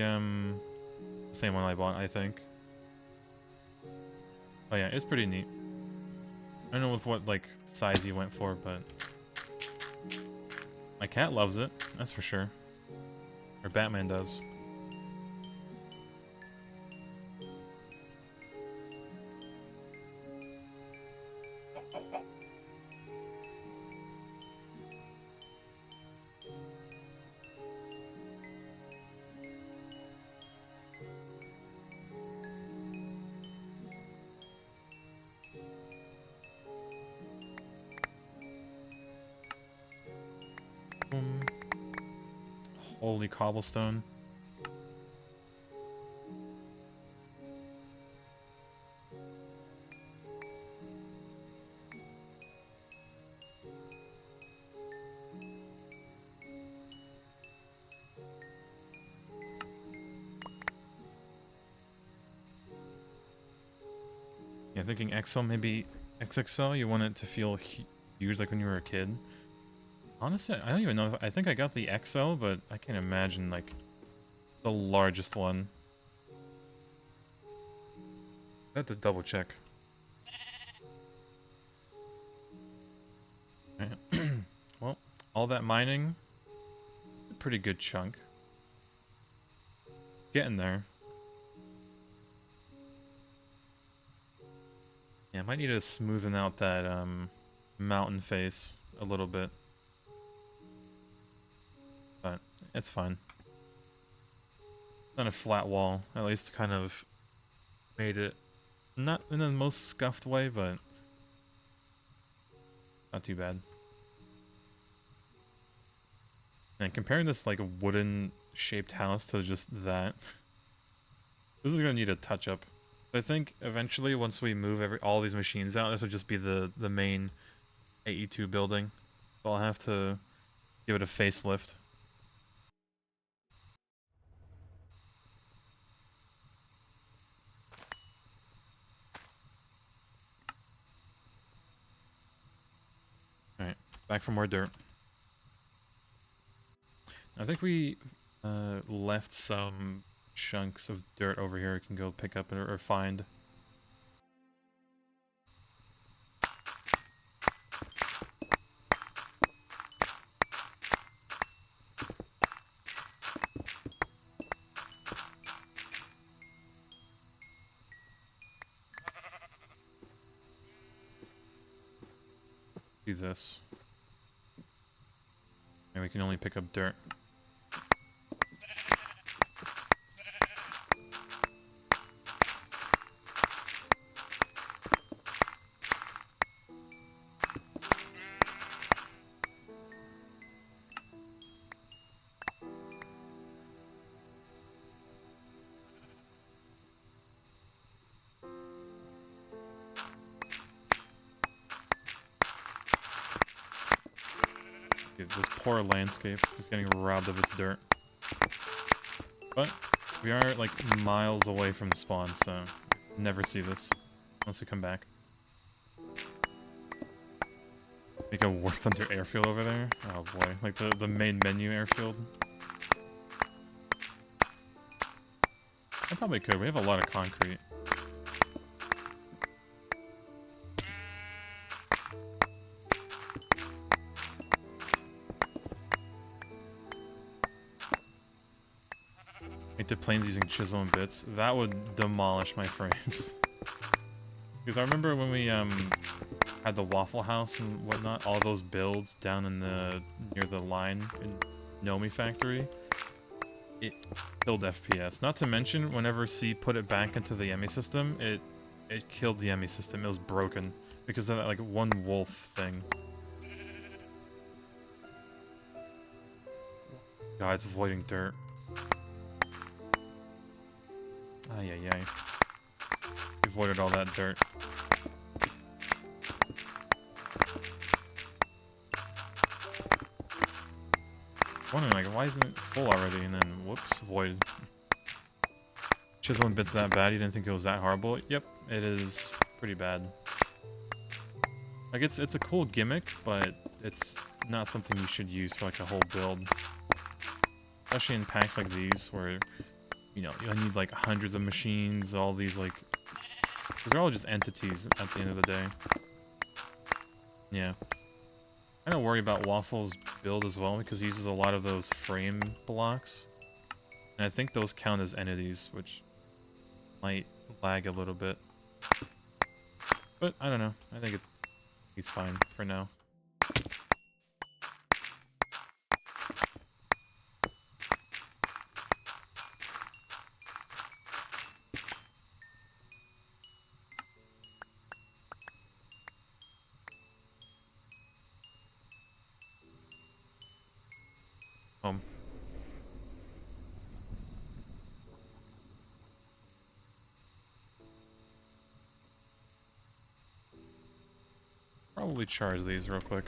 same one I bought, I think. Oh yeah, it's pretty neat. I don't know with what, like, size you went for, but... my cat loves it, that's for sure. Or Batman does. Holy cobblestone. Yeah, thinking XL, maybe XXL, you want it to feel huge like when you were a kid. Honestly, I don't even know if I think I got the XL, but I can't imagine like the largest one. I have to double check. Well, all that mining, a pretty good chunk. Getting there. Yeah, I might need to smoothen out that mountain face a little bit. But it's fine. Not a flat wall, at least kind of made it not in the most scuffed way, but not too bad. And comparing this like a wooden shaped house to just that, this is gonna need a touch up. I think eventually once we move all these machines out, this will just be the main AE2 building. So I'll have to give it a facelift. Alright, back for more dirt. I think we left some chunks of dirt over here we can go pick up or find. Do this. And we can only pick up dirt. This poor landscape is getting robbed of its dirt. But we are like miles away from spawn, so never see this once we come back. Make a War Thunder airfield over there? Oh boy, like the main menu airfield. I probably could, we have a lot of concrete. Make the planes using chisel and bits. That would demolish my frames. Because I remember when we had the Waffle House and whatnot, all those builds down in the near the line in Monifactory, it killed FPS. Not to mention, whenever C put it back into the EMI system, it killed the EMI system. It was broken because of that like one wolf thing. God, it's voiding dirt. Ay, ay, ay. We voided all that dirt. Wondering, like, why isn't it full already? And then, whoops, voided. Chisel and bits that bad? You didn't think it was that horrible? Yep, it is pretty bad. Like, it's a cool gimmick, but it's not something you should use for, like, a whole build. Especially in packs like these, where, you know, you need, like, hundreds of machines, all these, like... Because they're all just entities at the end of the day. Yeah. I don't worry about Waffle's build as well, because he uses a lot of those frame blocks. And I think those count as entities, which might lag a little bit. But, I don't know. I think he's fine for now. Probably charge these real quick.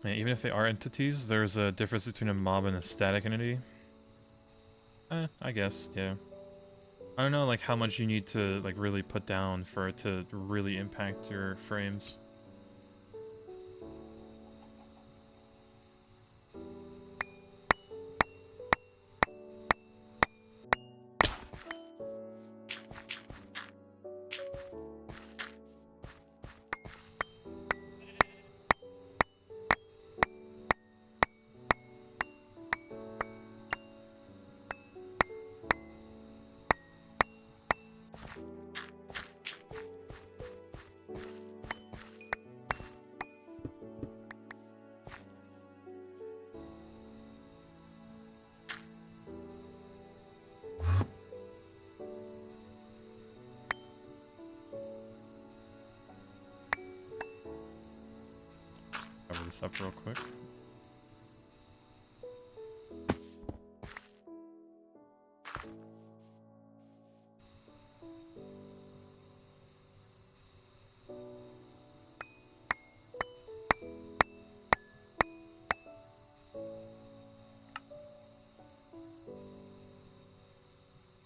Yeah, even if they are entities, there's a difference between a mob and a static entity. I guess, yeah. I don't know, like, how much you need to, like, really put down for it to really impact your frames. this up real quick.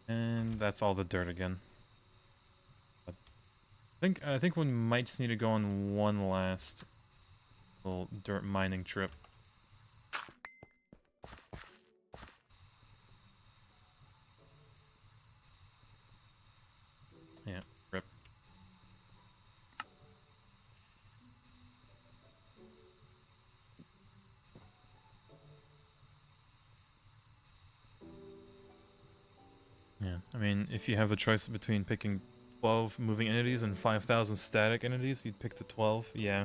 And that's all the dirt again. I think we might just need to go on one last little dirt mining trip. Yeah, rip. Yeah, I mean, if you have the choice between picking 12 moving entities and 5,000 static entities, you'd pick the 12, yeah.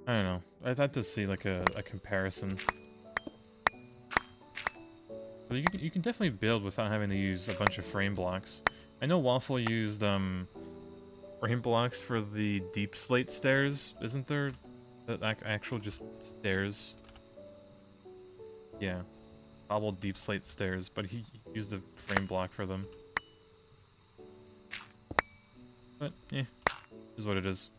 I don't know, I'd have to see like a comparison. But you can definitely build without having to use a bunch of frame blocks. I know Waffle used frame blocks for the deep slate stairs, isn't there? The actual just stairs. Yeah. Cobbled deep slate stairs, but he used a frame block for them. But, yeah, is what it is.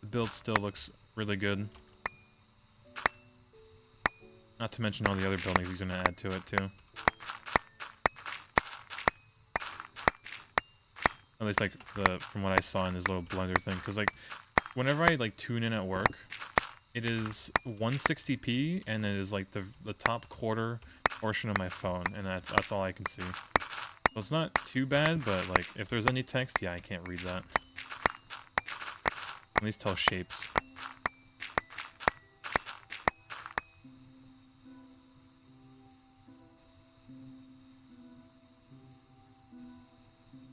The build still looks really good. Not to mention all the other buildings he's gonna add to it, too. At least, like, from what I saw in his little blender thing. Because, like, whenever I, like, tune in at work, it is 160p, and it is, like, the top quarter portion of my phone, and that's all I can see. So it's not too bad, but, like, if there's any text, yeah, I can't read that. At least tell shapes.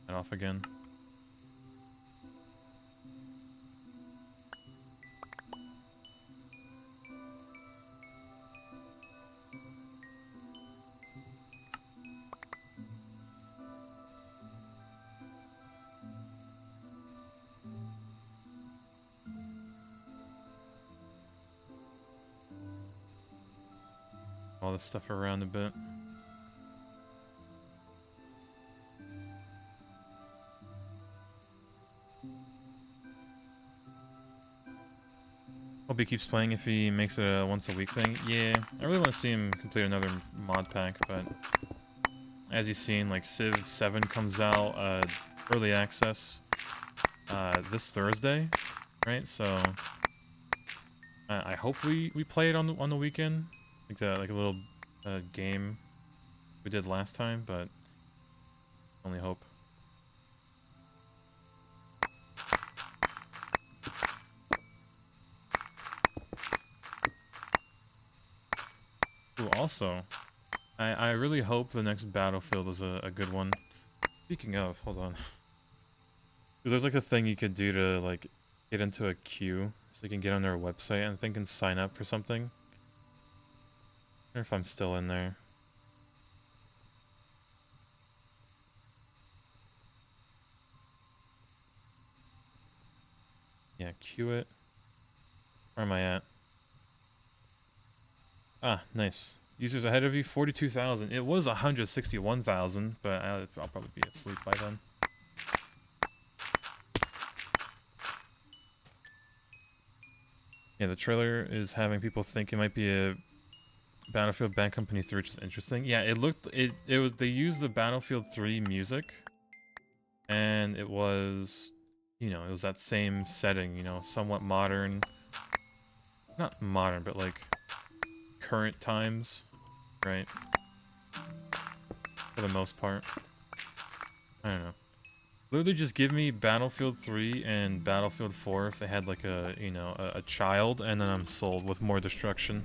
That off again. All this stuff around a bit. Hope he keeps playing if he makes it a once a week thing. Yeah, I really want to see him complete another mod pack, but as you've seen, like Civ 7 comes out early access this Thursday, right? So I hope we play it on the weekend, like a little game we did last time, but only hope. Ooh, also, I really hope the next Battlefield is a good one. Speaking of, hold on. There's like a thing you could do to like get into a queue, so you can get on their website and think and sign up for something. I wonder if I'm still in there. Yeah, queue it. Where am I at? Ah, nice. Users ahead of you, 42,000. It was 161,000, but I'll probably be asleep by then. Yeah, the trailer is having people think it might be a Battlefield Bad Company 3, which is interesting. Yeah, they used the Battlefield 3 music, and it was, you know, it was that same setting, you know, somewhat modern. Not modern, but like current times, right? For the most part. I don't know. Literally just give me Battlefield 3 and Battlefield 4 if they had like a, you know, a child, and then I'm sold with more destruction.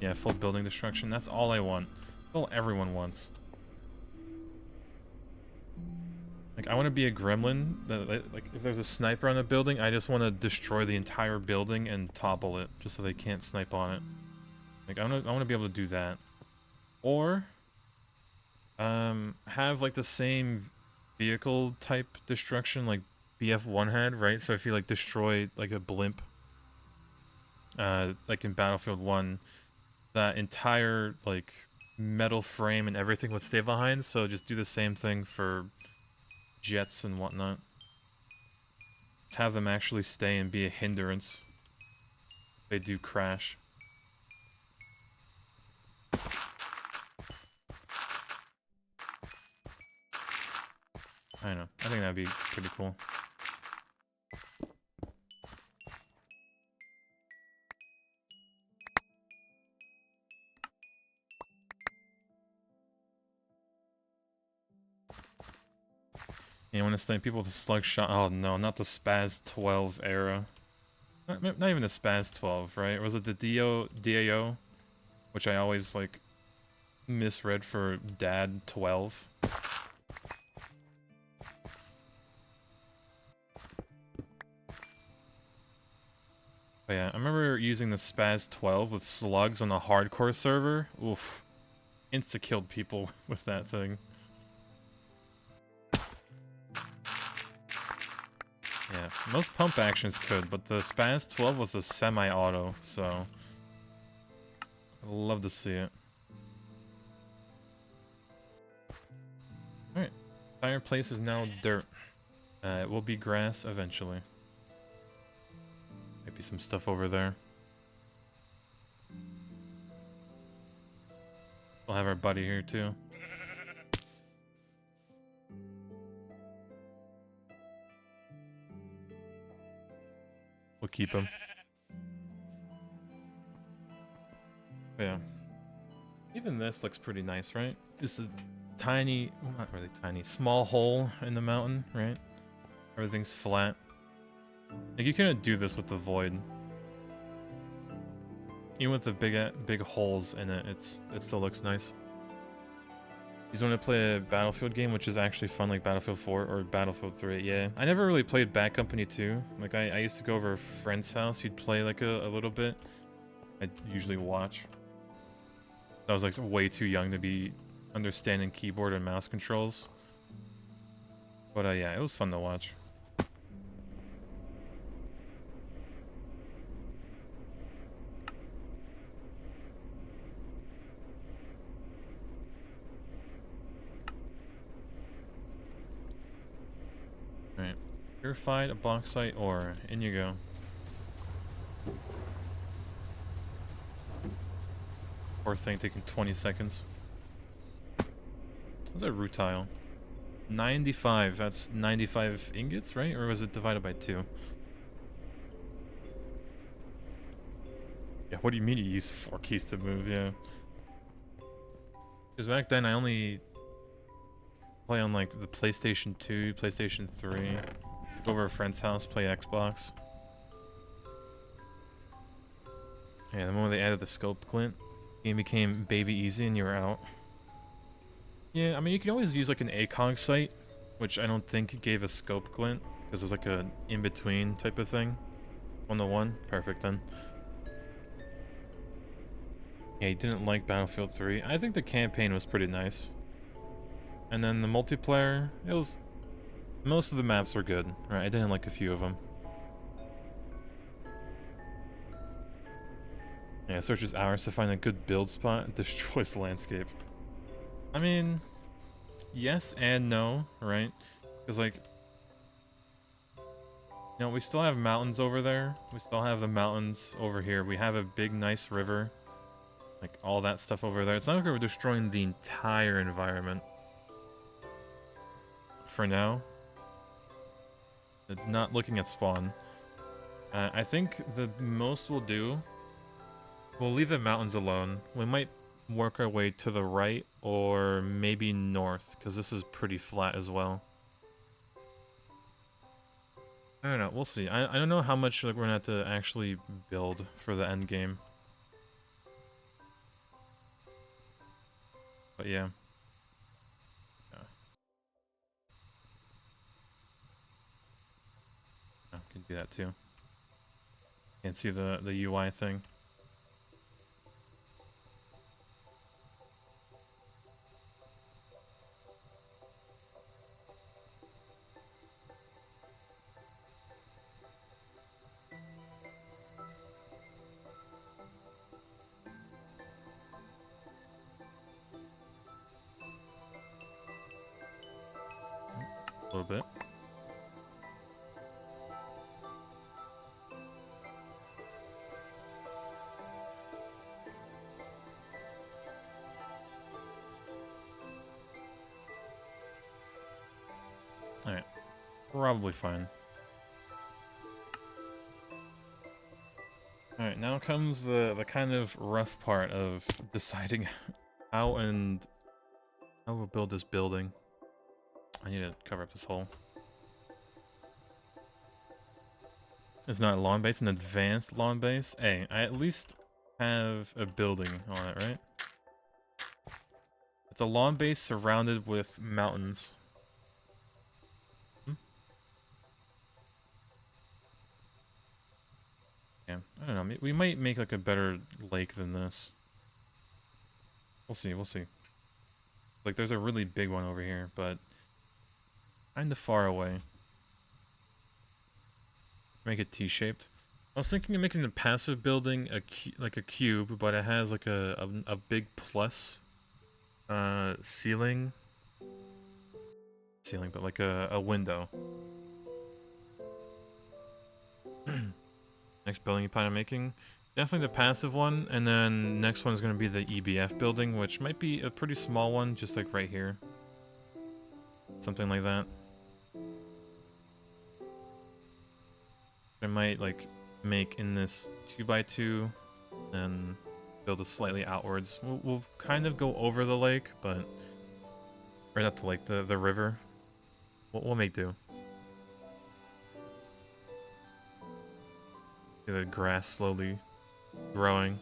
Yeah, full building destruction. That's all I want. That's all everyone wants. Like, I want to be a gremlin. Like, if there's a sniper on a building, I just want to destroy the entire building and topple it, just so they can't snipe on it. Like, I want to be able to do that. Or, have, like, the same vehicle type destruction like BF1 had, right? So if you like destroy like a blimp, like in Battlefield 1, that entire like metal frame and everything would stay behind. So just do the same thing for jets and whatnot. Let's have them actually stay and be a hindrance. They do crash. I don't know. I think that'd be pretty cool. You want to snipe people with a slug shot? Oh no, not the Spaz 12 era. Not even the Spaz 12, right? Or was it the DAO? Which I always, like, misread for Dad 12. But yeah, I remember using the Spaz 12 with slugs on a hardcore server. Oof. Insta-killed people with that thing. Yeah, most pump actions could, but the Spaz 12 was a semi-auto, so I'd love to see it. Alright, fireplace is now dirt. It will be grass eventually. Might be some stuff over there. We'll have our buddy here too. We'll keep him. But yeah. Even this looks pretty nice, right? It's a tiny, well, not really tiny, small hole in the mountain, right? Everything's flat. Like, you couldn't do this with the Void. Even with the big holes in it, it still looks nice. You just want to play a Battlefield game, which is actually fun, like Battlefield 4 or Battlefield 3. Yeah, I never really played Bad Company 2. Like, I used to go over a friend's house. He'd play, like, a little bit. I'd usually watch. I was, like, way too young to be understanding keyboard and mouse controls. But, yeah, it was fun to watch. Alright. Purified bauxite ore. In you go. Poor thing taking 20 seconds. What's that rutile? 95. That's 95 ingots, right? Or was it divided by 2? Yeah, what do you mean you use 4 keys to move? Yeah. Because back then I only play on like the PlayStation 2, PlayStation 3. Go over a friend's house, play Xbox. Yeah, the moment they added the scope glint, game became baby easy and you were out. Yeah, I mean you can always use like an ACOG site, which I don't think gave a scope glint, because it was like a in-between type of thing. 1-to-1, perfect then. Yeah, he didn't like Battlefield 3. I think the campaign was pretty nice. And then the multiplayer, it was... Most of the maps were good. Right, I didn't like a few of them. Yeah, it searches hours to find a good build spot and destroys the landscape. I mean... Yes and no, right? Because, like... You know, we still have mountains over there. We still have the mountains over here. We have a big, nice river. Like, all that stuff over there. It's not like we're destroying the entire environment. For now. Not looking at spawn. I think the most we'll do... We'll leave the mountains alone. We might work our way to the right, or maybe north, because this is pretty flat as well. I don't know, we'll see. I don't know how much like, we're gonna have to actually build for the end game. But yeah. Oh, can do that too. Can't see the UI thing. a little bit. Alright, probably fine. Alright, now comes the kind of rough part of deciding how we'll build this building. I need to cover up this hole. It's not a lawn base, an advanced lawn base. Hey, I at least have a building on it, right? It's a lawn base surrounded with mountains. Yeah, I don't know. We might make like a better lake than this. We'll see, we'll see. Like there's a really big one over here, but kind of far away. Make it T-shaped. I was thinking of making the passive building like a cube, but it has like a big plus ceiling, but like a window. Next building you plan on making? Definitely the passive one, and then next one is going to be the EBF building, which might be a pretty small one, just like right here. Something like that. I might like make in this 2x2 and build it slightly outwards. We'll kind of go over the lake, but right up to like the river. We'll make do. See the grass slowly growing.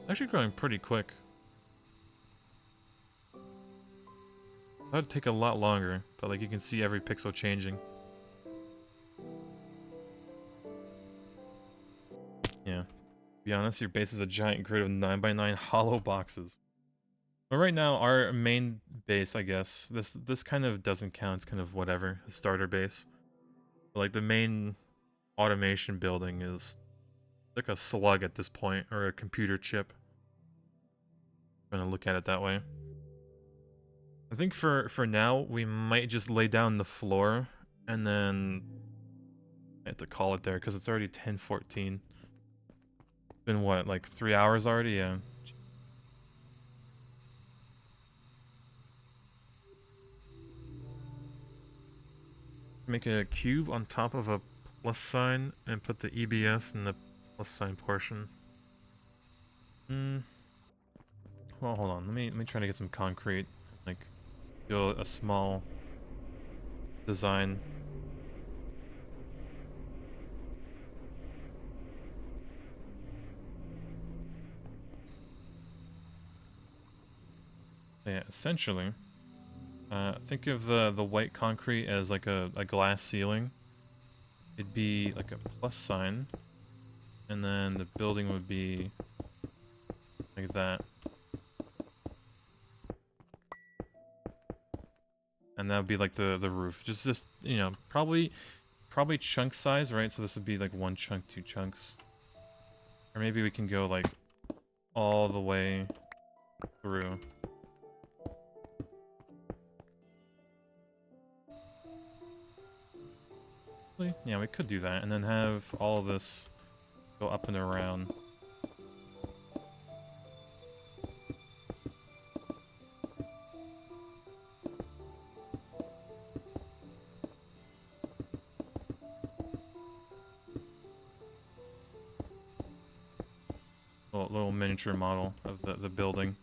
Actually growing pretty quick. That'd take a lot longer, but like you can see every pixel changing. Yeah. To be honest, your base is a giant grid of 9x9 hollow boxes. But right now, our main base, I guess, this kind of doesn't count. It's kind of whatever, a starter base. But like the main automation building is like a slug at this point, or a computer chip. I'm gonna look at it that way. I think for now, we might just lay down the floor, and then I have to call it there, because it's already 10:14. Been what, like 3 hours already? Yeah. Make a cube on top of a plus sign and put the EBS in the plus sign portion. Well, hold on. Let me try to get some concrete. Like, do a small design. Yeah, essentially. Think of the white concrete as like a glass ceiling. It'd be like a plus sign, and then the building would be like that. And that would be like the roof. Just you know, probably chunk size, right? So this would be like 1 chunk, 2 chunks. Or maybe we can go like all the way through. Yeah, we could do that, and then have all of this go up and around. Little miniature model of the building.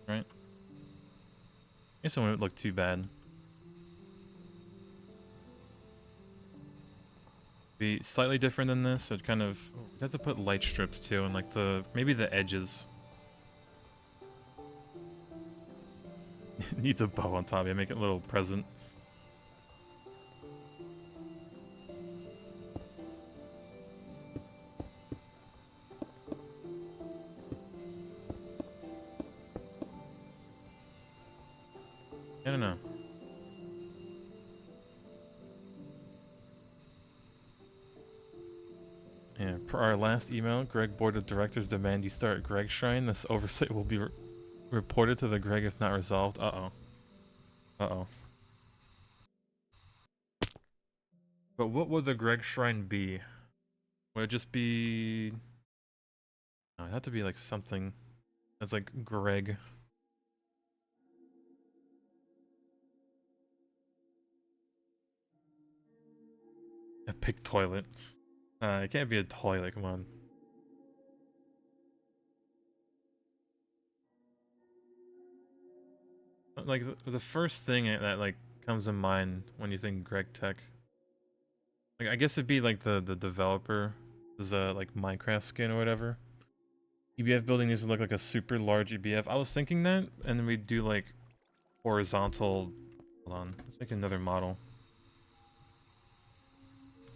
Right? I guess it wouldn't look too bad. Be slightly different than this. I'd kind of we'd have to put light strips too, and like maybe the edges. Needs a bow on top. Yeah, make it a little present. I don't know. Yeah, per our last email, Greg Board of Directors demand you start Greg Shrine. This oversight will be Reported to the Greg if not resolved. Uh-oh. Uh-oh. But what would the Greg shrine be? Would it just be... No, it'd have to be like something that's like Greg. Epic toilet. It can't be a toilet, come on. Like, the first thing that, like, comes to mind when you think Greg Tech. Like, I guess it'd be, like, the developer. There's a, like, Minecraft skin or whatever. EBF building needs to look like a super large EBF. I was thinking that, and then we'd do, like, horizontal... Hold on, let's make another model.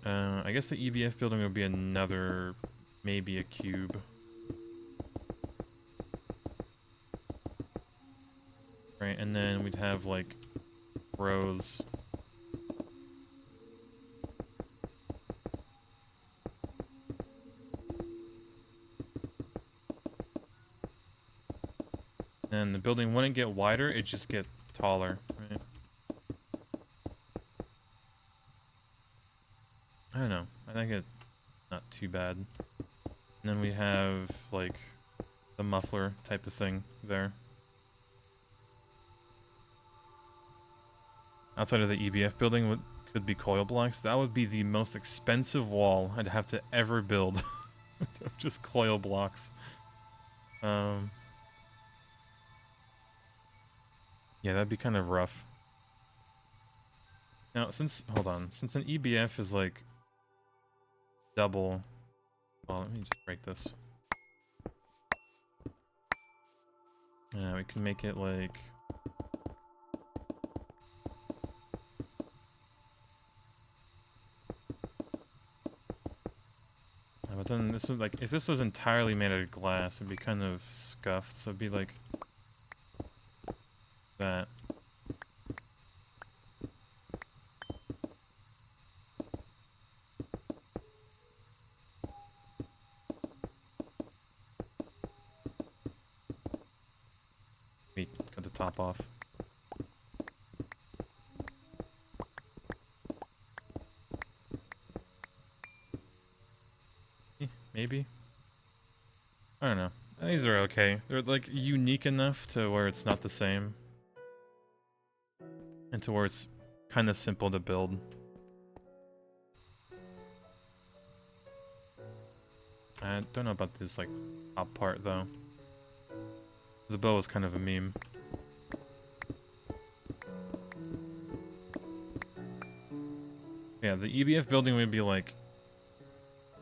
I guess the EBF building would be another... maybe a cube. Right, and then we'd have, like, rows. And the building wouldn't get wider, it'd just get taller, right? I don't know. I think it's not too bad. And then we have, like, the muffler type of thing there. Outside of the EBF building could be coil blocks. That would be the most expensive wall I'd have to ever build. Just coil blocks. Yeah, that'd be kind of rough. Now, hold on, since an EBF is like double, well, let me just break this. Yeah, we can make it like, but then this would, like, if this was entirely made out of glass, it'd be kind of scuffed, so it'd be like that. Let me cut the top off. Maybe? I don't know. These are okay. They're, like, unique enough to where it's not the same. And to where it's kind of simple to build. I don't know about this, like, top part, though. The bow is kind of a meme. Yeah, the EBF building would be, like,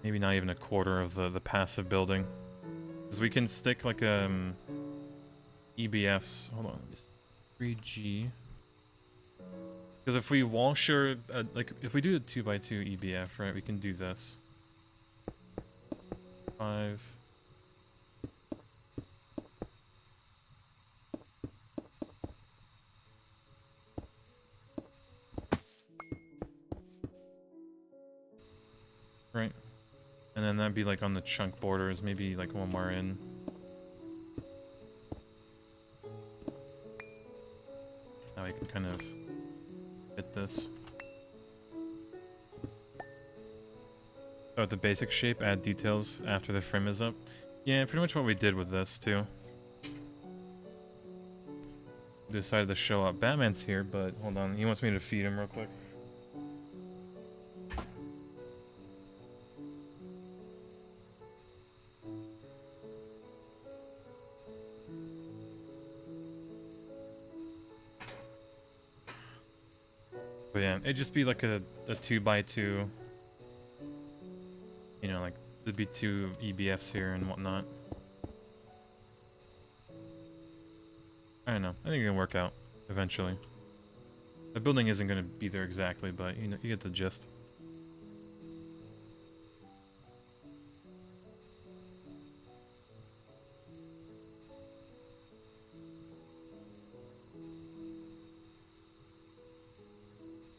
maybe not even a quarter of the passive building. Because we can stick, like, EBFs. Hold on, 3G. Because if we wall share, like, if we do a 2x2 EBF, right, we can do this. 5. Right. And then that'd be like on the chunk borders, maybe like one more in. Now we can kind of fit this. Oh, the basic shape, add details after the frame is up. Yeah, pretty much what we did with this too. Decided to show up. Batman's here, but hold on, he wants me to feed him real quick. But yeah, it'd just be like a 2x2. You know, like, there'd be 2 EBFs here and whatnot. I don't know. I think it can work out eventually. The building isn't going to be there exactly, but you know, you get the gist.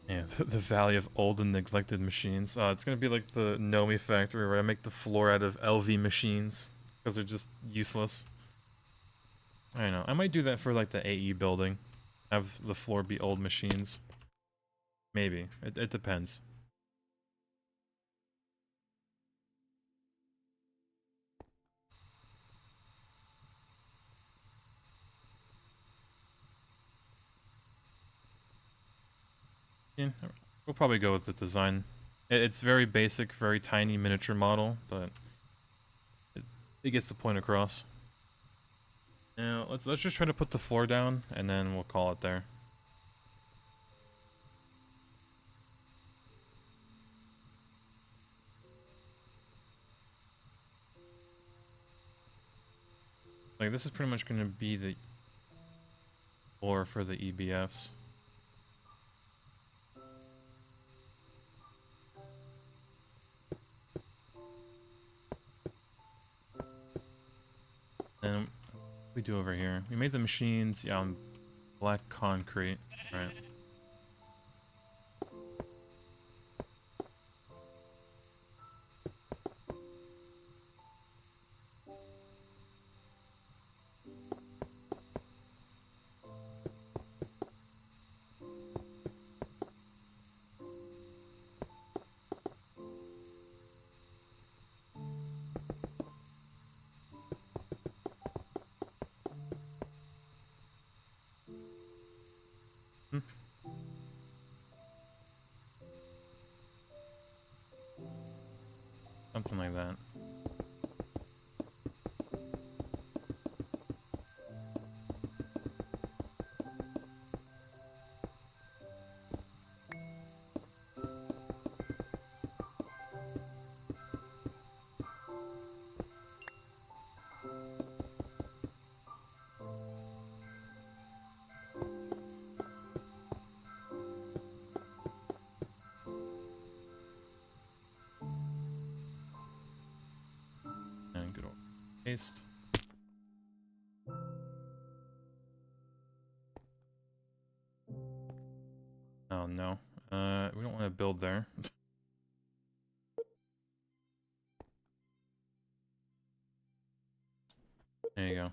Yeah, the Valley of Old and Neglected Machines. It's gonna be like the Nomi factory where I make the floor out of LV machines because they're just useless. I know. I might do that for like the AE building. Have the floor be old machines. Maybe. It depends. Yeah, we'll probably go with the design. It's very basic, very tiny miniature model, but it gets the point across. Now let's just try to put the floor down, and then we'll call it there. Like this is pretty much going to be the floor for the EBFs. And we do over here. We made the machines, yeah, on black concrete, right? Hmm. Something like that. And good old paste. Oh no. We don't want to build there. There you go.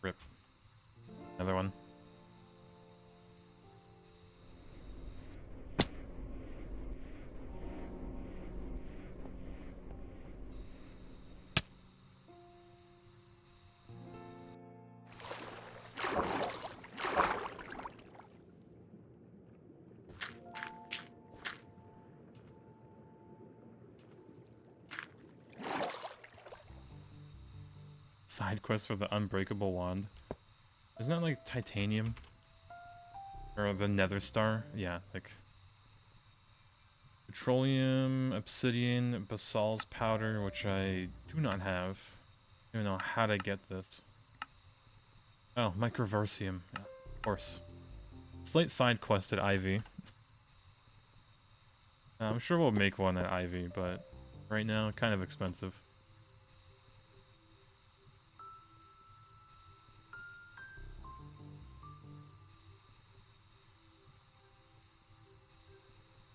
Rip. Another one. Side quest for the unbreakable wand. Isn't that like titanium? Or the nether star? Yeah, like petroleum, obsidian, basalt's powder, which I do not have. I don't even know how to get this. Oh, microversium. Yeah, of course. Slight side quest at Ivy. I'm sure we'll make one at Ivy, but right now, kind of expensive.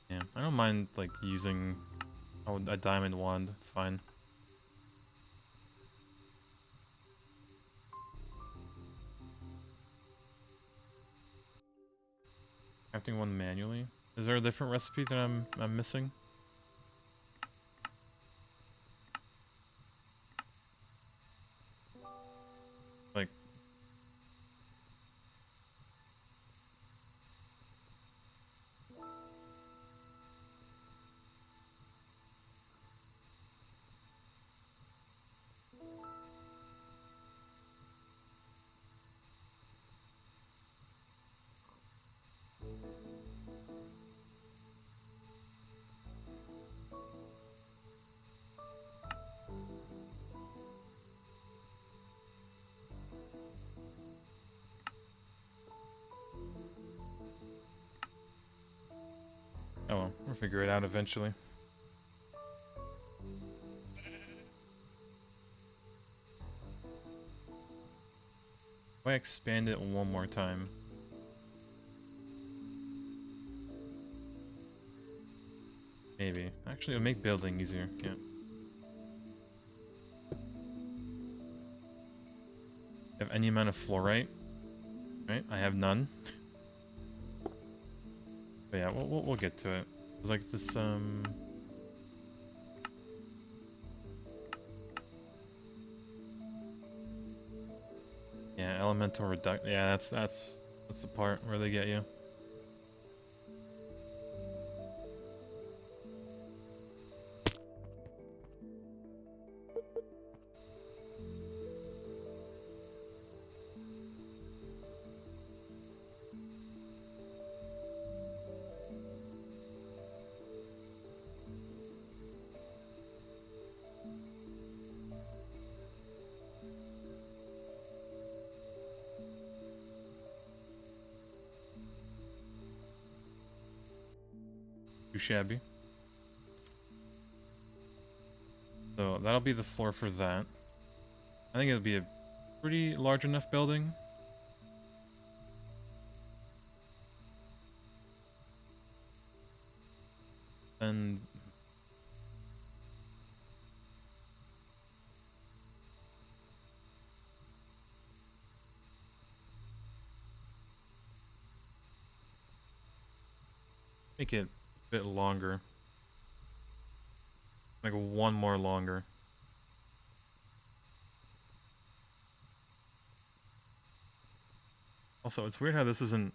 Yeah, I don't mind, like, using a diamond wand. It's fine. Crafting one manually? Is there a different recipe that I'm missing? Like, oh well, we'll figure it out eventually. If I expand it one more time. Maybe. Actually, it'll make building easier. Yeah. Have any amount of fluorite? Right? I have none. But yeah, we'll get to it. It's like this, yeah, elemental reduct. Yeah, that's the part where they get you. Too shabby. So that'll be the floor for that. I think it'll be a pretty large enough building. And make it a bit longer. Like one more longer. Also, it's weird how this isn't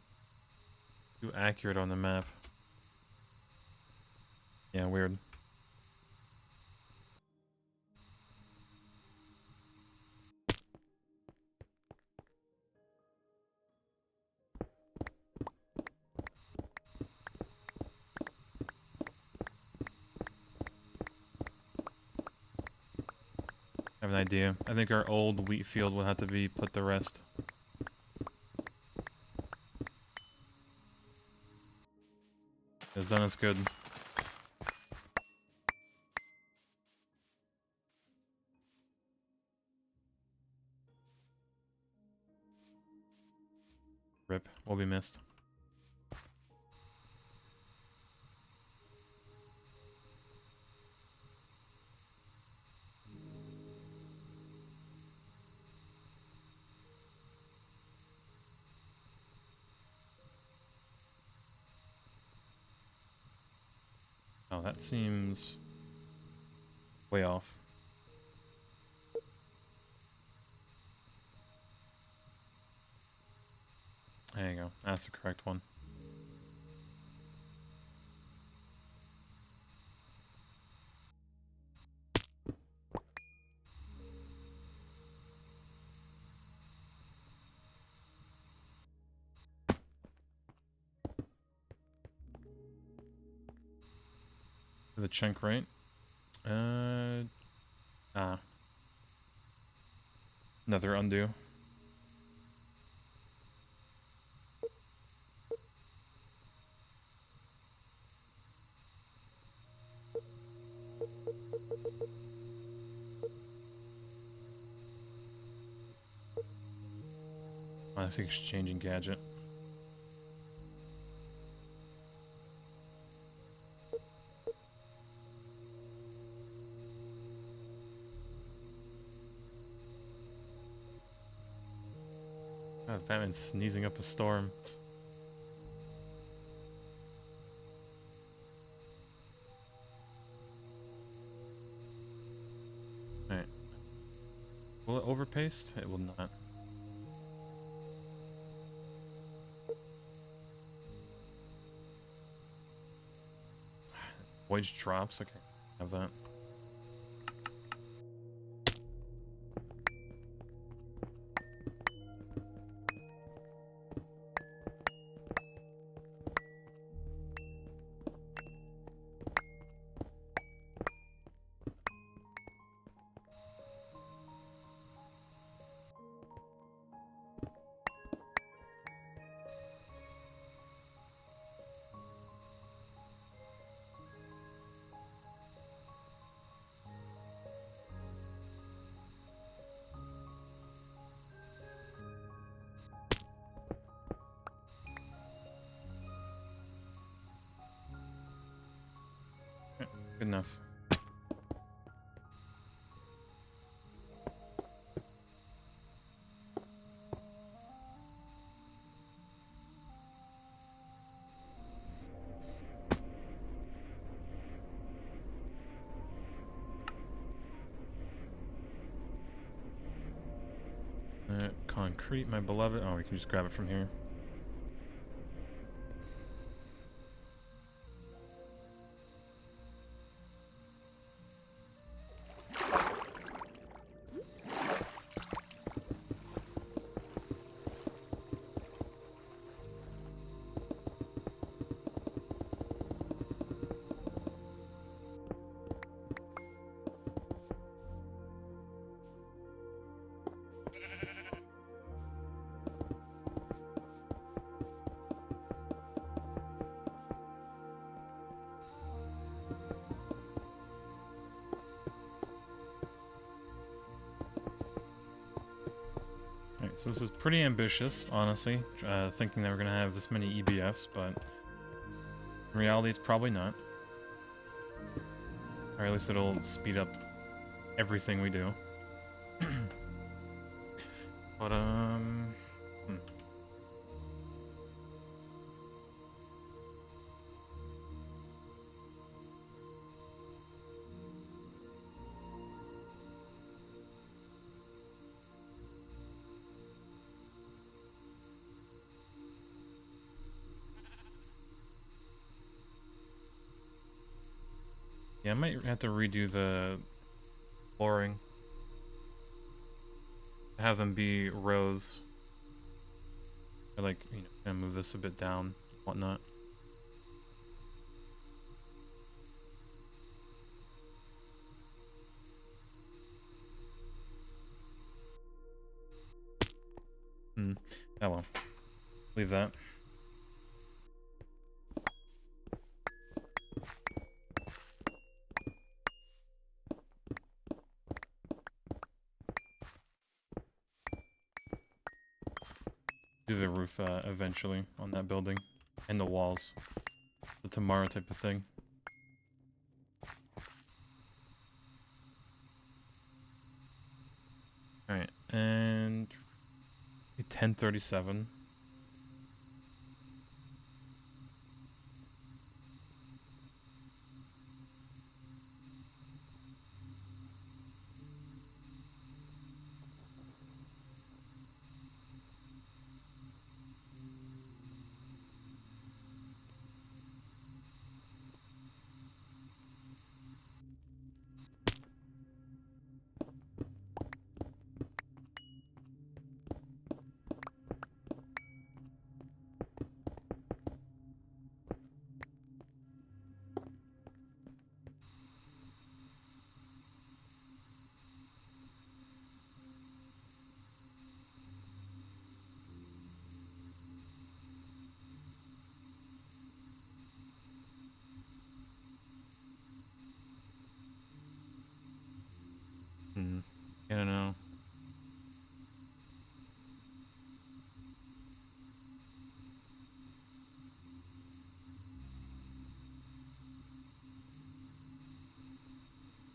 too accurate on the map. Yeah, weird. I have an idea. I think our old wheat field will have to be put to rest. It's done us good. Rip. We'll be missed. Oh, that seems way off. There you go. That's the correct one. The chunk right? Another undo. That's the exchanging gadget. God, Batman's sneezing up a storm. Alright. Will it overpaste? It will not. Wage drops? Okay. Have that. Good enough. Concrete, my beloved. Oh, we can just grab it from here. So this is pretty ambitious, honestly, thinking that we're going to have this many EBFs, but in reality it's probably not. Or at least it'll speed up everything we do. But, yeah, I might have to redo the flooring. Have them be rows. Or like, you know, kind of move this a bit down, whatnot. Oh well. Leave that. Do the roof eventually on that building. And the walls. The tomorrow type of thing. Alright, and 1037.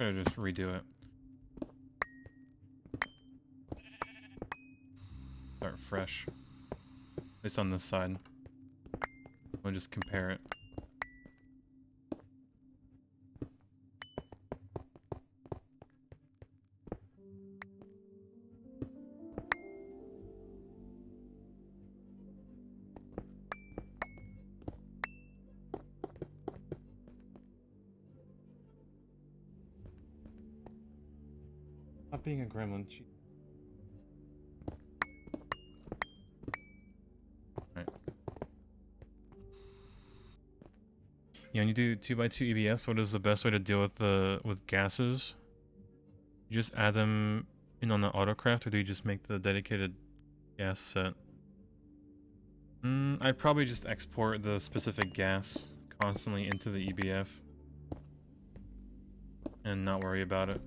Should I just redo it? Start fresh. At least on this side. We'll just compare it. Not being a gremlin. Right. Yeah, when you do 2x2 EBS, what is the best way to deal with gases? You just add them in on the autocraft, or do you just make the dedicated gas set? I'd probably just export the specific gas constantly into the EBF and not worry about it.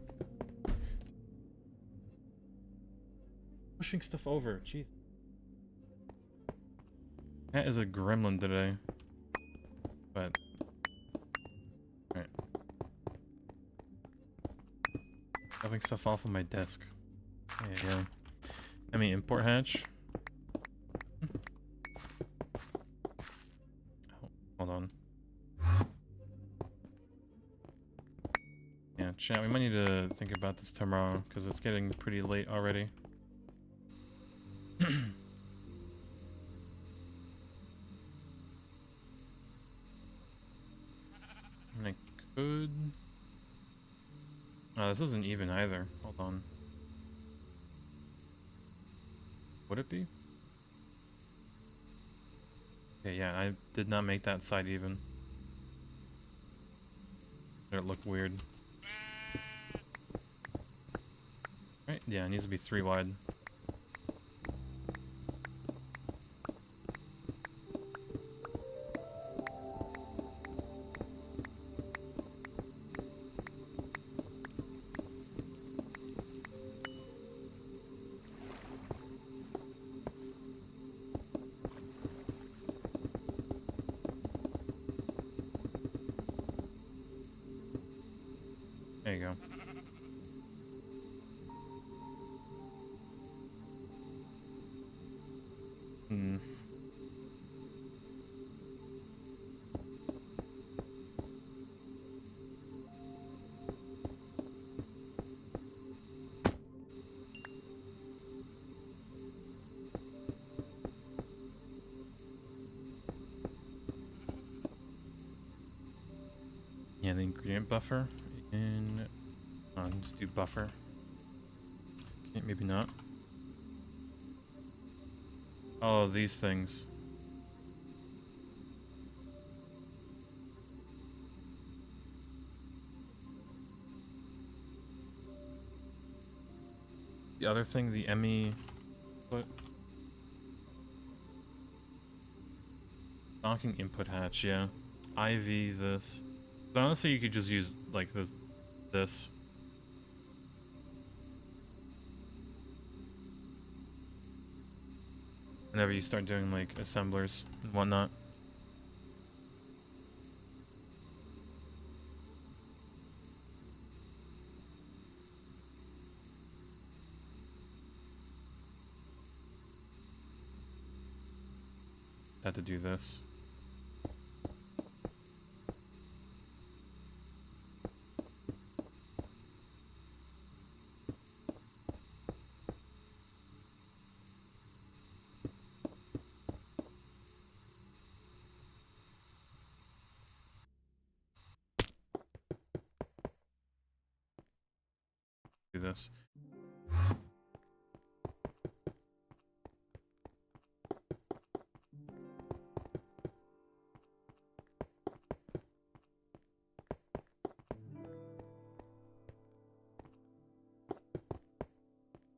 Pushing stuff over, jeez. Cat is a gremlin today. But alright. Shoving stuff off of my desk. There you go. I mean import hatch. Oh, hold on. Yeah, chat, we might need to think about this tomorrow, because it's getting pretty late already. And I could... Oh, this isn't even either. Hold on. Would it be? Okay, yeah, I did not make that side even. It looked weird. Right, yeah, it needs to be 3 wide. There you go. Yeah, the ingredient buffer, and let's do buffer. Okay, maybe not. Oh, these things. The other thing, the ME, what? Knocking input hatch, yeah. IV this. So honestly, you could just use like this. Whenever you start doing like assemblers and whatnot. Had to do this. Do this.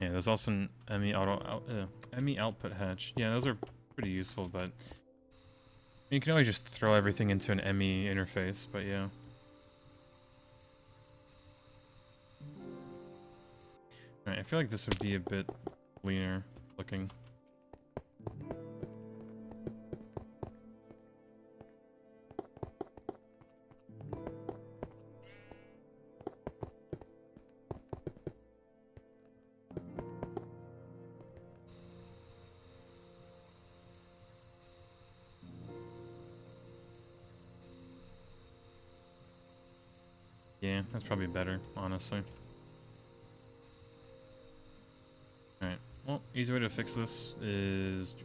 Yeah, there's also an ME output hatch. Yeah, those are pretty useful, but you can always just throw everything into an ME interface, but yeah. Alright, I feel like this would be a bit cleaner looking. Yeah, that's probably better, honestly. Alright, well, easy way to fix this is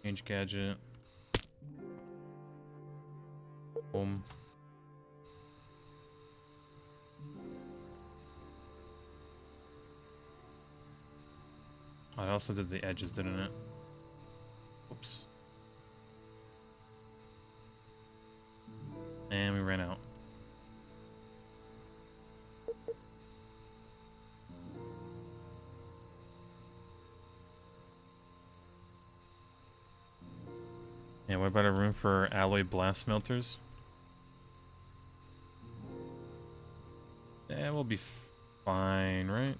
change gadget. Boom. Oh, it also did the edges, didn't it? Oops. And we ran out. Yeah, what about a room for alloy blast smelters? Yeah, we'll be fine, right?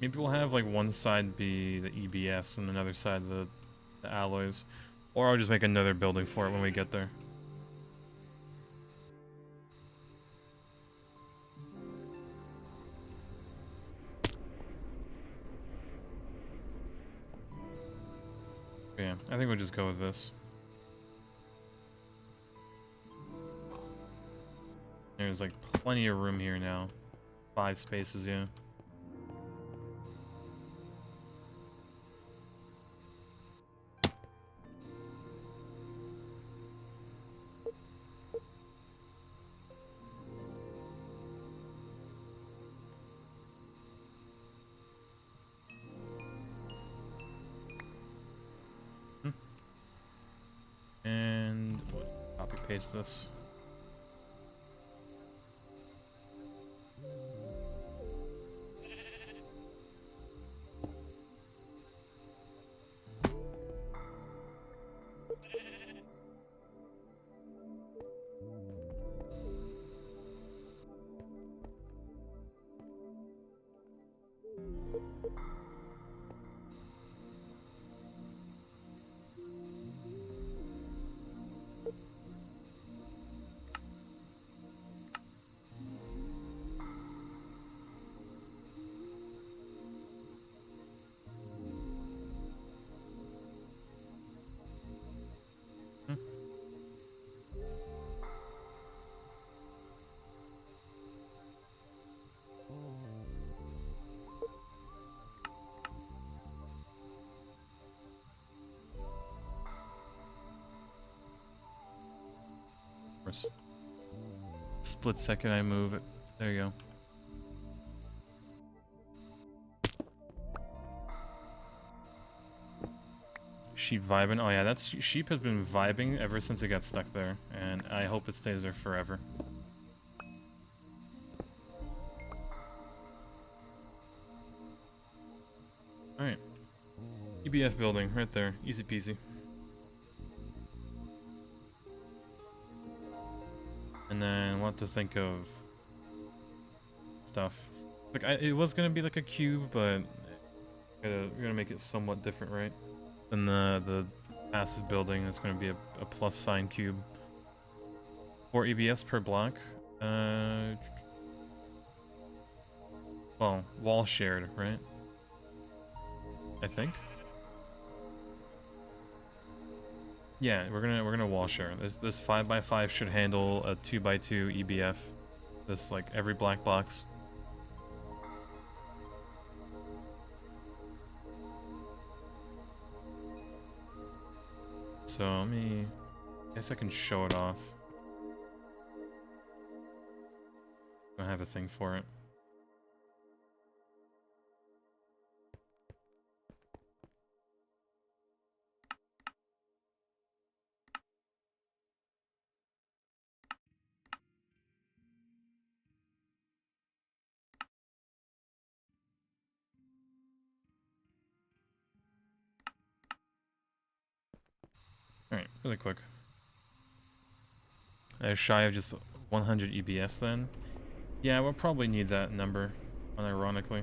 Maybe we'll have like one side be the EBFs and another side the alloys. Or I'll just make another building for it when we get there. Yeah, I think we'll just go with this. There's like plenty of room here now. 5 spaces, yeah. And copy paste this. Course. Split second I move it. There you go. Sheep vibing. Oh yeah, that's sheep has been vibing ever since it got stuck there, and I hope it stays there forever. Alright. EBF building, right there. Easy peasy. And then we'll have to think of stuff. Like it was gonna be like a cube, but we're gonna make it somewhat different, right? Than the passive building. It's gonna be a plus sign cube. 4 EBS per block. Well, wall shared, right? I think. Yeah, we're gonna wall share. This 5x5 should handle a 2x2 EBF. This like every black box. So let me. I guess I can show it off. I don't have a thing for it. Alright, really quick. Shy of just 100 EBS then? Yeah, we'll probably need that number, unironically.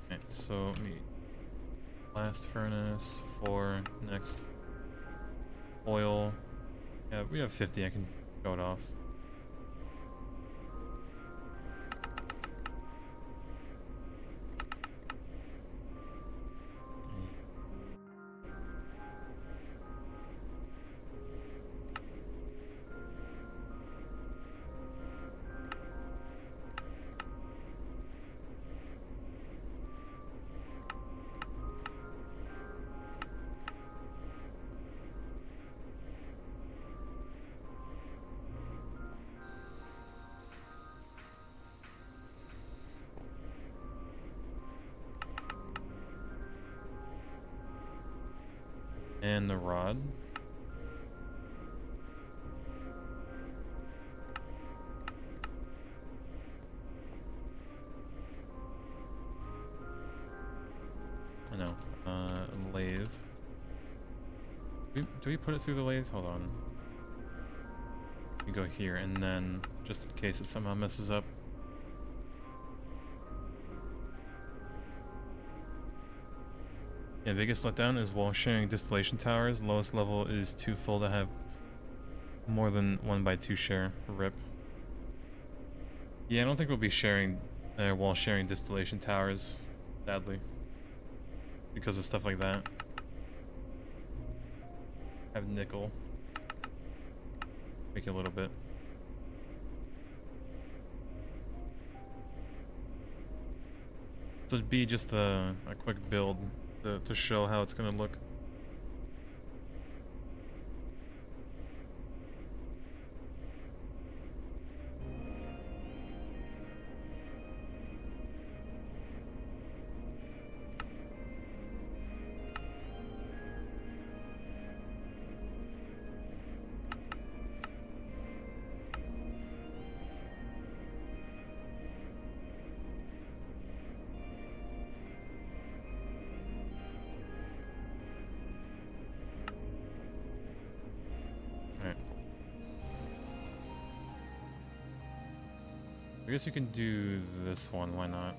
Okay, so let me blast furnace 4 next. Oil Yeah, we have 50. I can show it off. And the rod. I know. Lathe. Do we put it through the lathe? Hold on. We go here, and then, just in case it somehow messes up. Yeah, biggest letdown is while sharing distillation towers, lowest level is too full to have more than 1x2 share. RIP. Yeah, I don't think we'll be sharing while sharing distillation towers, sadly. Because of stuff like that. Have nickel. Make it a little bit. So it'd be just a quick build to show how it's gonna look. I guess you can do this one, why not?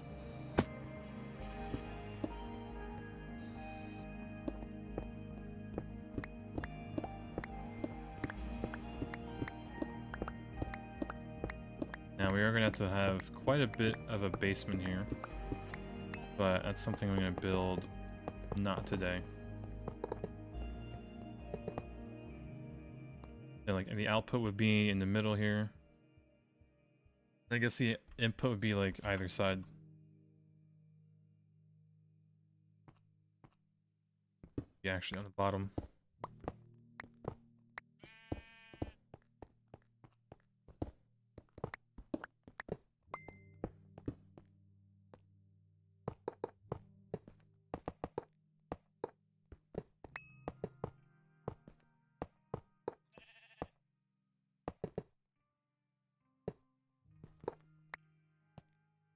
Now we are gonna have to have quite a bit of a basement here. But that's something I'm gonna build not today. Yeah, like the output would be in the middle here. I guess the input would be like either side. Yeah, actually on the bottom.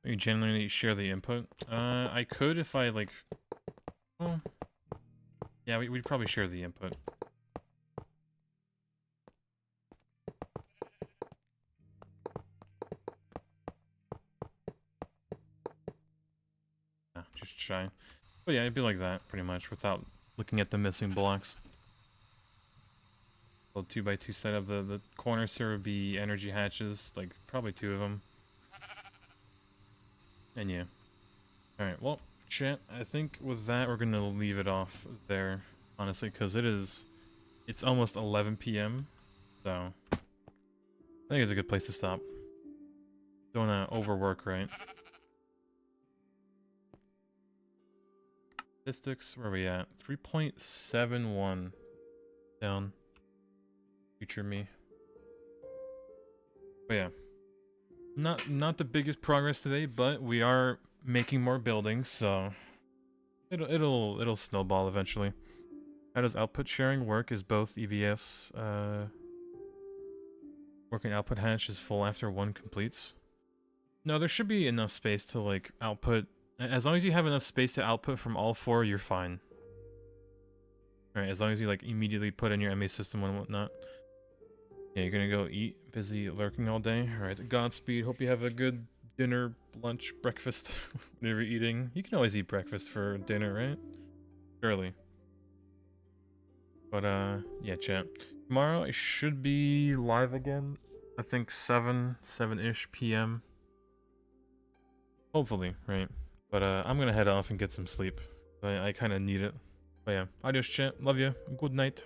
You generally share the input? I could if I like... Well... Yeah, we'd probably share the input. Yeah, just shy. But yeah, it'd be like that, pretty much, without looking at the missing blocks. Well, 2x2 setup. The corners here would be energy hatches, like, probably 2 of them. And yeah. Alright, well, chat, I think with that we're gonna leave it off there, honestly, because it's almost 11 p.m., so I think it's a good place to stop. Don't wanna overwork, right? Statistics, where are we at? 3.71 down. Future me. But yeah. Not the biggest progress today, but we are making more buildings, so it'll snowball eventually. How does output sharing work? Is both EVFs working output hatch is full after one completes? No, there should be enough space to like output. As long as you have enough space to output from all 4, you're fine. Alright, as long as you like immediately put in your MA system and whatnot. Yeah, you're gonna go eat. Busy lurking all day. Alright, Godspeed. Hope you have a good dinner, lunch, breakfast, whatever you're eating. You can always eat breakfast for dinner, right? Surely. But, yeah, chat. Tomorrow I should be live again. I think 7-ish p.m. Hopefully, right? But I'm gonna head off and get some sleep. I kind of need it. But yeah, adios chat. Love you. Good night.